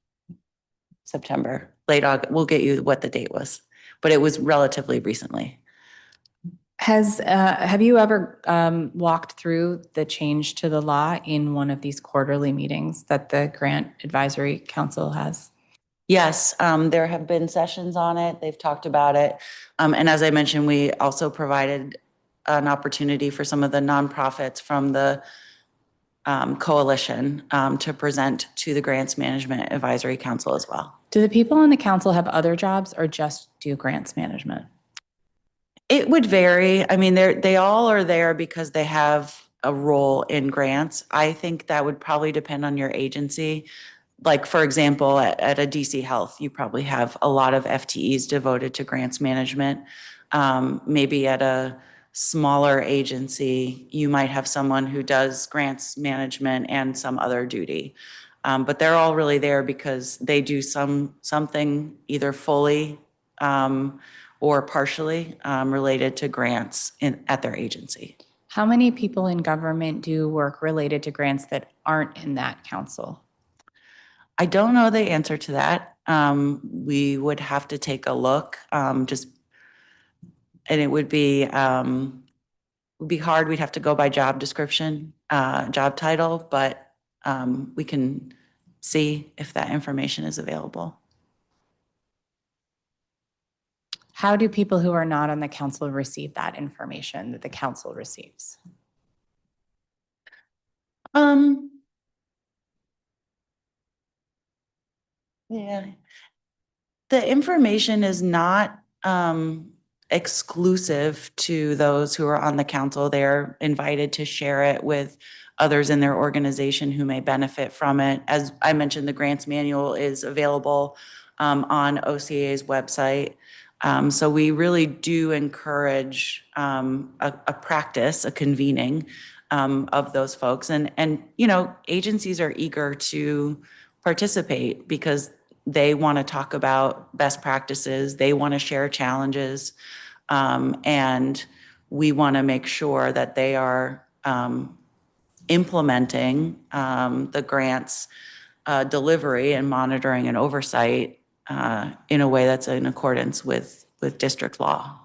September, late August. We'll get you what the date was, but it was relatively recently. Have you ever walked through the change to the law in one of these quarterly meetings that the Grant Advisory Council has? Yes, there have been sessions on it. They've talked about it. And as I mentioned, we also provided an opportunity for some of the nonprofits from the coalition to present to the Grants Management Advisory Council as well. Do the people on the council have other jobs or just do grants management? It would vary. I mean, they all are there because they have a role in grants. I think that would probably depend on your agency. Like, for example, at a DC Health, you probably have a lot of FTEs devoted to grants management. Maybe at a smaller agency, you might have someone who does grants management and some other duty. But they're all really there because they do something either fully or partially related to grants at their agency. How many people in government do work related to grants that aren't in that council? I don't know the answer to that. We would have to take a look, and it would be hard. We'd have to go by job description, job title, but we can see if that information is available. How do people who are not on the council receive that information that the council receives? Yeah. The information is not exclusive to those who are on the council. They're invited to share it with others in their organization who may benefit from it. As I mentioned, the grants manual is available on OCA's website. So we really do encourage a practice, a convening of those folks. And you know, agencies are eager to participate because they want to talk about best practices. They want to share challenges. And we want to make sure that they are implementing the grants delivery and monitoring and oversight in a way that's in accordance with district law.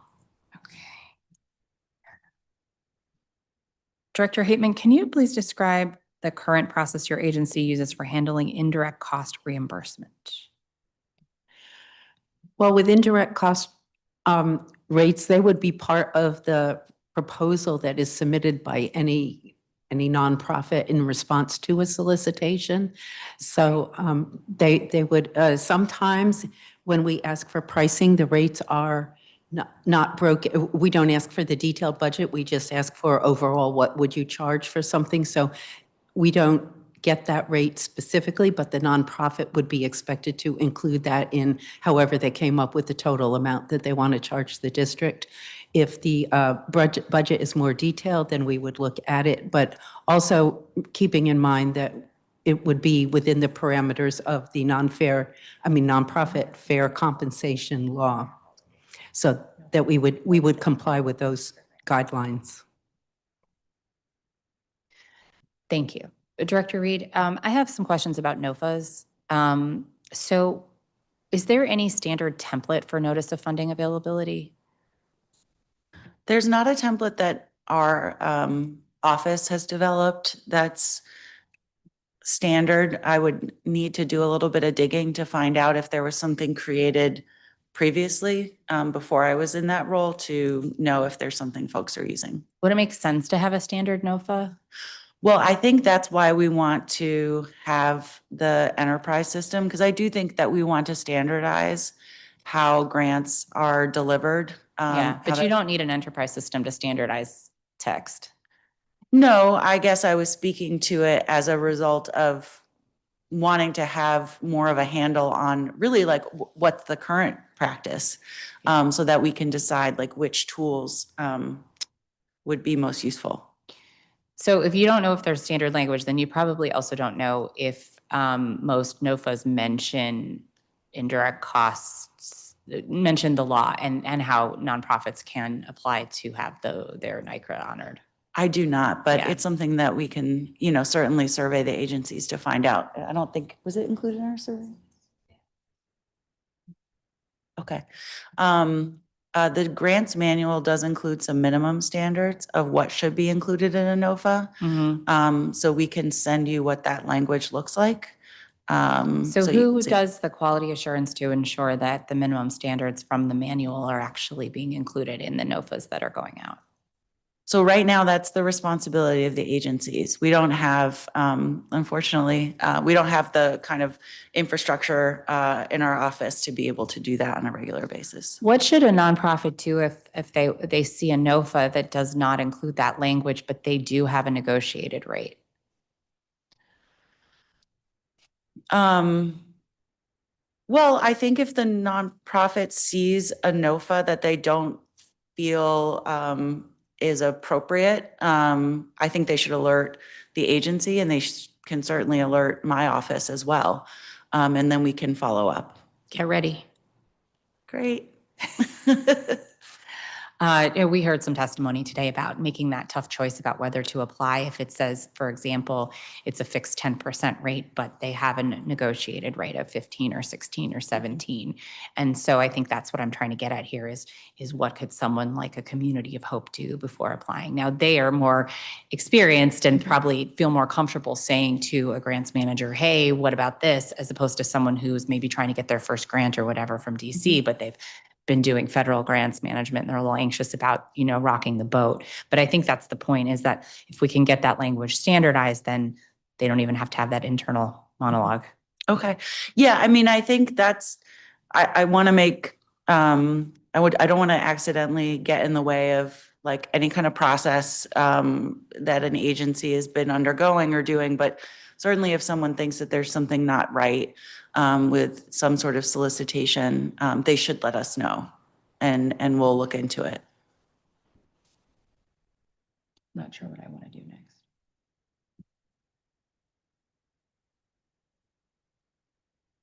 Director Hateman, can you please describe the current process your agency uses for handling indirect cost reimbursement? Well, with indirect cost rates, they would be part of the proposal that is submitted by any nonprofit in response to a solicitation. So they would sometimes when we ask for pricing, the rates are not broken. We don't ask for the detailed budget. We just ask for overall, what would you charge for something? So we don't get that rate specifically, but the nonprofit would be expected to include that in however they came up with the total amount that they want to charge the district. If the budget is more detailed, then we would look at it, but also keeping in mind that it would be within the parameters of the nonprofit fair compensation law, so that we would comply with those guidelines. Thank you. Director Reed, I have some questions about NOFAs. So is there any standard template for notice of funding availability? There's not a template that our office has developed that's standard. I would need to do a little bit of digging to find out if there was something created previously before I was in that role to know if there's something folks are using. Would it make sense to have a standard NOFA? Well, I think that's why we want to have the enterprise system, because I do think that we want to standardize how grants are delivered. Yeah, but you don't need an enterprise system to standardize text. No, I guess I was speaking to it as a result of wanting to have more of a handle on really like what's the current practice, so that we can decide like which tools would be most useful. So if you don't know if there's standard language, then you probably also don't know if most NOFAs mention indirect costs, mention the law and how nonprofits can apply to have their NICRA honored. I do not, but Yeah. it's something that we can, certainly survey the agencies to find out. I don't think, was it included in our survey? Okay. The grants manual does include some minimum standards of what should be included in a NOFA. So we can send you what that language looks like. So you who can see. does the quality assurance to ensure that the minimum standards from the manual are actually being included in the NOFAs that are going out? So right now, that's the responsibility of the agencies. We don't have, unfortunately, we don't have the kind of infrastructure in our office to be able to do that on a regular basis. What should a nonprofit do if they see a NOFA that does not include that language, but they do have a negotiated rate? Well, I think if the nonprofit sees a NOFA that they don't feel is appropriate, I think they should alert the agency, and they can certainly alert my office as well. And then we can follow up. Get ready. Great. We heard some testimony today about making that tough choice about whether to apply. If it says, for example, it's a fixed 10% rate, but they have a negotiated rate of 15 or 16 or 17. And so I think that's what I'm trying to get at here is what could someone like a Community of Hope do before applying? Now, they are more experienced and probably feel more comfortable saying to a grants manager, hey, what about this? As opposed to someone who's maybe trying to get their first grant or whatever from DC, but they've been doing federal grants management and they're a little anxious about, rocking the boat. But I think that's the point, is that if we can get that language standardized, then they don't even have to have that internal monologue. Okay. Yeah. I mean, I think I want to make, I don't want to accidentally get in the way of like any kind of process that an agency has been undergoing or doing. But certainly if someone thinks that there's something not right with some sort of solicitation, they should let us know and we'll look into it. Not sure what I want to do next.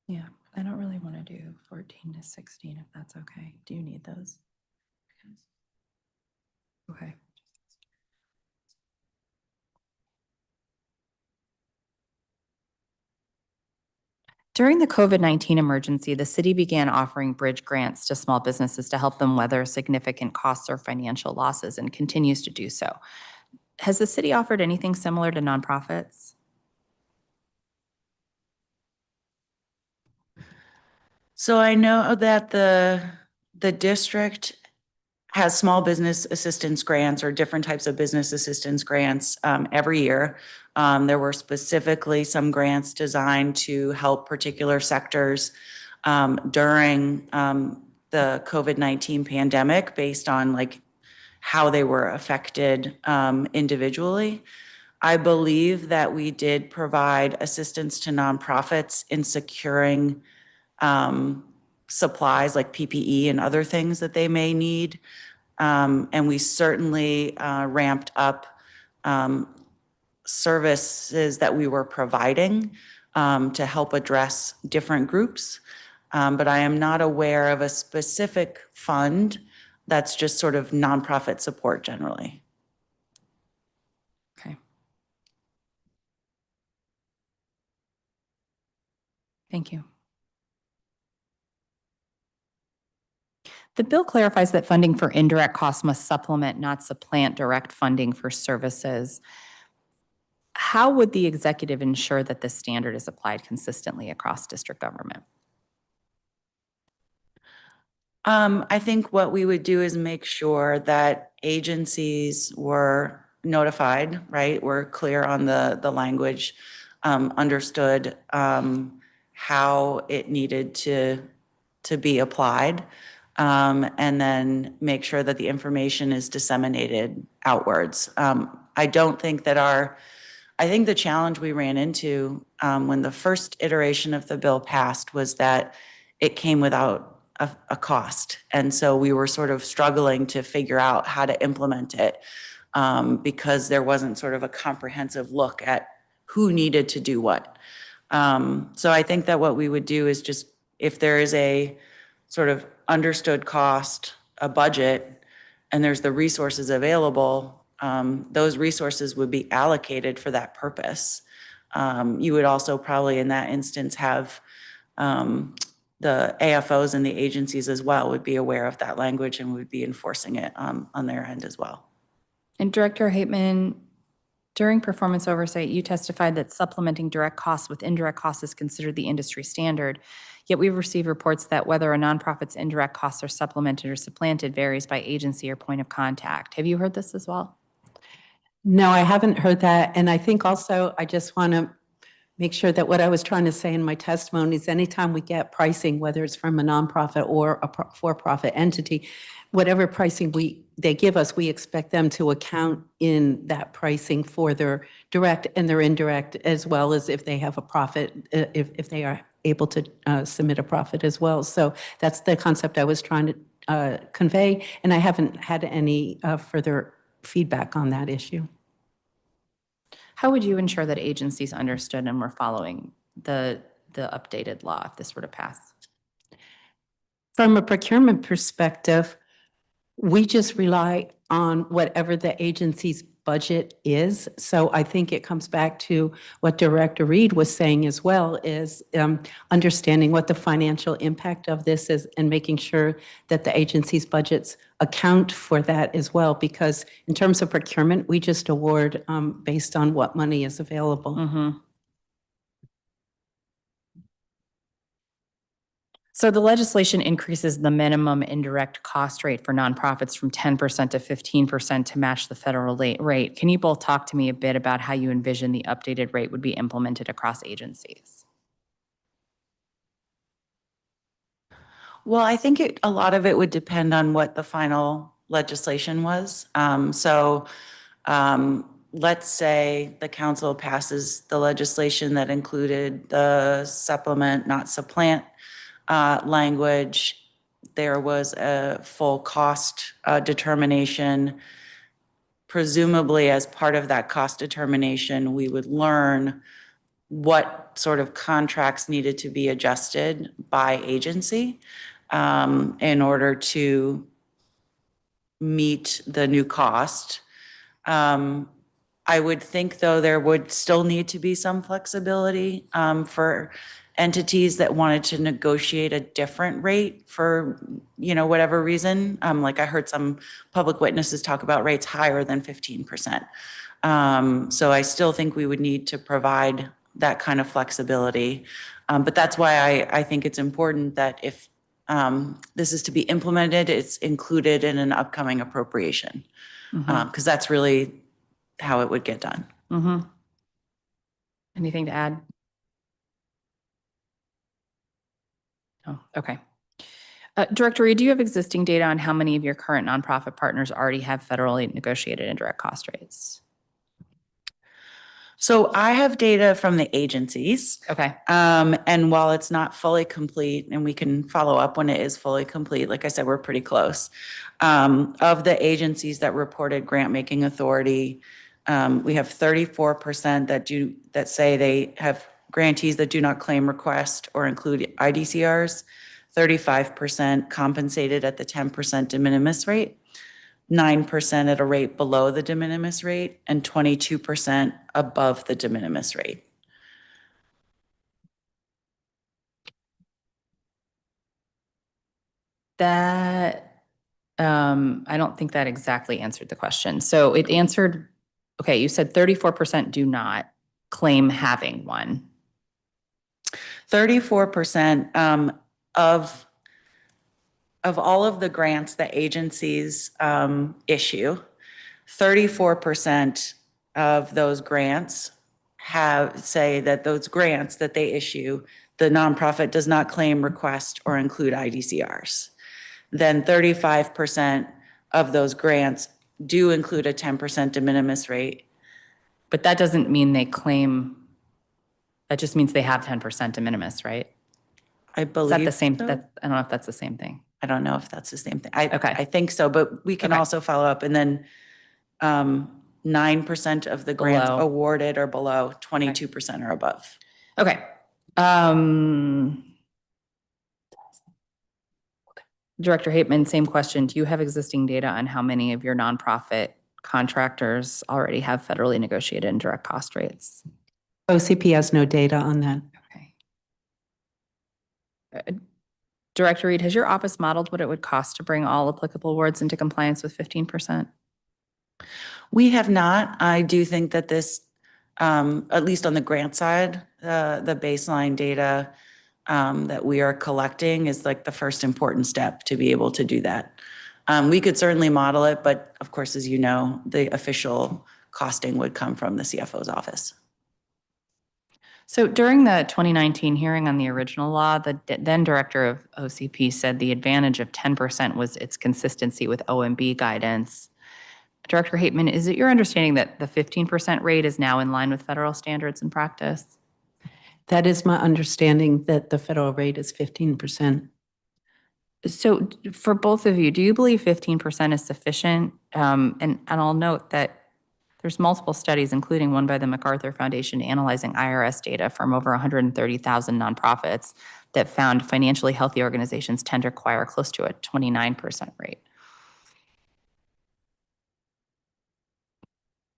Yeah, I don't really want to do 14 to 16 if that's okay. Do you need those? Okay. During the COVID-19 emergency, the city began offering bridge grants to small businesses to help them weather significant costs or financial losses, and continues to do so. Has the city offered anything similar to nonprofits? So I know that the district has small business assistance grants or different types of business assistance grants every year. There were specifically some grants designed to help particular sectors during the COVID-19 pandemic based on like how they were affected individually. I believe that we did provide assistance to nonprofits in securing supplies like PPE and other things that they may need. And we certainly ramped up services that we were providing to help address different groups. But I am not aware of a specific fund that's just sort of nonprofit support generally. Okay. Thank you. The bill clarifies that funding for indirect costs must supplement, not supplant, direct funding for services. How would the executive ensure that this standard is applied consistently across district government? I think what we would do is make sure that agencies were notified, right? We're clear on the language, understood how it needed to be applied, and then make sure that the information is disseminated outwards. I don't think that I think the challenge we ran into when the first iteration of the bill passed was that it came without a cost. And so we were sort of struggling to figure out how to implement it because there wasn't sort of a comprehensive look at who needed to do what. So I think that what we would do is just, if there is a sort of understood cost, a budget, and there's the resources available, those resources would be allocated for that purpose. You would also probably in that instance have the AFOs and the agencies as well would be aware of that language and would be enforcing it on their end as well. And Director Haitman, during performance oversight, you testified that supplementing direct costs with indirect costs is considered the industry standard. Yet we've received reports that whether a nonprofit's indirect costs are supplemented or supplanted varies by agency or point of contact. Have you heard this as well? No, I haven't heard that. And I think also, I just want to make sure that what I was trying to say in my testimony is anytime we get pricing, whether it's from a nonprofit or a for-profit entity, whatever pricing they give us, we expect them to account in that pricing for their direct and their indirect, as well as if they have a profit, if they are able to submit a profit as well. So that's the concept I was trying to convey, and I haven't had any further feedback on that issue. How would you ensure that agencies understood and were following the updated law if this were to pass? From a procurement perspective, we just rely on whatever the agency's budget is. So I think it comes back to what Director Reed was saying as well, is understanding what the financial impact of this is and making sure that the agency's budgets account for that as well. Because in terms of procurement, we just award based on what money is available. So the legislation increases the minimum indirect cost rate for nonprofits from 10% to 15% to match the federal rate. Can you both talk to me a bit about how you envision the updated rate would be implemented across agencies? Well, I think a lot of it would depend on what the final legislation was. Let's say the council passes the legislation that included the supplement, not supplant language. There was a full cost determination. Presumably, as part of that cost determination, we would learn what sort of contracts needed to be adjusted by agency in order to meet the new cost. I would think, though, there would still need to be some flexibility for entities that wanted to negotiate a different rate for, whatever reason. Like I heard some public witnesses talk about rates higher than 15%. So I still think we would need to provide that kind of flexibility. But that's why I think it's important that if this is to be implemented, it's included in an upcoming appropriation, because that's really how it would get done. Anything to add? Oh, okay. Director Reed, do you have existing data on how many of your current nonprofit partners already have federally negotiated indirect cost rates? So I have data from the agencies. Okay. And while it's not fully complete, and we can follow up when it is fully complete, like I said, we're pretty close. Of the agencies that reported grant-making authority, we have 34% that say they have grantees that do not claim, request, or include IDCRs, 35% compensated at the 10% de minimis rate, 9% at a rate below the de minimis rate, and 22% above the de minimis rate. That, I don't think that exactly answered the question. So it answered, okay, you said 34% do not claim having one. 34% of all of the grants that agencies issue, 34% of those grants say that those grants that they issue, the nonprofit does not claim, request, or include IDCRs. Then 35% of those grants do include a 10% de minimis rate. But that doesn't mean they claim, that just means they have 10% de minimis, right? I believe. Is that the same? So. I don't know if that's the same thing. I don't know if that's the same thing. Okay. I think so, but we can also follow up. And then 9% of the grants Below. awarded are below, 22% are above. Okay. Director Hateman, same question. Do you have existing data on how many of your nonprofit contractors already have federally negotiated indirect cost rates? OCP has no data on that. Okay. Director Reed, has your office modeled what it would cost to bring all applicable awards into compliance with 15%? We have not. I do think that this, at least on the grant side, the baseline data that we are collecting is like the first important step to be able to do that. We could certainly model it, but of course, as you know, the official costing would come from the CFO's office. So during the 2019 hearing on the original law, the then director of OCP said the advantage of 10% was its consistency with OMB guidance. Director Hateman, is it your understanding that the 15% rate is now in line with federal standards and practice? That is my understanding, that the federal rate is 15%. So for both of you, do you believe 15% is sufficient? And I'll note that there's multiple studies, including one by the MacArthur Foundation, analyzing IRS data from over 130,000 nonprofits that found financially healthy organizations tend to require close to a 29% rate.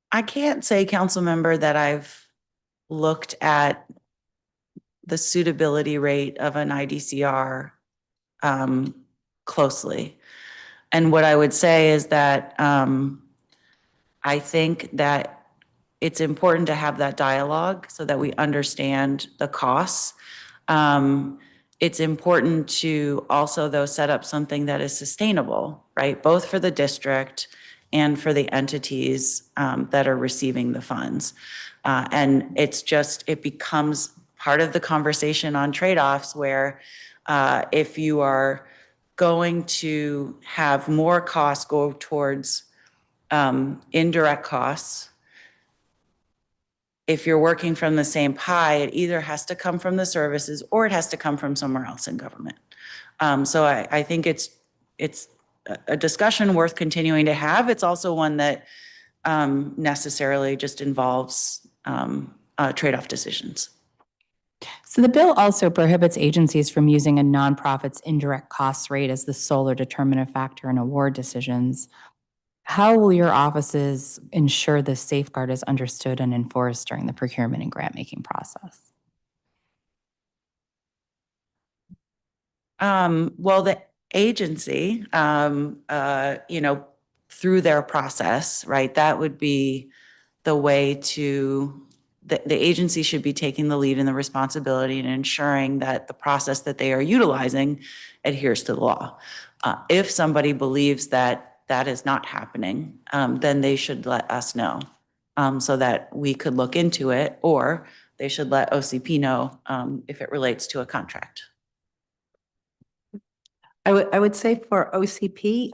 I can't say, council member, that I've looked at the suitability rate of an IDCR closely. And what I would say is that I think that it's important to have that dialogue so that we understand the costs. It's important to also, though, set up something that is sustainable, right? Both for the district and for the entities that are receiving the funds. And it becomes part of the conversation on trade-offs where if you are going to have more costs go towards indirect costs, if you're working from the same pie, it either has to come from the services or it has to come from somewhere else in government. So I think it's a discussion worth continuing to have. It's also one that necessarily just involves trade-off decisions. So the bill also prohibits agencies from using a nonprofit's indirect cost rate as the sole or determinative factor in award decisions. How will your offices ensure this safeguard is understood and enforced during the procurement and grant-making process? Well, the agency, through their process, right, that would be the way to, the agency should be taking the lead and the responsibility and ensuring that the process that they are utilizing adheres to the law. If somebody believes that that is not happening, then they should let us know so that we could look into it, or they should let OCP know if it relates to a contract. I would say for OCP,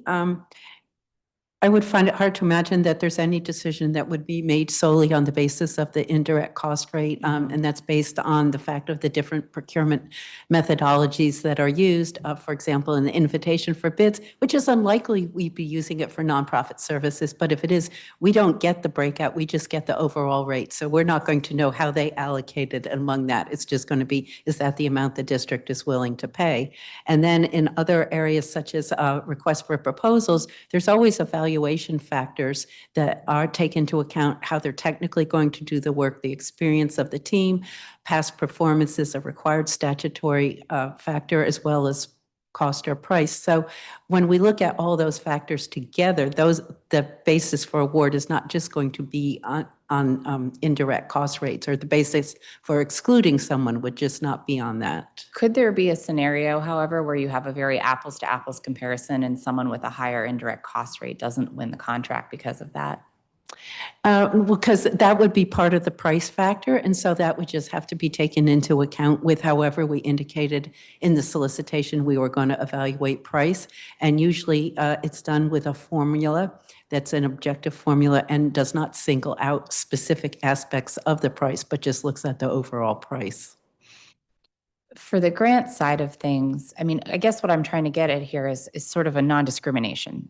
I would find it hard to imagine that there's any decision that would be made solely on the basis of the indirect cost rate. And that's based on the fact of the different procurement methodologies that are used. For example, in the invitation for bids, which is unlikely we'd be using it for nonprofit services. But if it is, we don't get the breakout. We just get the overall rate. So we're not going to know how they allocated among that. It's just going to be, is that the amount the district is willing to pay? And then in other areas such as requests for proposals, there's always a valuation factors that are taken into account, how they're technically going to do the work, the experience of the team, past performance is a required statutory factor, as well as cost or price. So when we look at all those factors together, the basis for award is not just going to be on indirect cost rates, or the basis for excluding someone would just not be on that. Could there be a scenario, however, where you have a very apples to apples comparison and someone with a higher indirect cost rate doesn't win the contract because of that? Because that would be part of the price factor, and so that would just have to be taken into account with however we indicated in the solicitation we were going to evaluate price. And usually it's done with a formula that's an objective formula and does not single out specific aspects of the price, but just looks at the overall price. For the grant side of things, I mean, I guess what I'm trying to get at here is sort of a non-discrimination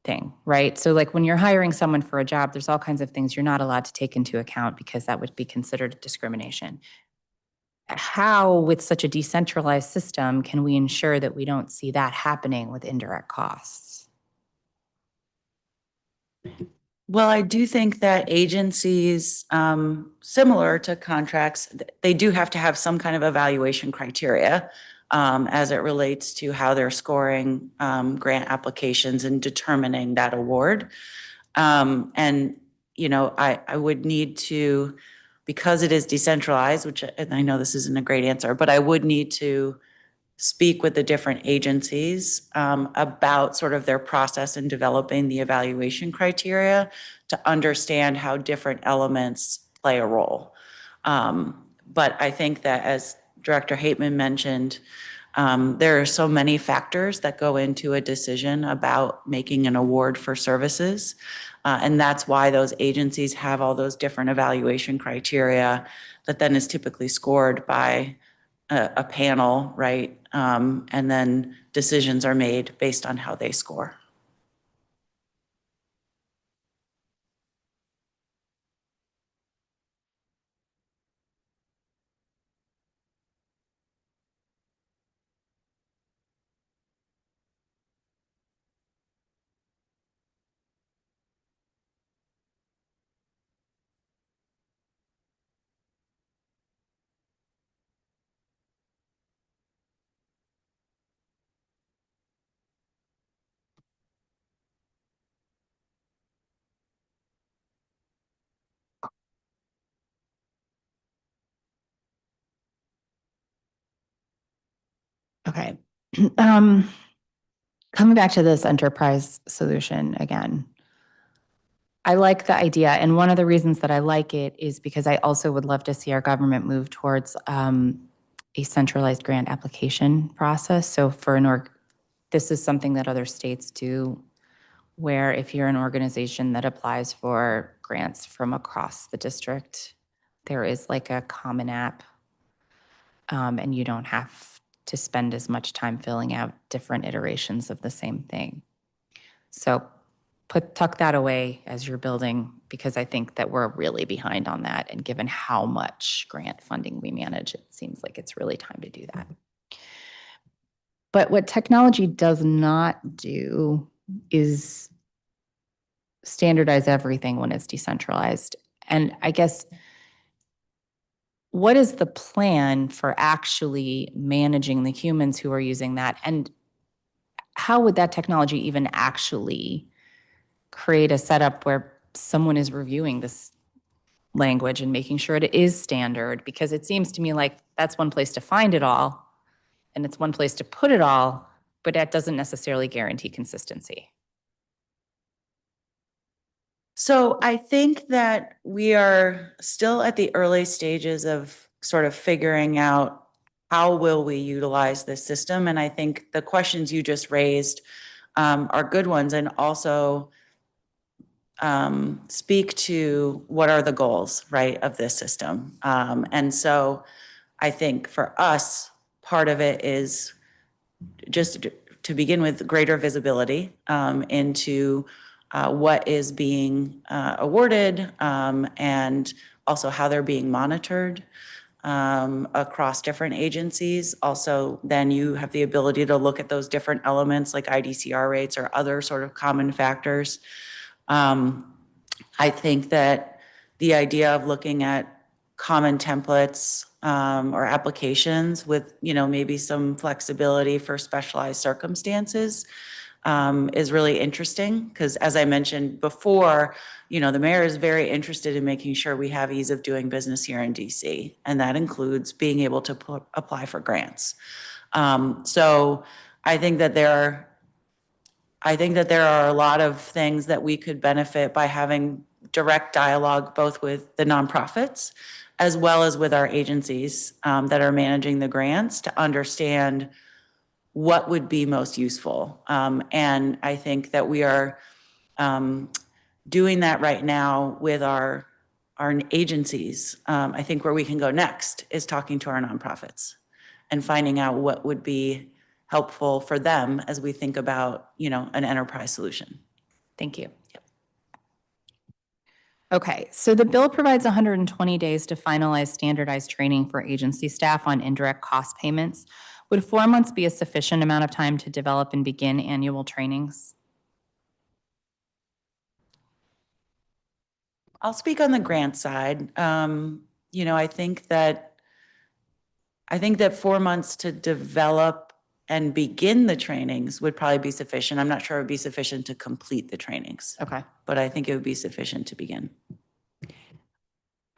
thing, right? So like when you're hiring someone for a job, there's all kinds of things you're not allowed to take into account because that would be considered discrimination. How, with such a decentralized system, can we ensure that we don't see that happening with indirect costs? Well, I do think that agencies, similar to contracts, they do have to have some kind of evaluation criteria as it relates to how they're scoring grant applications and determining that award. And, I would need to, because it is decentralized, which, and I know this isn't a great answer, but I would need to speak with the different agencies about sort of their process in developing the evaluation criteria to understand how different elements play a role. But I think that, as Director Hateman mentioned, there are so many factors that go into a decision about making an award for services. And that's why those agencies have all those different evaluation criteria that then is typically scored by a panel, right? And then decisions are made based on how they score. Okay. Coming back to this enterprise solution again. I like the idea, and one of the reasons that I like it is because I also would love to see our government move towards a centralized grant application process. So for this is something that other states do, where if you're an organization that applies for grants from across the district, there is like a common app, and you don't have to spend as much time filling out different iterations of the same thing. So tuck that away as you're building, because I think that we're really behind on that. And given how much grant funding we manage, it seems like it's really time to do that. But what technology does not do is standardize everything when it's decentralized. And I guess, what is the plan for actually managing the humans who are using that? And how would that technology even actually create a setup where someone is reviewing this language and making sure it is standard? Because it seems to me like that's one place to find it all, and it's one place to put it all, but that doesn't necessarily guarantee consistency. So I think that we are still at the early stages of sort of figuring out how will we utilize this system. And I think the questions you just raised are good ones, and also speak to what are the goals, right, of this system. And so I think for us, part of it is just to begin with greater visibility into what is being awarded, and also how they're being monitored across different agencies. Also, then you have the ability to look at those different elements like IDCR rates or other sort of common factors. I think that the idea of looking at common templates or applications with, maybe some flexibility for specialized circumstances is really interesting, because as I mentioned before, the mayor is very interested in making sure we have ease of doing business here in DC, and that includes being able to apply for grants. So I think that there are a lot of things that we could benefit by having direct dialogue, both with the nonprofits as well as with our agencies that are managing the grants, to understand what would be most useful. And I think that we are doing that right now with our agencies. I think where we can go next is talking to our nonprofits and finding out what would be helpful for them as we think about, an enterprise solution. Thank you. Okay, so the bill provides 120 days to finalize standardized training for agency staff on indirect cost payments. Would 4 months be a sufficient amount of time to develop and begin annual trainings? I'll speak on the grant side. I think that 4 months to develop and begin the trainings would probably be sufficient. I'm not sure it would be sufficient to complete the trainings. Okay. But I think it would be sufficient to begin.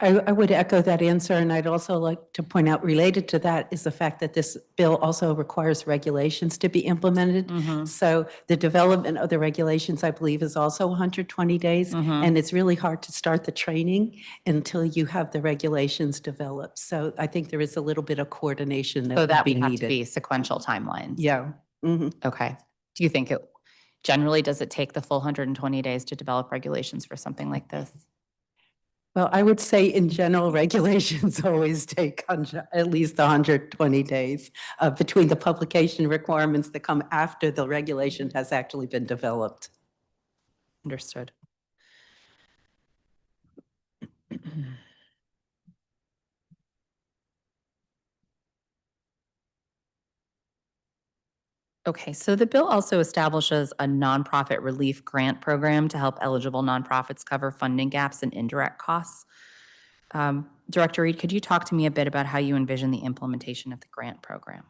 I would echo that answer, and I'd also like to point out, related to that, is the fact that this bill also requires regulations to be implemented. Mhm. So the development of the regulations, I believe, is also 120 days, Mhm. and it's really hard to start the training until you have the regulations developed. So I think there is a little bit of coordination that So would that be would have to needed. be sequential timelines. Yeah. Mhm. Okay. Do you think it, generally, does it take the full 120 days to develop regulations for something like this? Well, I would say in general, regulations always take at least 120 days between the publication requirements that come after the regulation has actually been developed. Understood. Okay, so the bill also establishes a nonprofit relief grant program to help eligible nonprofits cover funding gaps and indirect costs. Director Reed, could you talk to me a bit about how you envision the implementation of the grant program?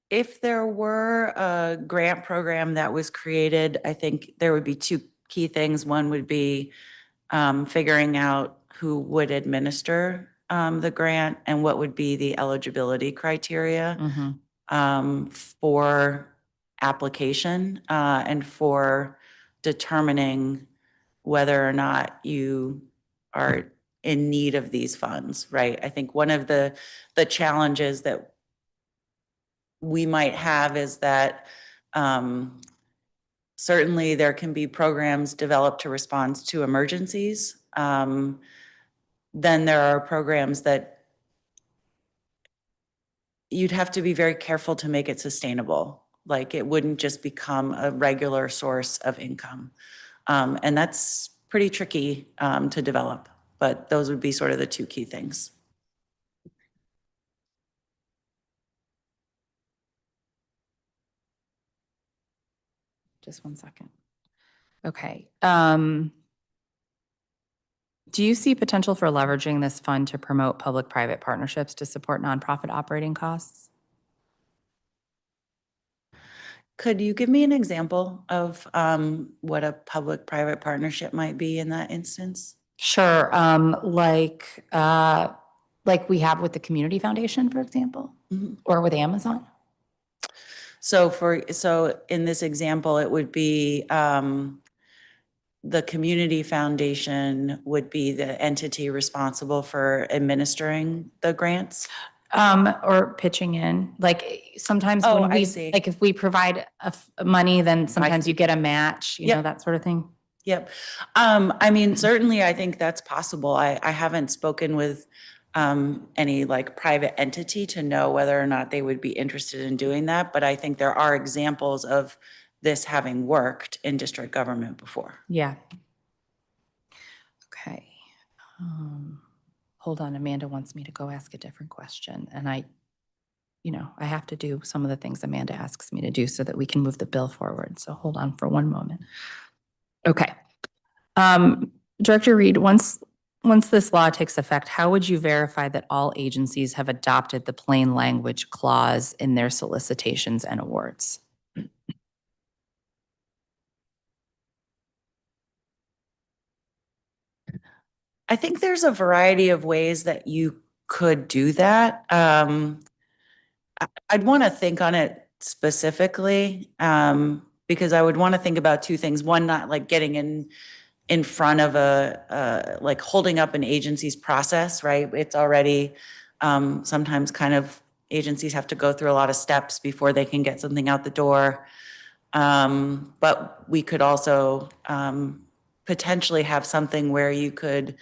If there were a grant program that was created, I think there would be two key things. One would be figuring out who would administer the grant and what would be the eligibility criteria for application and for determining whether or not you are in need of these funds, right? I think one of the challenges that we might have is that certainly there can be programs developed to respond to emergencies. Then there are programs that you'd have to be very careful to make it sustainable. Like it wouldn't just become a regular source of income. And that's pretty tricky to develop, but those would be sort of the two key things. Just one second. Okay. Do you see potential for leveraging this fund to promote public-private partnerships to support nonprofit operating costs? Could you give me an example of what a public-private partnership might be in that instance? Sure. Like we have with the Community Foundation, for example, or with Amazon? So in this example, it would be the Community Foundation would be the entity responsible for administering the grants? Or pitching in, like sometimes Oh, when I we, see. like if we provide money, then sometimes see. you get a match, you know, Yep. that sort of thing. Yep. I mean, certainly I think that's possible. I haven't spoken with any like private entity to know whether or not they would be interested in doing that, but I think there are examples of this having worked in district government before. Yeah. Okay. Hold on, Amanda wants me to go ask a different question, and I have to do some of the things Amanda asks me to do so that we can move the bill forward. So hold on for one moment. Okay. Director Reed, once this law takes effect, how would you verify that all agencies have adopted the plain language clause in their solicitations and awards? I think there's a variety of ways that you could do that. I'd want to think on it specifically because I would want to think about two things. One, not like getting in front of like holding up an agency's process, right? It's already sometimes kind of agencies have to go through a lot of steps before they can get something out the door. But we could also potentially have something where you could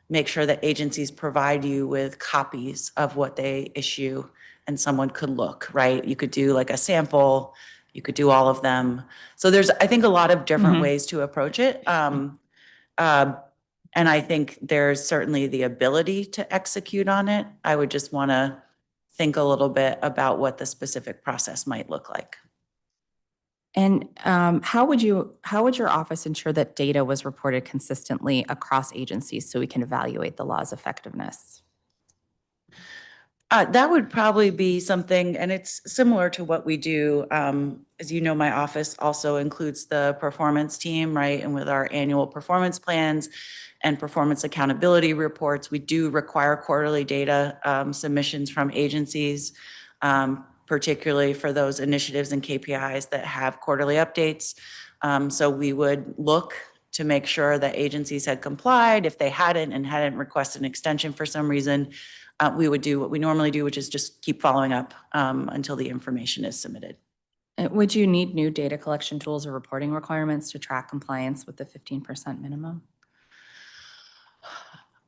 make sure that agencies provide you with copies of what they issue and someone could look, right? You could do like a sample, you could do all of them. So there's, I think, a lot of different ways to approach it. And I think there's certainly the ability to execute on it. I would just want to think a little bit about what the specific process might look like. And how would your office ensure that data was reported consistently across agencies so we can evaluate the law's effectiveness? That would probably be something, and it's similar to what we do. As you know, my office also includes the performance team, right? And with our annual performance plans and performance accountability reports, we do require quarterly data submissions from agencies, particularly for those initiatives and KPIs that have quarterly updates. So we would look to make sure that agencies had complied. If they hadn't and hadn't requested an extension for some reason, we would do what we normally do, which is just keep following up until the information is submitted. Would you need new data collection tools or reporting requirements to track compliance with the 15% minimum?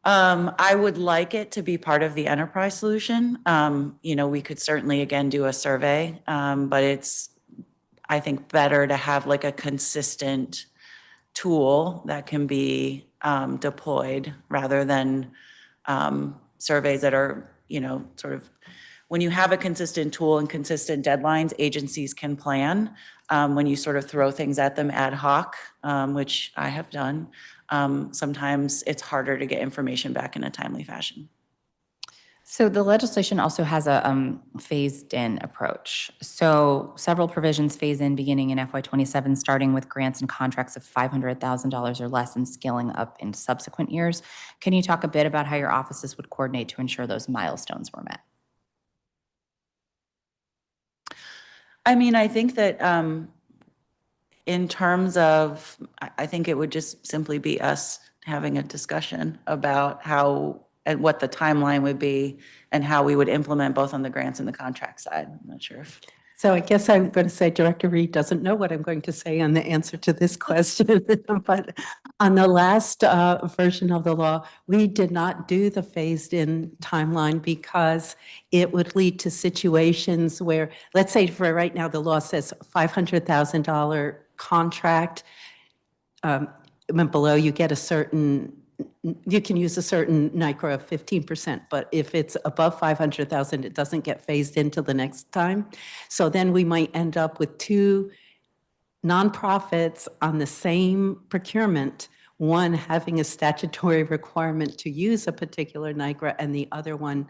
I would like it to be part of the enterprise solution. We could certainly, again, do a survey, but it's, I think, better to have like a consistent tool that can be deployed rather than surveys that are, sort of, when you have a consistent tool and consistent deadlines, agencies can plan. When you sort of throw things at them ad hoc, which I have done, sometimes it's harder to get information back in a timely fashion. So the legislation also has a phased-in approach. So several provisions phase in beginning in FY27, starting with grants and contracts of $500,000 or less and scaling up in subsequent years. Can you talk a bit about how your offices would coordinate to ensure those milestones were met? I mean, I think that in terms of, I think it would just simply be us having a discussion about how and what the timeline would be and how we would implement both on the grants and the contract side. I'm not sure if. So I guess I'm going to say Director Reed doesn't know what I'm going to say on the answer to this question. But on the last version of the law, we did not do the phased-in timeline because it would lead to situations where, let's say for right now, the law says $500,000 contract. Below, you get a certain, you can use a certain NICRA of 15%, but if it's above 500,000, it doesn't get phased in till the next time. So then we might end up with two nonprofits on the same procurement, one having a statutory requirement to use a particular NICRA and the other one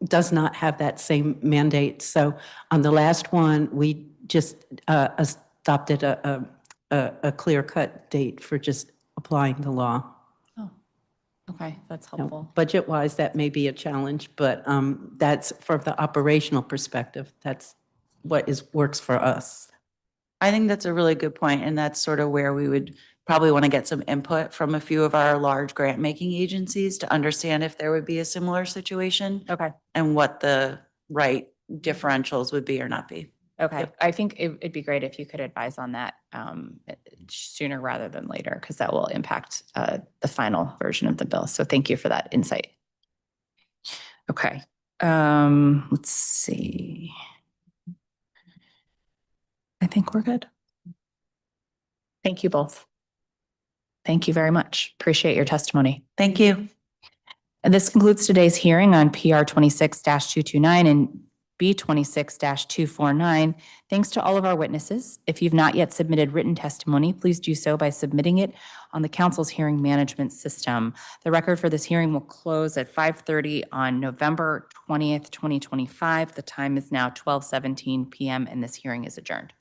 does not have that same mandate. So on the last one, we just adopted a clear-cut date for just applying the law. Okay, that's helpful. Budget-wise, that may be a challenge, but that's from the operational perspective, that's what works for us. I think that's a really good point, and that's sort of where we would probably want to get some input from a few of our large grant-making agencies to understand if there would be a similar situation. Okay. And what the right differentials would be or not be. Okay, I think it'd be great if you could advise on that sooner rather than later, because that will impact the final version of the bill. So thank you for that insight. Okay, let's see. I think we're good. Thank you both. Thank you very much. Appreciate your testimony. Thank you. And this concludes today's hearing on PR 26-229 and B26-249. Thanks to all of our witnesses. If you've not yet submitted written testimony, please do so by submitting it on the council's hearing management system. The record for this hearing will close at 5:30 on November 20th, 2025. The time is now 12:17 p.m. and this hearing is adjourned.